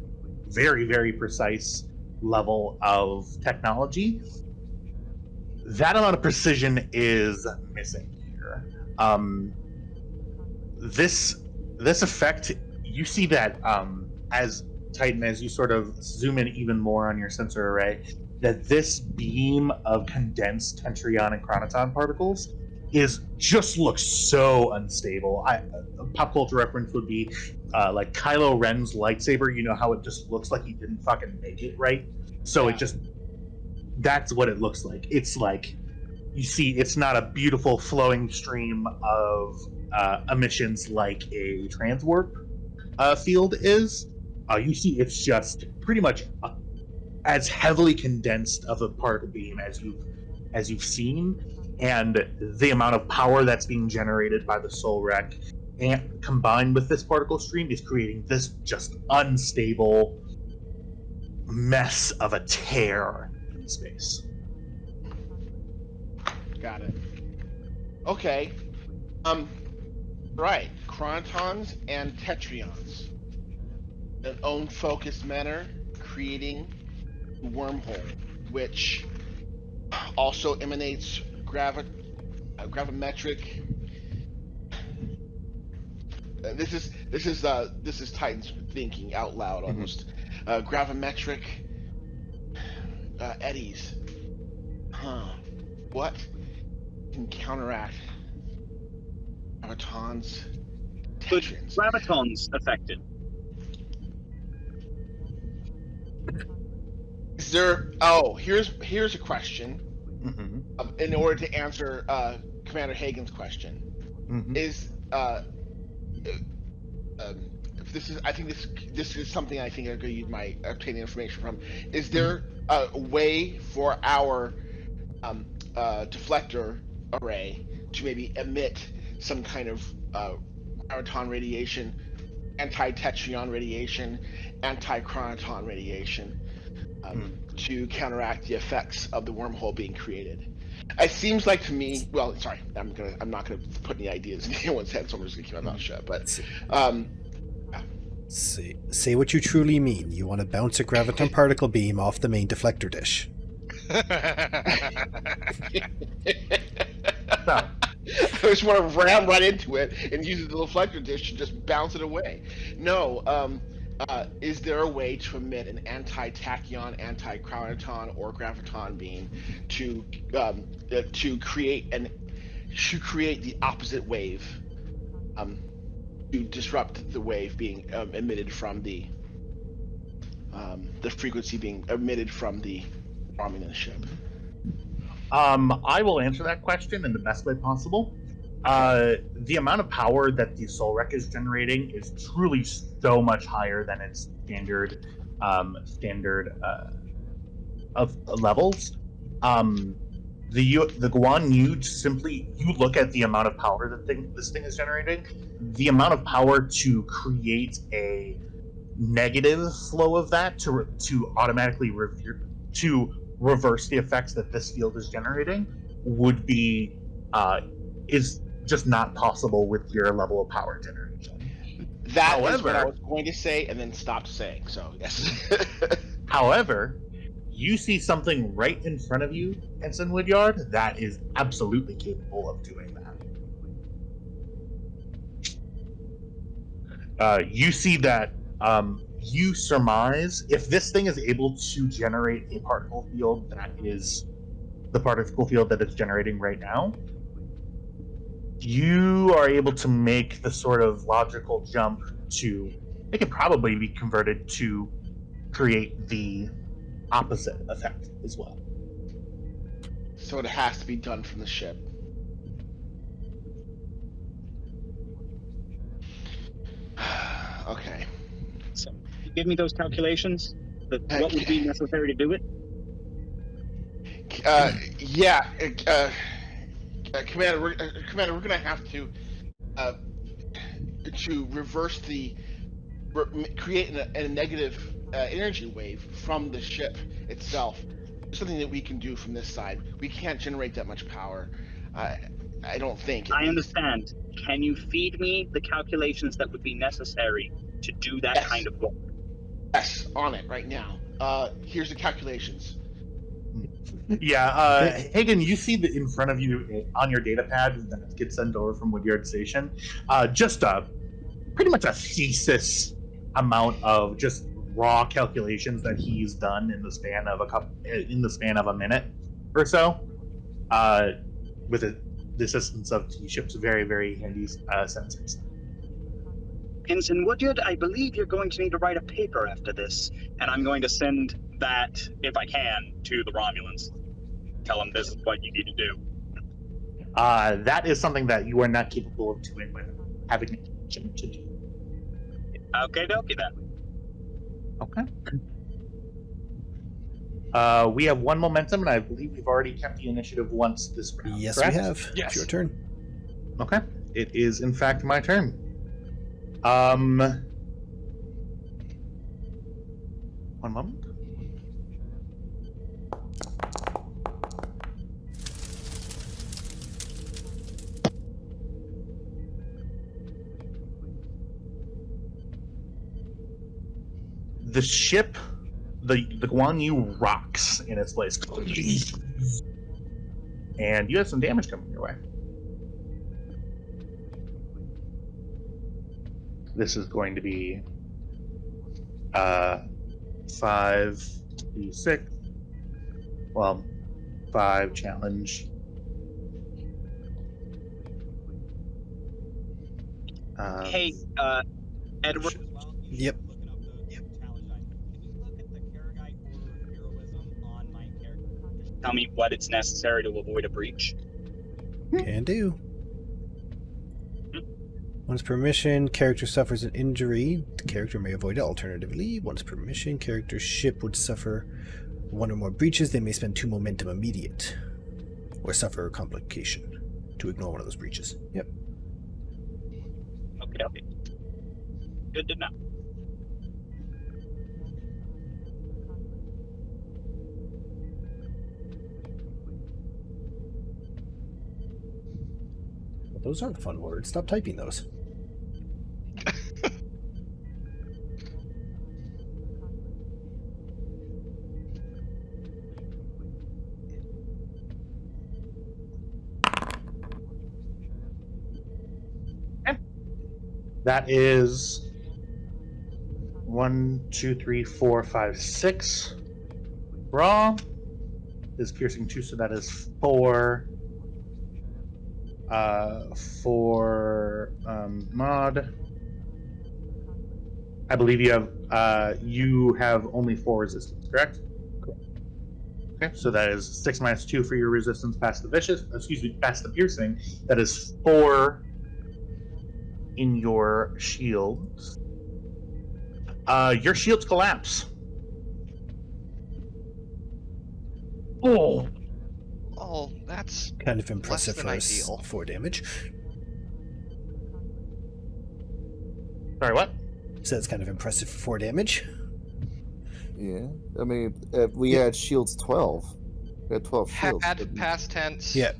very, very precise level of technology. That amount of precision is missing here. This effect, you see that as Titan, as you sort of zoom in even more on your sensor array, that this beam of condensed tentrion and chronoton particles just looks so unstable. A pop culture reference would be like Kylo Ren's lightsaber. You know how it just looks like he didn't fucking make it right? So Yeah. That's what it looks like. It's like, you see, it's not a beautiful flowing stream of emissions like a transwarp field is. You see, it's just pretty much as heavily condensed of a particle beam as you've seen, and the amount of power that's being generated by the Soul Wreck, and combined with this particle stream, is creating this just unstable mess of a tear in space. Got it. Okay. Right. Chronotons and tetrions. In an own focused manner, creating a wormhole, which also emanates gravimetric. This is Titan's thinking out loud almost. Gravimetric eddies What can counteract Graviton's But tensions? Graviton's affected. Is there? Oh, here's a question. Mm-hmm. In order to answer Commander Hagen's question, Mm-hmm. is if this is, I think this is something I think I could use my obtaining information from. Is there a way for our deflector array to maybe emit some kind of graviton radiation, anti-tetryon radiation, anti-chronoton radiation, to counteract the effects of the wormhole being created? It seems like to me. Well, sorry, I'm not gonna put any ideas in anyone's head, so I'm just gonna keep my mouth shut. But Say what you truly mean. You want to bounce a graviton particle beam off the main deflector dish. I just want to ram right into it and use the deflector dish to just bounce it away. No, is there a way to emit an anti-tachyon, anti-chronoton, or graviton beam to create the opposite wave, to disrupt the wave being emitted from the frequency being emitted from the Romulan ship? I will answer that question in the best way possible. The amount of power that the Soul Wreck is generating is truly so much higher than its standard of levels. The Guan, you look at the amount of power that this thing is generating. The amount of power to create a negative flow of that to automatically reverse the effects that this field is generating would be is just not possible with your level of power generation. That is what I was going to say and then stopped saying. So yes. However, you see something right in front of you, Ensign Woodyard, that is absolutely capable of doing that. You see that. You surmise if this thing is able to generate a particle field that is the particle field that it's generating right now, you are able to make the sort of logical jump to it can probably be converted to create the opposite effect as well. So it has to be done from the ship. Okay. So, give me those calculations. What would be necessary to do it? Commander, we're gonna have to reverse create a negative energy wave from the ship itself. It's something that we can do from this side. We can't generate that much power. I don't think. I understand. Can you feed me the calculations that would be necessary to do that kind of work? Yes, on it right now. Here's the calculations. Yeah, Hagen, you see that in front of you on your data pad that gets sent over from Woodyard Station, just pretty much a thesis amount of just raw calculations that he's done in the span of a minute or so, with the assistance of the ship's very, very handy sensors. Ensign Woodyard, I believe you're going to need to write a paper after this, and I'm going to send that, if I can, to the Romulans. Tell them this is what you need to do. That is something that you are not capable of doing with having information to do. Okay, dokie then. Okay. We have one momentum, and I believe we've already kept the initiative once this round. Yes, correct? we have. Yes. It's your turn. Okay. It is, in fact, my turn. One moment. The ship, the Guan Yu rocks in its place. And you have some damage coming your way. This is going to be 5d6. Well, 5 challenge. Hey, Edward. Well, you Yep. should looking up the challenge dice. Can you look at the Karagite Order of Heroism on my character? Tell me what it's necessary to avoid a breach. Can do. Once per mission, character suffers an injury. The character may avoid it. Alternatively, once per mission, character's ship would suffer 1 or more breaches. They may spend 2 momentum immediate, or suffer a complication to ignore one of those breaches. Yep. Okay. Good to know. Well, those aren't fun words. Stop typing those. That is 1, 2, 3, 4, 5, 6. Raw is piercing 2, so that is 4. For mod, I believe you have only 4 resistance, correct? Okay, so that is 6 minus 2 for your resistance past the past the piercing. That is 4 in your shields. Your shields collapse. Oh, that's Kind of impressive than for us. ideal. 4 damage. Sorry, what? So that's kind of impressive for 4 damage. Yeah, I mean, we had shields 12. We had 12 shields. Had past tense. Yeah.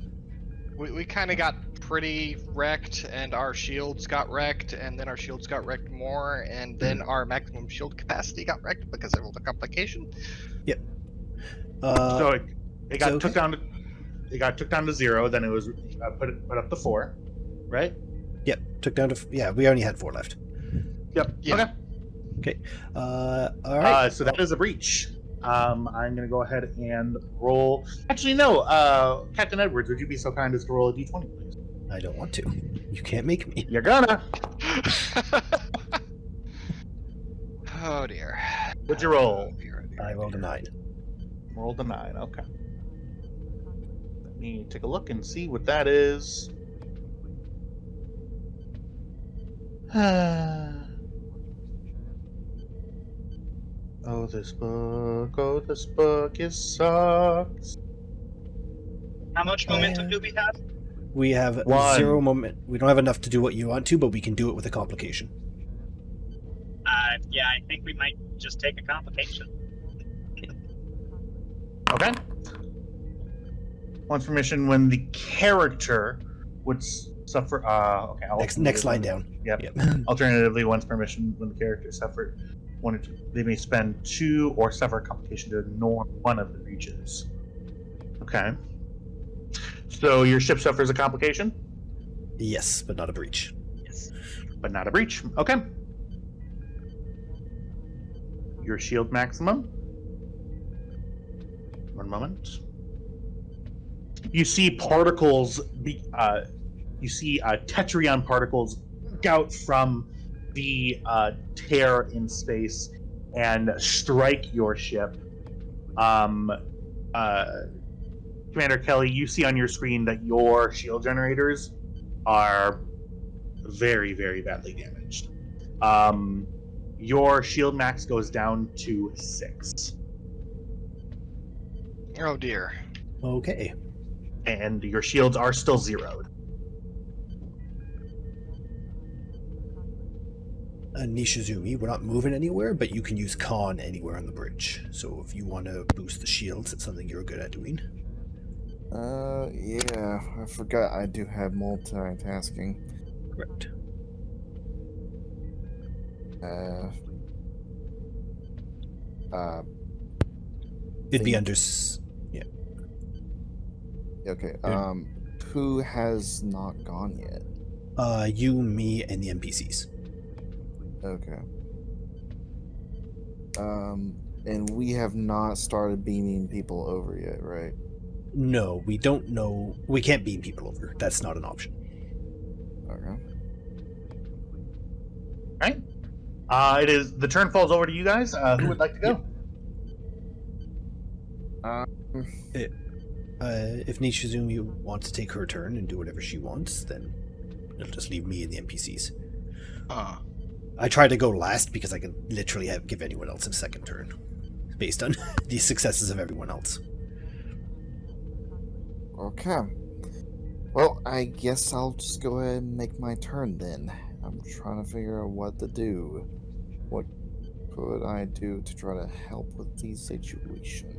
We kind of got pretty wrecked, and our shields got wrecked, and then our shields got wrecked more, and then our maximum shield capacity got wrecked because of the complication. Yep. So it got so took down to 0. Then it was put up to 4, right? Yep. Took down to... Yeah, we only had 4 left. Yep. Yeah. Okay. All right. So that is a breach. I'm going to go ahead and roll. Actually, no. Captain Edwards, would you be so kind as to roll a d20, please? I don't want to. You can't make me. You're gonna. Oh dear. What'd you roll? Oh, dear, oh, dear, I oh, rolled a dear. 9. Rolled a 9. Okay. Let me take a look and see what that is. Oh, this book, it sucks. How much momentum do we have? We have 1. 0 moment. We don't have enough to do what you want to, but we can do it with a complication. Yeah, I think we might just take a complication. Okay. Once per mission, when the character would suffer. Okay. Next line down. Yep. Yep. Alternatively, once per mission, when the character suffered 1 or 2, they may spend 2 or suffer a complication to ignore one of the breaches. Okay. So your ship suffers a complication, Yes, but not a breach. but not a breach. Okay. Your shield maximum. 1 moment. You see particles. You see Tetrion particles out from the tear in space and strike your ship. Commander Kelly, you see on your screen that your shield generators are very, very badly damaged. Your shield max goes down to 6. Oh dear. Okay. And your shields are still zeroed. Nishizumi, we're not moving anywhere, but you can use Con anywhere on the bridge. So if you want to boost the shields, it's something you're good at doing. Yeah, I forgot I do have multitasking. Correct. It'd be Thing- under... Okay, Yeah. Who has not gone yet? You, me, and the NPCs. Okay. And we have not started beaming people over yet, right? No, we don't know. We can't beam people over. That's not an option. Okay. Right. It is the turn falls over to you guys. Who would like to go? If Nishizumi wants to take her turn and do whatever she wants, then it'll just leave me and the NPCs. I try to go last because I can literally give anyone else a second turn, based on the successes of everyone else. Okay. Well, I guess I'll just go ahead and make my turn then. I'm trying to figure out what to do. What could I do to try to help with the situation?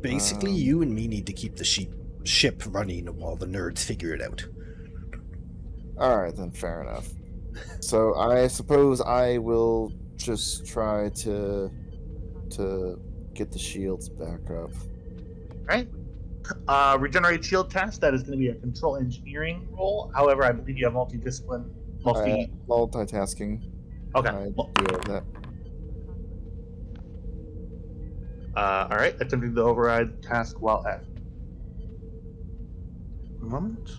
Basically, you and me need to keep the ship running while the nerds figure it out. Alright then, fair enough. So I suppose I will just try to get the shields back up. Right. Regenerate shield task. That is going to be a control engineering role. However, I believe you have multi-discipline. Multitasking. Okay. I do have that. All right. Attempting to override task while at. One moment.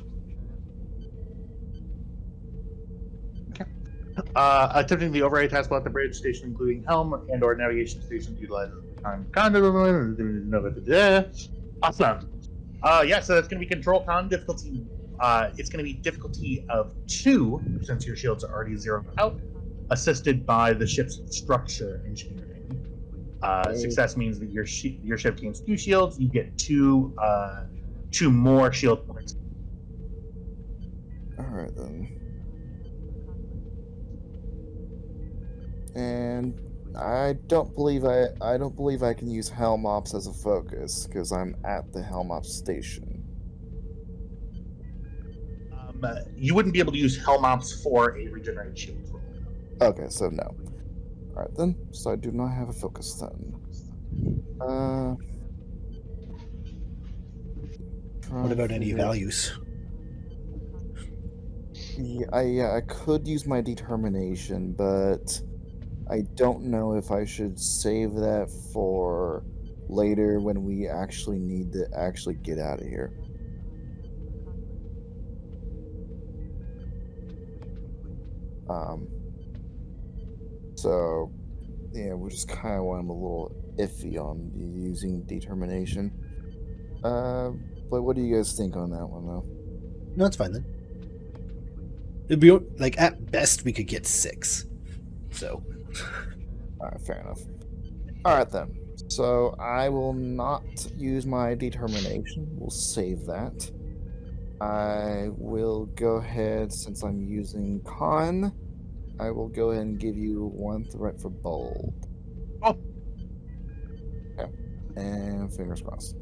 Okay. Attempting the override task while at the bridge station, including helm and/or navigation station, utilizing time. Awesome. Yeah. So that's going to be control con difficulty. It's going to be difficulty of 2 since your shields are already zeroed out, assisted by the ship's structure engineering. Success means that your ship gains 2 shields. You get 2 more shield points. All right then. And I don't believe I can use Helm Ops as a focus because I'm at the Helm Ops station. You wouldn't be able to use Helm Ops for a regenerated shield roll. Okay, so no. All right then. So I do not have a focus then. What about any values? Yeah, I could use my determination, but I don't know if I should save that for later when we actually need to actually get out of here. So yeah, which is kind of why I'm a little iffy on using determination. But what do you guys think on that one, though? No, it's fine then. It'd be like at best we could get 6. So. All right, fair enough. All right then. So I will not use my determination. We'll save that. I will go ahead, since I'm using con, I will go ahead and give you 1 threat for bold. Oh. Okay. And fingers crossed.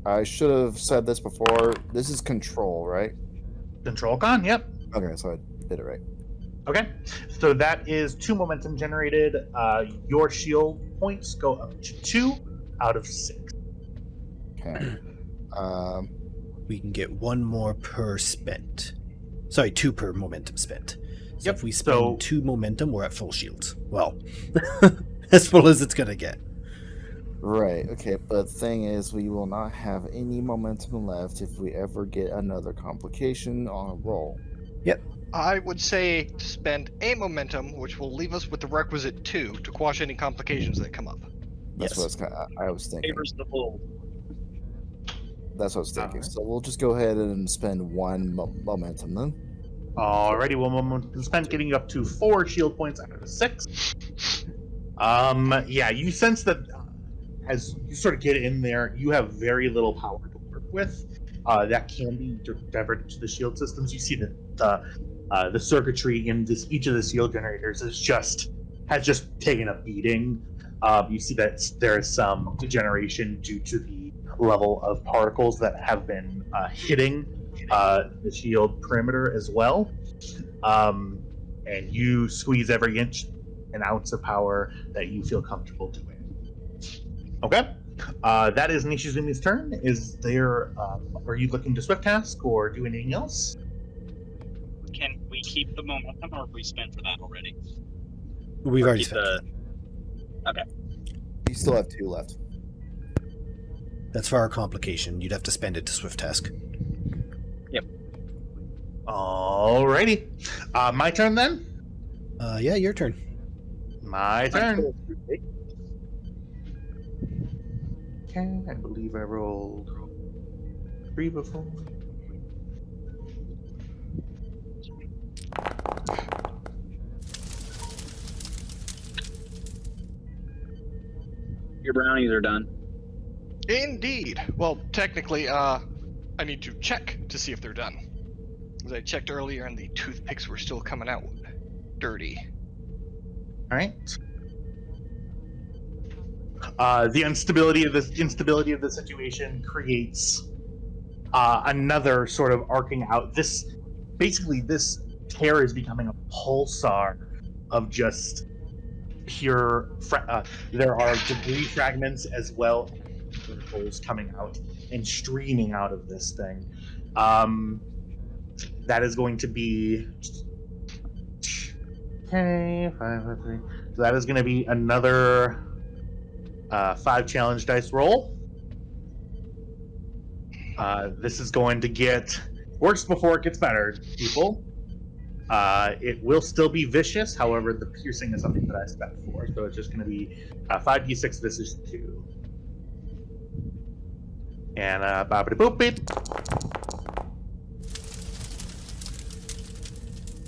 I should have said this before. This is control, right? Control con, yep. Okay, so I did it right. Okay, so that is 2 momentum generated. Your shield points go up to 2 out of 6. Okay. We can get 1 more per spent. Sorry, 2 per momentum spent. So Yep, if we spend so- 2 momentum, we're at full shields. Well, as full as it's gonna get. Right, okay, but the thing is, we will not have any momentum left if we ever get another complication on a roll. I would say spend a momentum, which will leave us with the requisite 2 to quash any complications that come up. That's Yes. what I was thinking. Favors the bold. That's what I was thinking. Alright. So we'll just go ahead and spend 1 momentum then. Alrighty, 1 momentum spent, getting you up to 4 shield points out of 6. Yeah, you sense that as you sort of get in there, you have very little power to work with. That can be diverted to the shield systems. You see that the circuitry in each of the shield generators has just taken a beating. You see that there is some degeneration due to the level of particles that have been hitting the shield perimeter as well. And you squeeze every inch and ounce of power that you feel comfortable doing. Okay. That is Nishizumi's turn. Are you looking to swift task or do anything else? Can we keep the momentum, or have we spent for that already? We've Or already keep spent. Okay. You still have 2 left. That's for our complication. You'd have to spend it to Swift Task. Alrighty. My turn then? Yeah, your turn. My turn. Okay, I believe I rolled 3 before. Your brownies are done. Indeed. Well, technically, I need to check to see if they're done. Because I checked earlier and the toothpicks were still coming out dirty. Alright. The instability of the situation creates another sort of arcing out. This tear is becoming a pulsar of just pure. There are debris fragments as well as particles coming out and streaming out of this thing. That is going to be okay. 5, 4, 3. So that is going to be another 5 challenge dice roll. This is going to get worse before it gets better, people. It will still be vicious, however, the piercing is something that I spent for, so it's just going to be 5d6 versus 2. And boppity boop beep.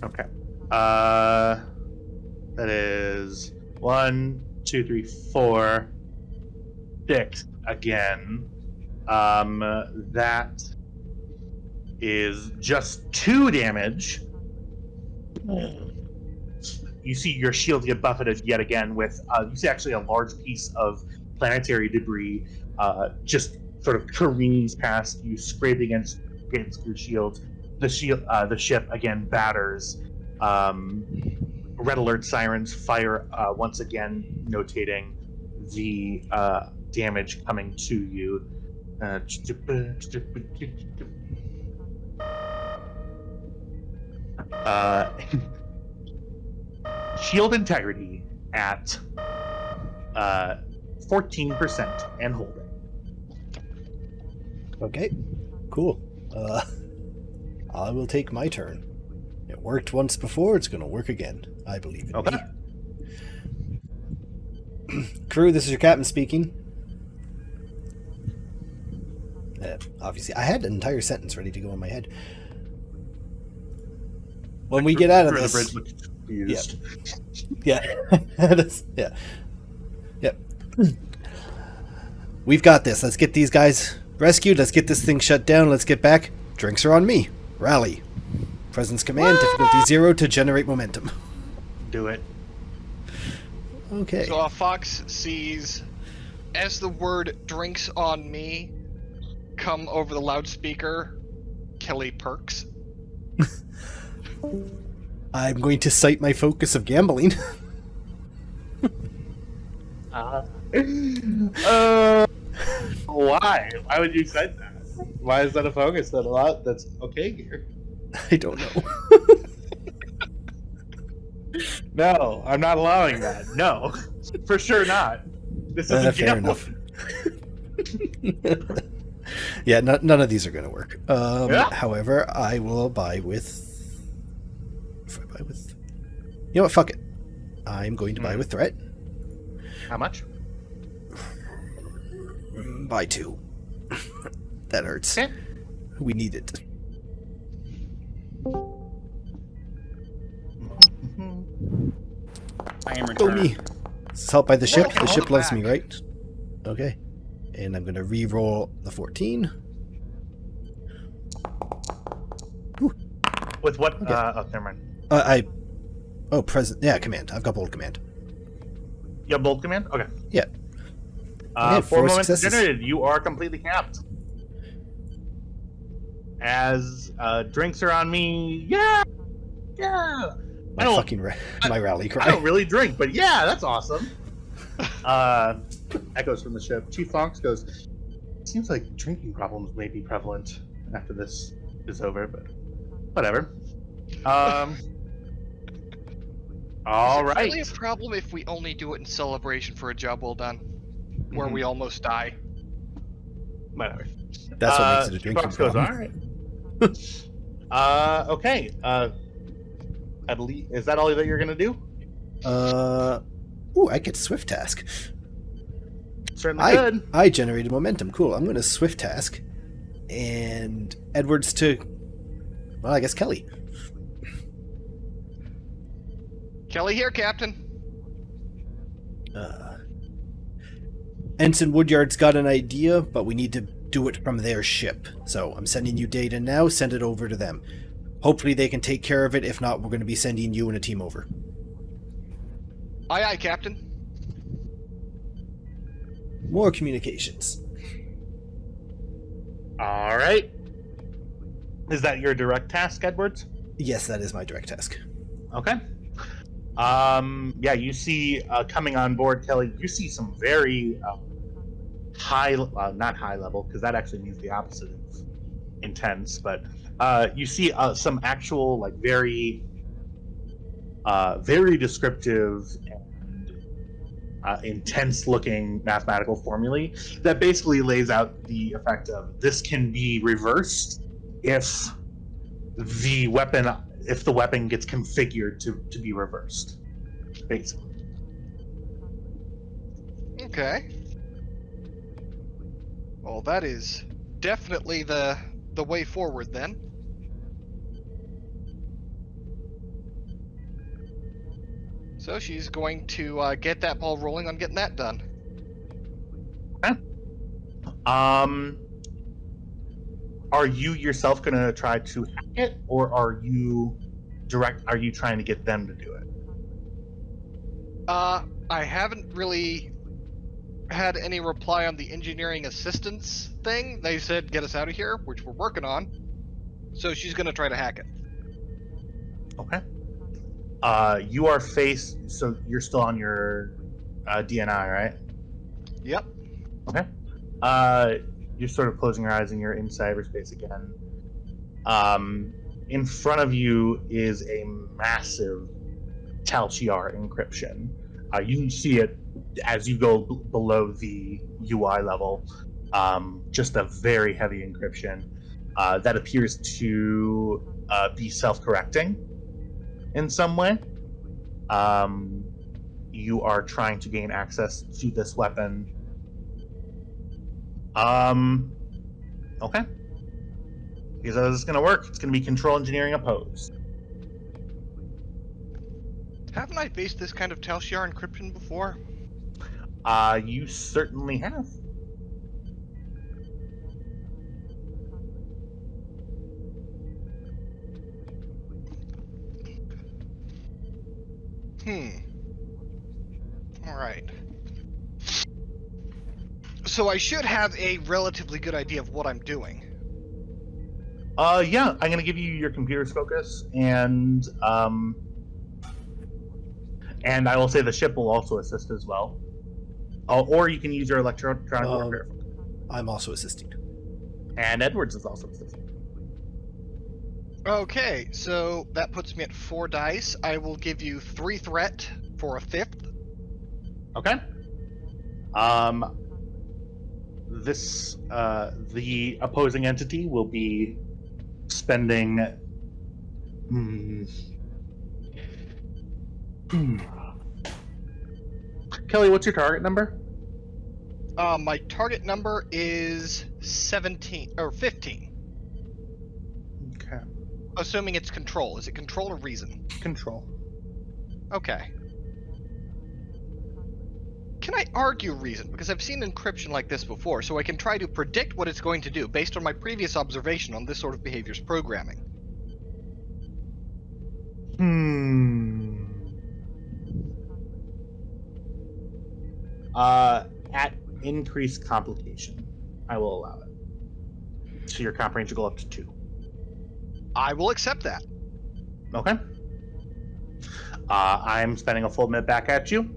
Okay. That is 1, 2, 3, 4, 6 again. That is just 2 damage. You see your shield get buffeted yet again with, you see actually a large piece of planetary debris just sort of careens past you, scrape against your shield. The ship again batters. Red alert sirens fire once again, notating the damage coming to you. Shield integrity at 14% and holding. Okay, cool. I will take my turn. It worked once before, it's going to work again. I believe in Okay. me. Crew, this is your captain speaking. Obviously, I had an entire sentence ready to go in my head. When we get out of this... The bridge looks confused. Yeah. Yep. We've got this. Let's get these guys rescued. Let's get this thing shut down. Let's get back. Drinks are on me. Rally. Presence command, difficulty 0 to generate momentum. Do it. Okay. So Fox sees, as the word "drinks on me" come over the loudspeaker, Kelly perks. I'm going to cite my focus of gambling. Why? Why would you cite that? Why is that a focus? That's okay here. I don't know. No, I'm not allowing that. No, for sure not. This is fair enough. Yeah, none of these are going to work. However, I will buy with... If I buy with... You know what? Fuck it. I'm going to buy with threat. How much? Buy 2. That hurts. Okay. We need it. I am Go returned. me. This is helped by the ship. The Welcome ship loves back. me, right? Okay. And I'm going to re-roll the 14. With what? Okay. Never mind. Command. I've got bold command. You have bold command? Okay. Yeah. Okay, 4 4 moments successes. generated. You are completely capped. As drinks are on me. Yeah! My rally cry. I don't really drink, but yeah, that's awesome. Echoes from the ship. Chief Fox goes, seems like drinking problems may be prevalent after this is over, but whatever. All Is it right. really a problem if we only do it in celebration for a job well done, where we almost die? Whatever. That's what makes it a drinking Jukebox goes, problem. all right. Okay. I believe, is that all that you're gonna do? Ooh, I get swift task. Certainly could. I generated momentum. Cool. I'm going to swift task, and Edwards to, well, I guess Kelly. Kelly here, Captain. Ensign Woodyard's got an idea, but we need to do it from their ship. So I'm sending you data now. Send it over to them. Hopefully they can take care of it. If not, we're going to be sending you and a team over. Aye, aye, Captain. More communications. All right. Is that your direct task, Edwards? Yes, that is my direct task. Okay. Yeah, you see coming on board, Kelly, you see some very high, not high level, because that actually means the opposite of intense, but you see some actual, like, very descriptive and intense looking mathematical formulae that basically lays out the effect of this can be reversed if the weapon gets configured to be reversed, basically. Okay. Well, that is definitely the way forward then. So she's going to get that ball rolling on getting that done. Okay. Are you yourself going to try to hack it, or are you trying to get them to do it? I haven't really had any reply on the engineering assistance thing. They said get us out of here, which we're working on. So she's going to try to hack it. Okay. You are so you're still on your DNI, right? Yep. Okay. You're sort of closing your eyes and you're in cyberspace again. In front of you is a massive Tal-Shiar encryption. You can see it as you go below the UI level. Just a very heavy encryption that appears to be self-correcting in some way. You are trying to gain access to this weapon. Okay. Because how is this going to work? It's going to be control engineering opposed. Haven't I faced this kind of Tal-Shiar encryption before? You certainly have. Alright. So I should have a relatively good idea of what I'm doing. Yeah, I'm going to give you your computer's focus, and I will say the ship will also assist as well. Or you can use your electronic warfare. I'm also assisting. And Edwards is also assisting. Okay, so that puts me at 4 dice. I will give you 3 threat for a 5th. Okay. The opposing entity will be spending. Kelly, what's your target number? My target number is 17 or 15. Okay. Assuming it's control. Is it control or reason? Control. Okay. Can I argue reason? Because I've seen encryption like this before, so I can try to predict what it's going to do based on my previous observation on this sort of behavior's programming. At increased complication, I will allow it. So your comp range will go up to 2. I will accept that. Okay. I'm spending a full minute back at you.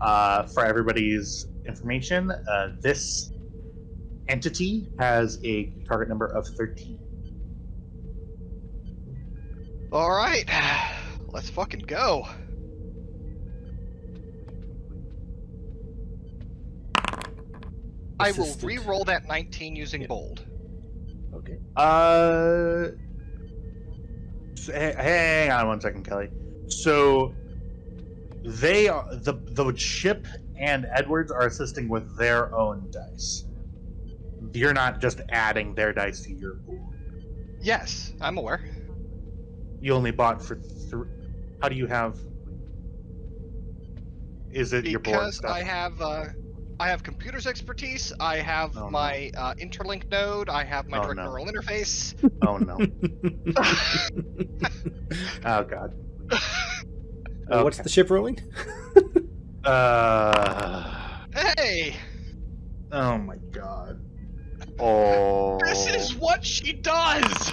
For everybody's information, this entity has a target number of 13. Alright. Let's fucking go. I will assisted. re-roll that 19 using Yeah. bold. Okay. Hang on 1 second, Kelly. So they are the Chip and Edwards are assisting with their own dice. You're not just adding their dice to your pool. Yes, I'm aware. You only bought for 3. How do you have? Is it your board Because stuff? I have computers expertise. I have Oh, no. my interlink node. I have my Oh, direct no. neural interface. Oh no! Oh god! What's the ship rolling? Hey, Oh my god! Oh. this is what she does.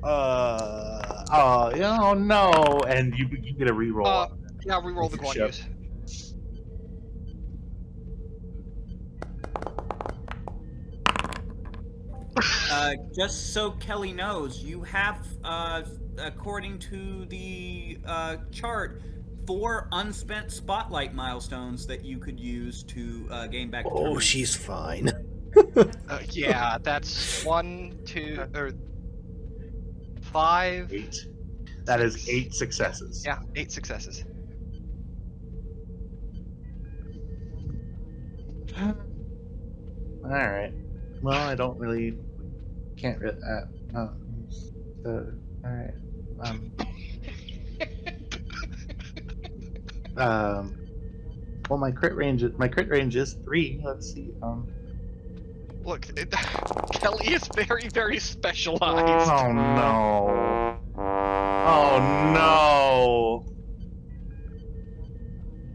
Oh no! And you get a reroll. Now re-roll the With Guan your use. Just so Kelly knows, you have, according to the chart, 4 unspent spotlight milestones that you could use to gain back. Oh, determination. she's fine. Yeah, that's 1, 2, or 5. 8. That is 8 successes. Yeah, 8 successes. All right. Well, I don't really can't really. All right. Well, my crit range is 3. Let's see. Look, Kelly is very, very specialized. Oh no! Oh no!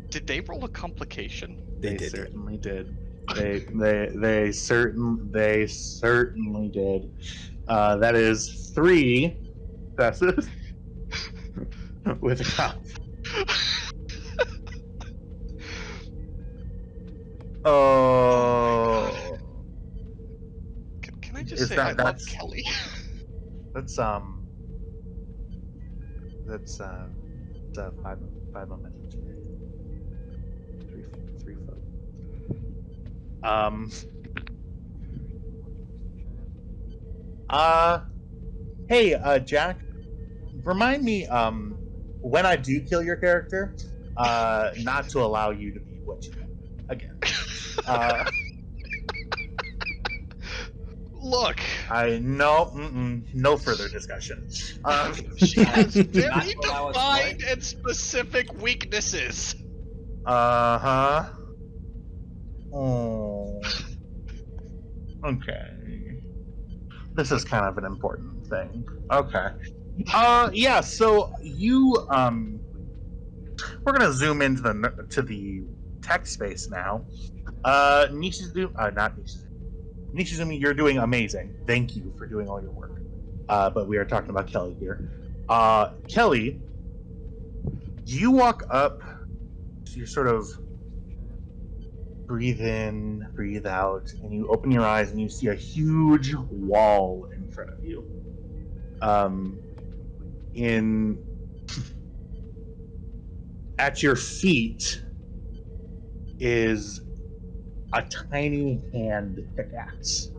Did they roll a complication? They did. certainly did. They certainly did. That is 3 successes with a cop. Oh. Can I just Is say that- I love that's- Kelly? That's 5 momentum. 3 foot. Hey, Jack, remind me, when I do kill your character, not to allow you to be what you are again. Look, I no, no further discussion. she has very Not allow us defined and specific weaknesses. Uh-huh. Oh. Okay. This is kind of an important thing. Okay. Yeah, so you, we're gonna zoom into the tech space now. Nishizumi, you're doing amazing. Thank you for doing all your work. But we are talking about Kelly here. Kelly, you walk up, you sort of breathe in, breathe out, and you open your eyes and you see a huge wall in front of you. At your feet is a tiny hand pickaxe.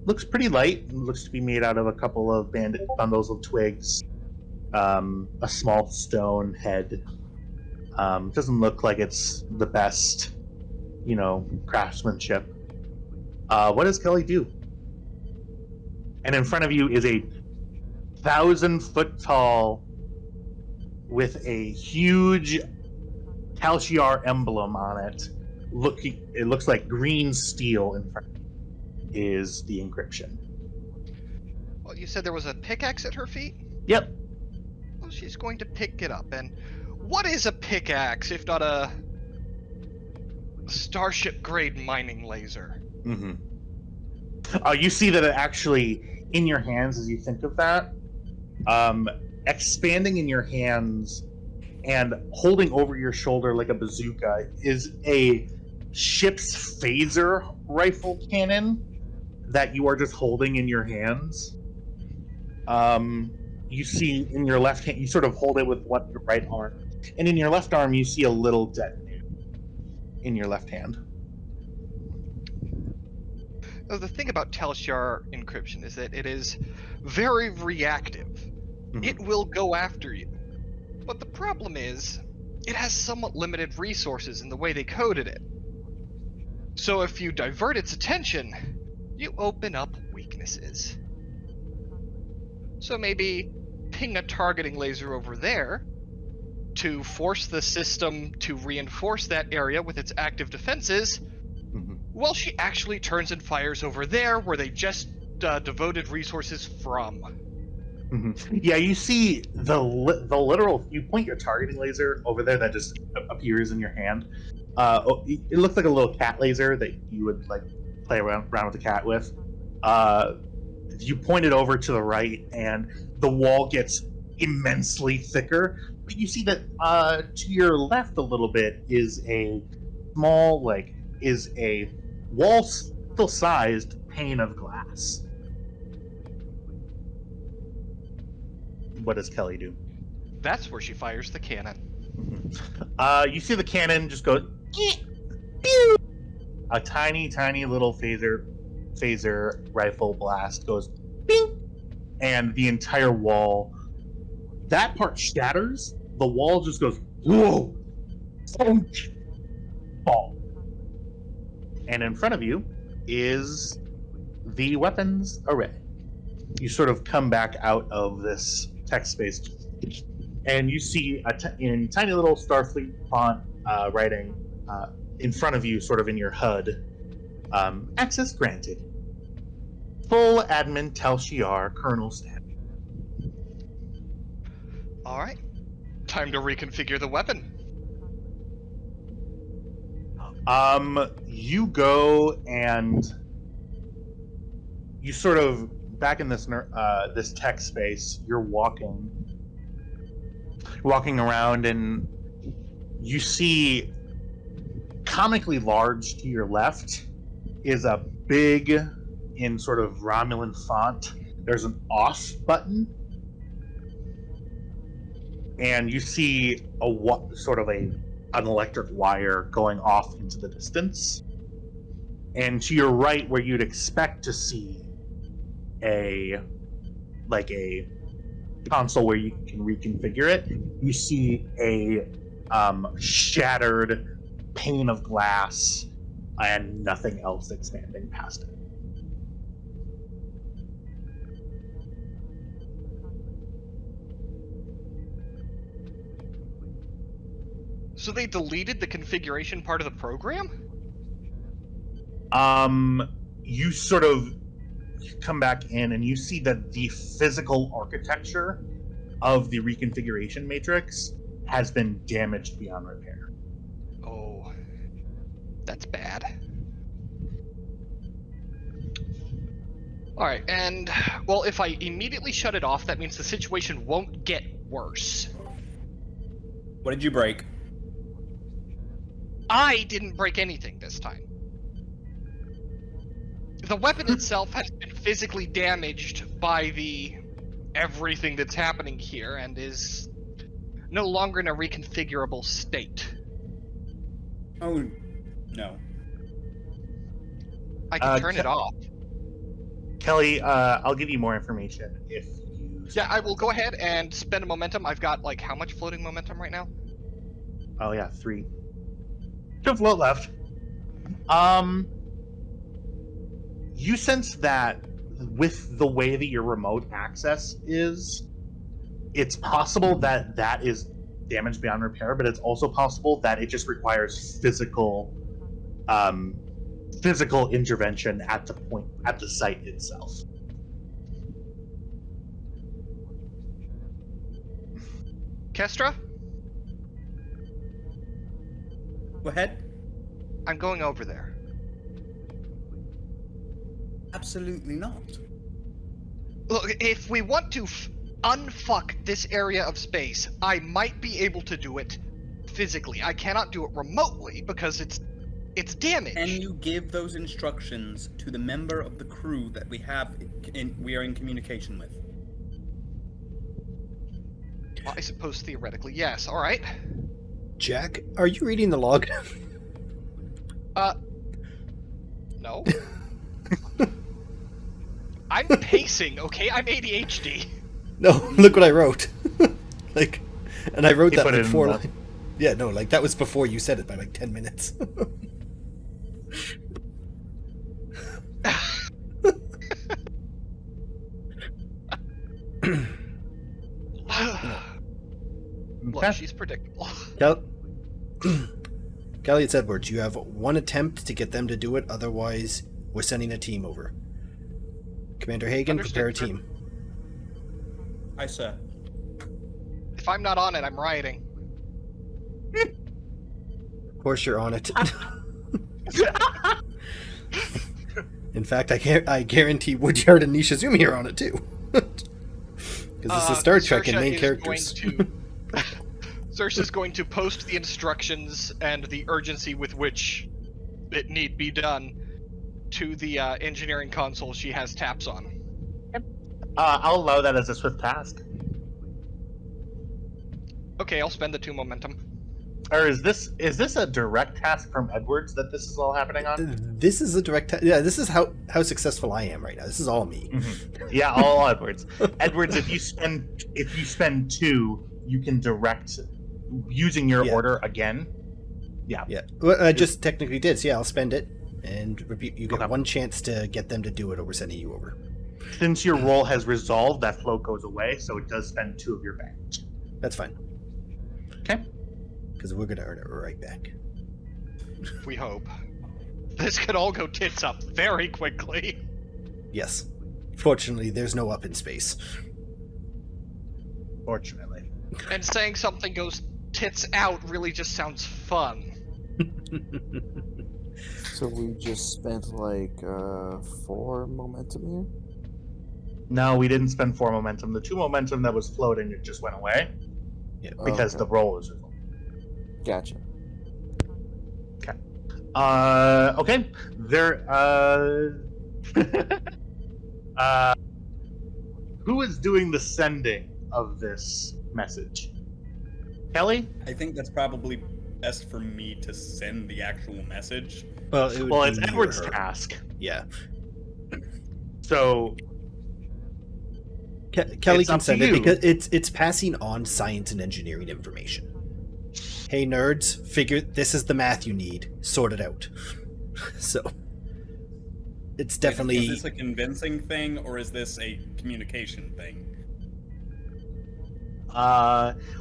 Looks pretty light. Looks to be made out of a couple of bundles of twigs, a small stone head. Doesn't look like it's the best, craftsmanship. What does Kelly do? And in front of you is a 1,000-foot tall, with a huge Kalshiar emblem on it. It looks like green steel in front of you, is the encryption. Well, you said there was a pickaxe at her feet? Yep. Well, she's going to pick it up. And what is a pickaxe if not a starship-grade mining laser? Mm-hmm. You see that it actually, in your hands as you think of that, expanding in your hands and holding over your shoulder like a bazooka is a ship's phaser rifle cannon that you are just holding in your hands. You see in your left hand, you sort of hold it with your right arm, and in your left arm you see a little detonator. in your left hand. Now, the thing about Telshar encryption is that it is very reactive. Mhm. It will go after you. But the problem is, it has somewhat limited resources in the way they coded it. So if you divert its attention, you open up weaknesses. So maybe ping a targeting laser over there to force the system to reinforce that area with its active defenses, Mhm. while she actually turns and fires over there where they just devoted resources from. Yeah, you see the literal. You point your targeting laser over there that just appears in your hand. It looks like a little cat laser that you would like play around with the cat with. You point it over to the right, and the wall gets immensely thicker. But you see that to your left a little bit is a small, wall still sized pane of glass. What does Kelly do? That's where she fires the cannon. You see the cannon just go. Pew! A tiny little phaser rifle blast goes, bing, and the entire wall. That part shatters. The wall just goes, whoa, fall. And in front of you is the weapons array. You sort of come back out of this text space, and you see in tiny little Starfleet font writing in front of you, sort of in your HUD, access granted. Full admin Telshar Colonel status. Alright. Time to reconfigure the weapon. You go and you sort of back in this this tech space. You're walking around, and you see comically large to your left is a big, in sort of Romulan font, there's an off button, and you see an electric wire going off into the distance. And to your right, where you'd expect to see a console where you can reconfigure it, you see a shattered pane of glass and nothing else expanding past it. So they deleted the configuration part of the program? You sort of come back in and you see that the physical architecture of the reconfiguration matrix has been damaged beyond repair. Oh, that's bad. Alright, and, well, if I immediately shut it off, that means the situation won't get worse. What did you break? I didn't break anything this time. The weapon itself has been physically damaged by everything that's happening here and is no longer in a reconfigurable state. Oh, no. I can turn it off. Kelly, I'll give you more information if you... Yeah, I will go ahead and spend a momentum. I've got, how much floating momentum right now? Oh, yeah, 3. 2 float left. You sense that with the way that your remote access is, it's possible that that is damaged beyond repair, but it's also possible that it just requires physical intervention at the site itself. Kestra? Go ahead. I'm going over there. Absolutely not. Look, if we want to unfuck this area of space, I might be able to do it physically. I cannot do it remotely because it's damaged. Can you give those instructions to the member of the crew that we are in communication with? Well, I suppose theoretically, yes. All right. Jack, are you reading the log? No. I'm pacing, okay? I'm ADHD. No, look what I wrote. Like, and I wrote He that put like it in 4 the- lines. Yeah, no, like that was before you said it by like 10 minutes. Look, Okay. she's predictable. Kelly, it's Edwards. You have one attempt to get them to do it. Otherwise, we're sending a team over. Commander Hagen, Understood, prepare a sir. team. I sir. If I'm not on it, I'm rioting. Of course, you're on it. In fact, I guarantee Woodyard and Nishizumi are on it too. Because this is Star Trek and Saoirse main is characters. Saoirse is going to post the instructions and the urgency with which it need be done to the engineering console she has taps on. I'll allow that as a swift task. Okay, I'll spend the 2 momentum. Or is this a direct task from Edwards that this is all happening on? This is a direct. Yeah, this is how successful I am right now. This is all me. Yeah, all Edwards. Edwards, if you spend 2, you can direct using your Yeah. order again. Yeah. Yeah, well, I just technically did. So yeah, I'll spend it and repeat. You get Okay. one chance to get them to do it, or we're sending you over. Since your roll has resolved, that float goes away, so it does spend 2 of your bank. That's fine. Okay. Because we're gonna earn it right back. We hope. This could all go tits up very quickly. Yes. Fortunately, there's no up in space. Fortunately. And saying something goes tits out really just sounds fun. So we just spent like 4 momentum here. No, we didn't spend 4 momentum. The 2 momentum that was floating, it just went away Yeah. because Okay. the roll is resolved. Gotcha. Okay. There. Who is doing the sending of this message? Kelly? I think that's probably best for me to send the actual message. Well, it would Well, be it's me or Edward's her. task. Yeah. So Kelly It's can up to send it you. because it's passing on science and engineering information. Hey nerds, figure this is the math you need. Sort it out. So it's definitely Is this a convincing thing or is this a communication thing?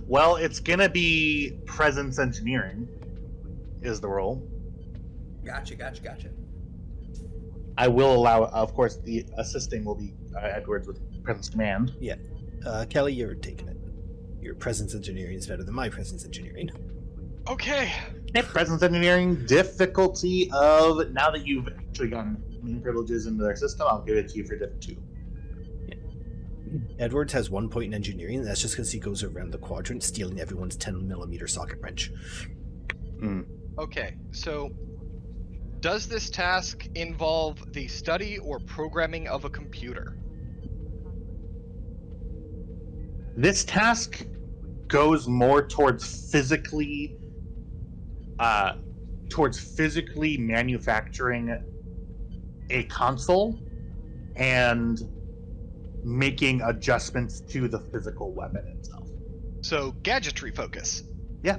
well, it's gonna be presence engineering is the role. Gotcha. I will allow, of course, the assisting will be Edwards with presence command. Kelly, you're taking it. Your presence engineering is better than my presence engineering. Okay. Okay, presence engineering difficulty of, now that you've actually gotten main privileges into their system, I'll give it to you for diff 2. Edwards has 1 point in engineering, and that's just because he goes around the quadrant stealing everyone's 10mm socket wrench. Okay, so does this task involve the study or programming of a computer? This task goes more towards physically manufacturing a console and making adjustments to the physical weapon itself. So gadgetry focus. Yeah.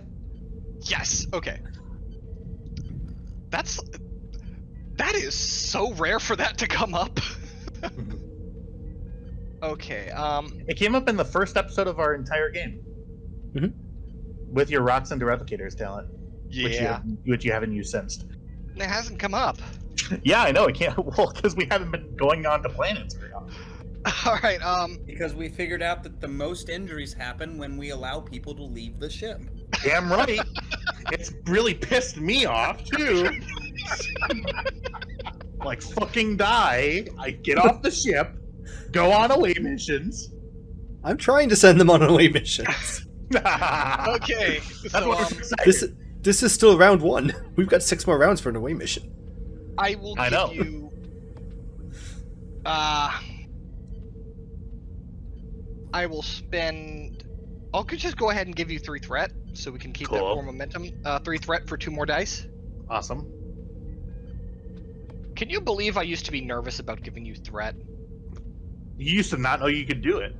Yes. Okay. That is so rare for that to come up. Okay. It came up in the first episode of our entire game. Mhm. With your rocks into replicators talent, Yeah. which you haven't used since. It hasn't come up. Yeah, I know it can't. Well, because we haven't been going on to planets very often. All right. Because we figured out that the most injuries happen when we allow people to leave the ship. Damn right. It's really pissed me off too. Like fucking die. I get off the ship, go on away missions. I'm trying to send them on away missions. Okay. That's So what we're excited. This is still round 1. We've got 6 more rounds for an away mission. I will I give know. you. I will spend. I'll just go ahead and give you 3 threat, so we can keep that Cool. 4 momentum. 3 threat for 2 more dice. Awesome. Can you believe I used to be nervous about giving you threat? You used to not know you could do it.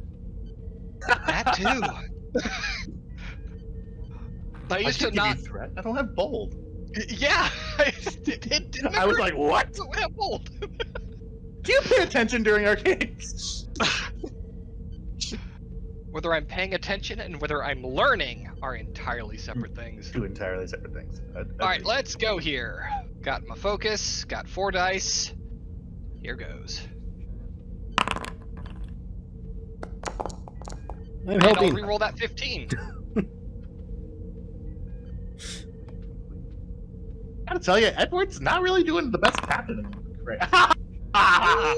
That too. I used to can't give not. you threat. I don't have bold. Yeah, it didn't. I was like, what? I don't have bold. Do you pay attention during our games? Whether I'm paying attention and whether I'm learning are entirely separate things. Two entirely separate things. All right, let's go here. Got my focus. Got 4 dice. Here goes. I'm And I'll helping. reroll that 15. I gotta tell you, Edward's not really doing the best captain. Right?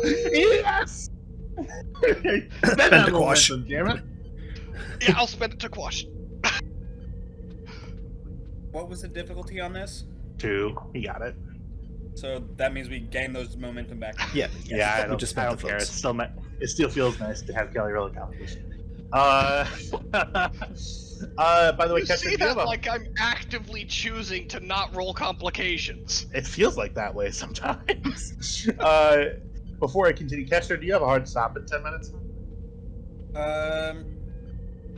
Yes. Spend the quash. momentum, damn it. Yeah, I'll spend it to quash. What was the difficulty on this? 2. He got it. So that means we gain those momentum back. Yeah, Yeah, I we just spent don't the care. votes. It still feels nice to have Kelly roll a competition. By the way, You Kester, see do you have that a... like I'm actively choosing to not roll complications. It feels like that way sometimes. Before I continue, Kester, do you have a hard stop in 10 minutes?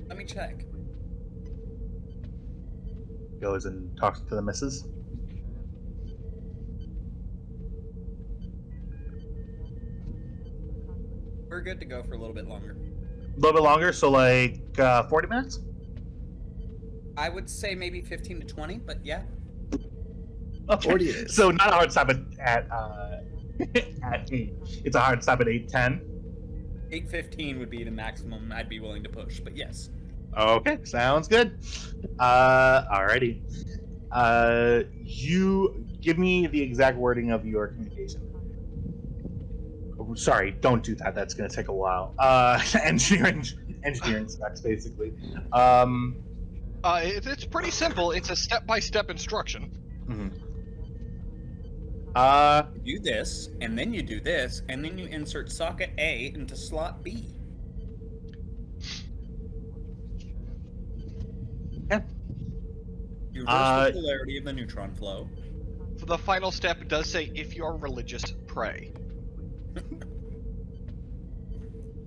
Let me check. Goes and talks to the missus. We're good to go for a little bit longer. A little bit longer, so like 40 minutes? I would say maybe 15 to 20, but yeah. Okay. 40 it is. So not a hard stop at 8. It's a hard stop at 8:10. 8:15 would be the maximum I'd be willing to push, but yes. Okay, sounds good. Alrighty. You give me the exact wording of your communication. Oh, sorry, don't do that. That's going to take a while. Engineering specs, basically. It's pretty simple. It's a step-by-step instruction. Mm-hmm. You do this, and then you do this, and then you insert socket A into slot B. Yeah. You reverse the polarity of the neutron flow. So the final step does say, if you're religious, pray.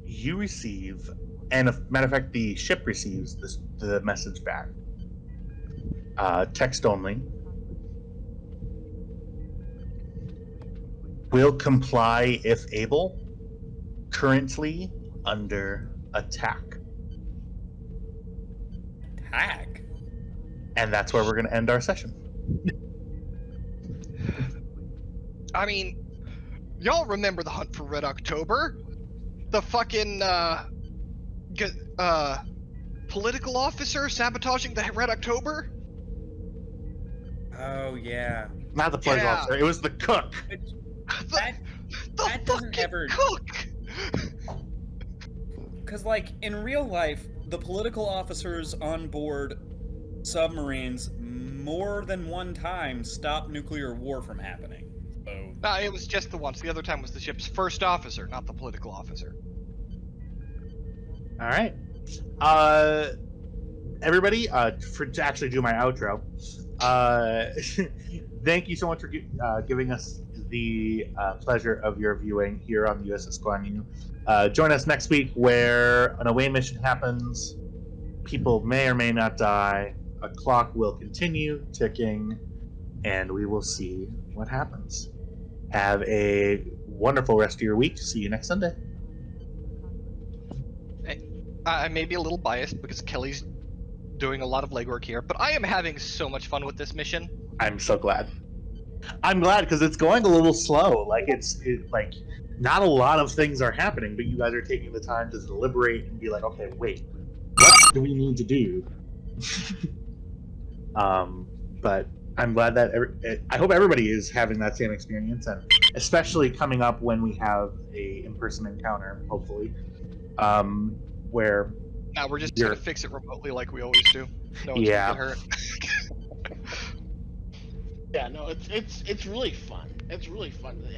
You receive, and matter of fact, the ship receives the message back. Text only. Will comply if able. Currently under attack. Hack. And that's where we're going to end our session. I mean, y'all remember the hunt for Red October? The fucking, political officer sabotaging the Red October? Oh, yeah. Not the pledge Yeah. officer, it was the cook. That The doesn't fucking ever- cook! Because, like, in real life, the political officers on board submarines more than one time stop nuclear war from happening. So, No, it was just the once. The other time was the ship's first officer, not the political officer. All right. Everybody, to actually do my outro, thank you so much for giving us the pleasure of your viewing here on the USS Guan. Join us next week where an away mission happens. People may or may not die. A clock will continue ticking, and we will see what happens. Have a wonderful rest of your week. See you next Sunday. I may be a little biased because Kelly's doing a lot of legwork here, but I am having so much fun with this mission. I'm so glad. I'm glad because it's going a little slow. Like it's like not a lot of things are happening, but you guys are taking the time to deliberate and be like, okay, wait, what do we need to do? But I'm glad that I hope everybody is having that same experience, and especially coming up when we have a in-person encounter, hopefully, where Now we're just gonna fix it remotely like we always do. No one's Yeah. gonna get hurt. Yeah, no, it's really fun. It's really fun to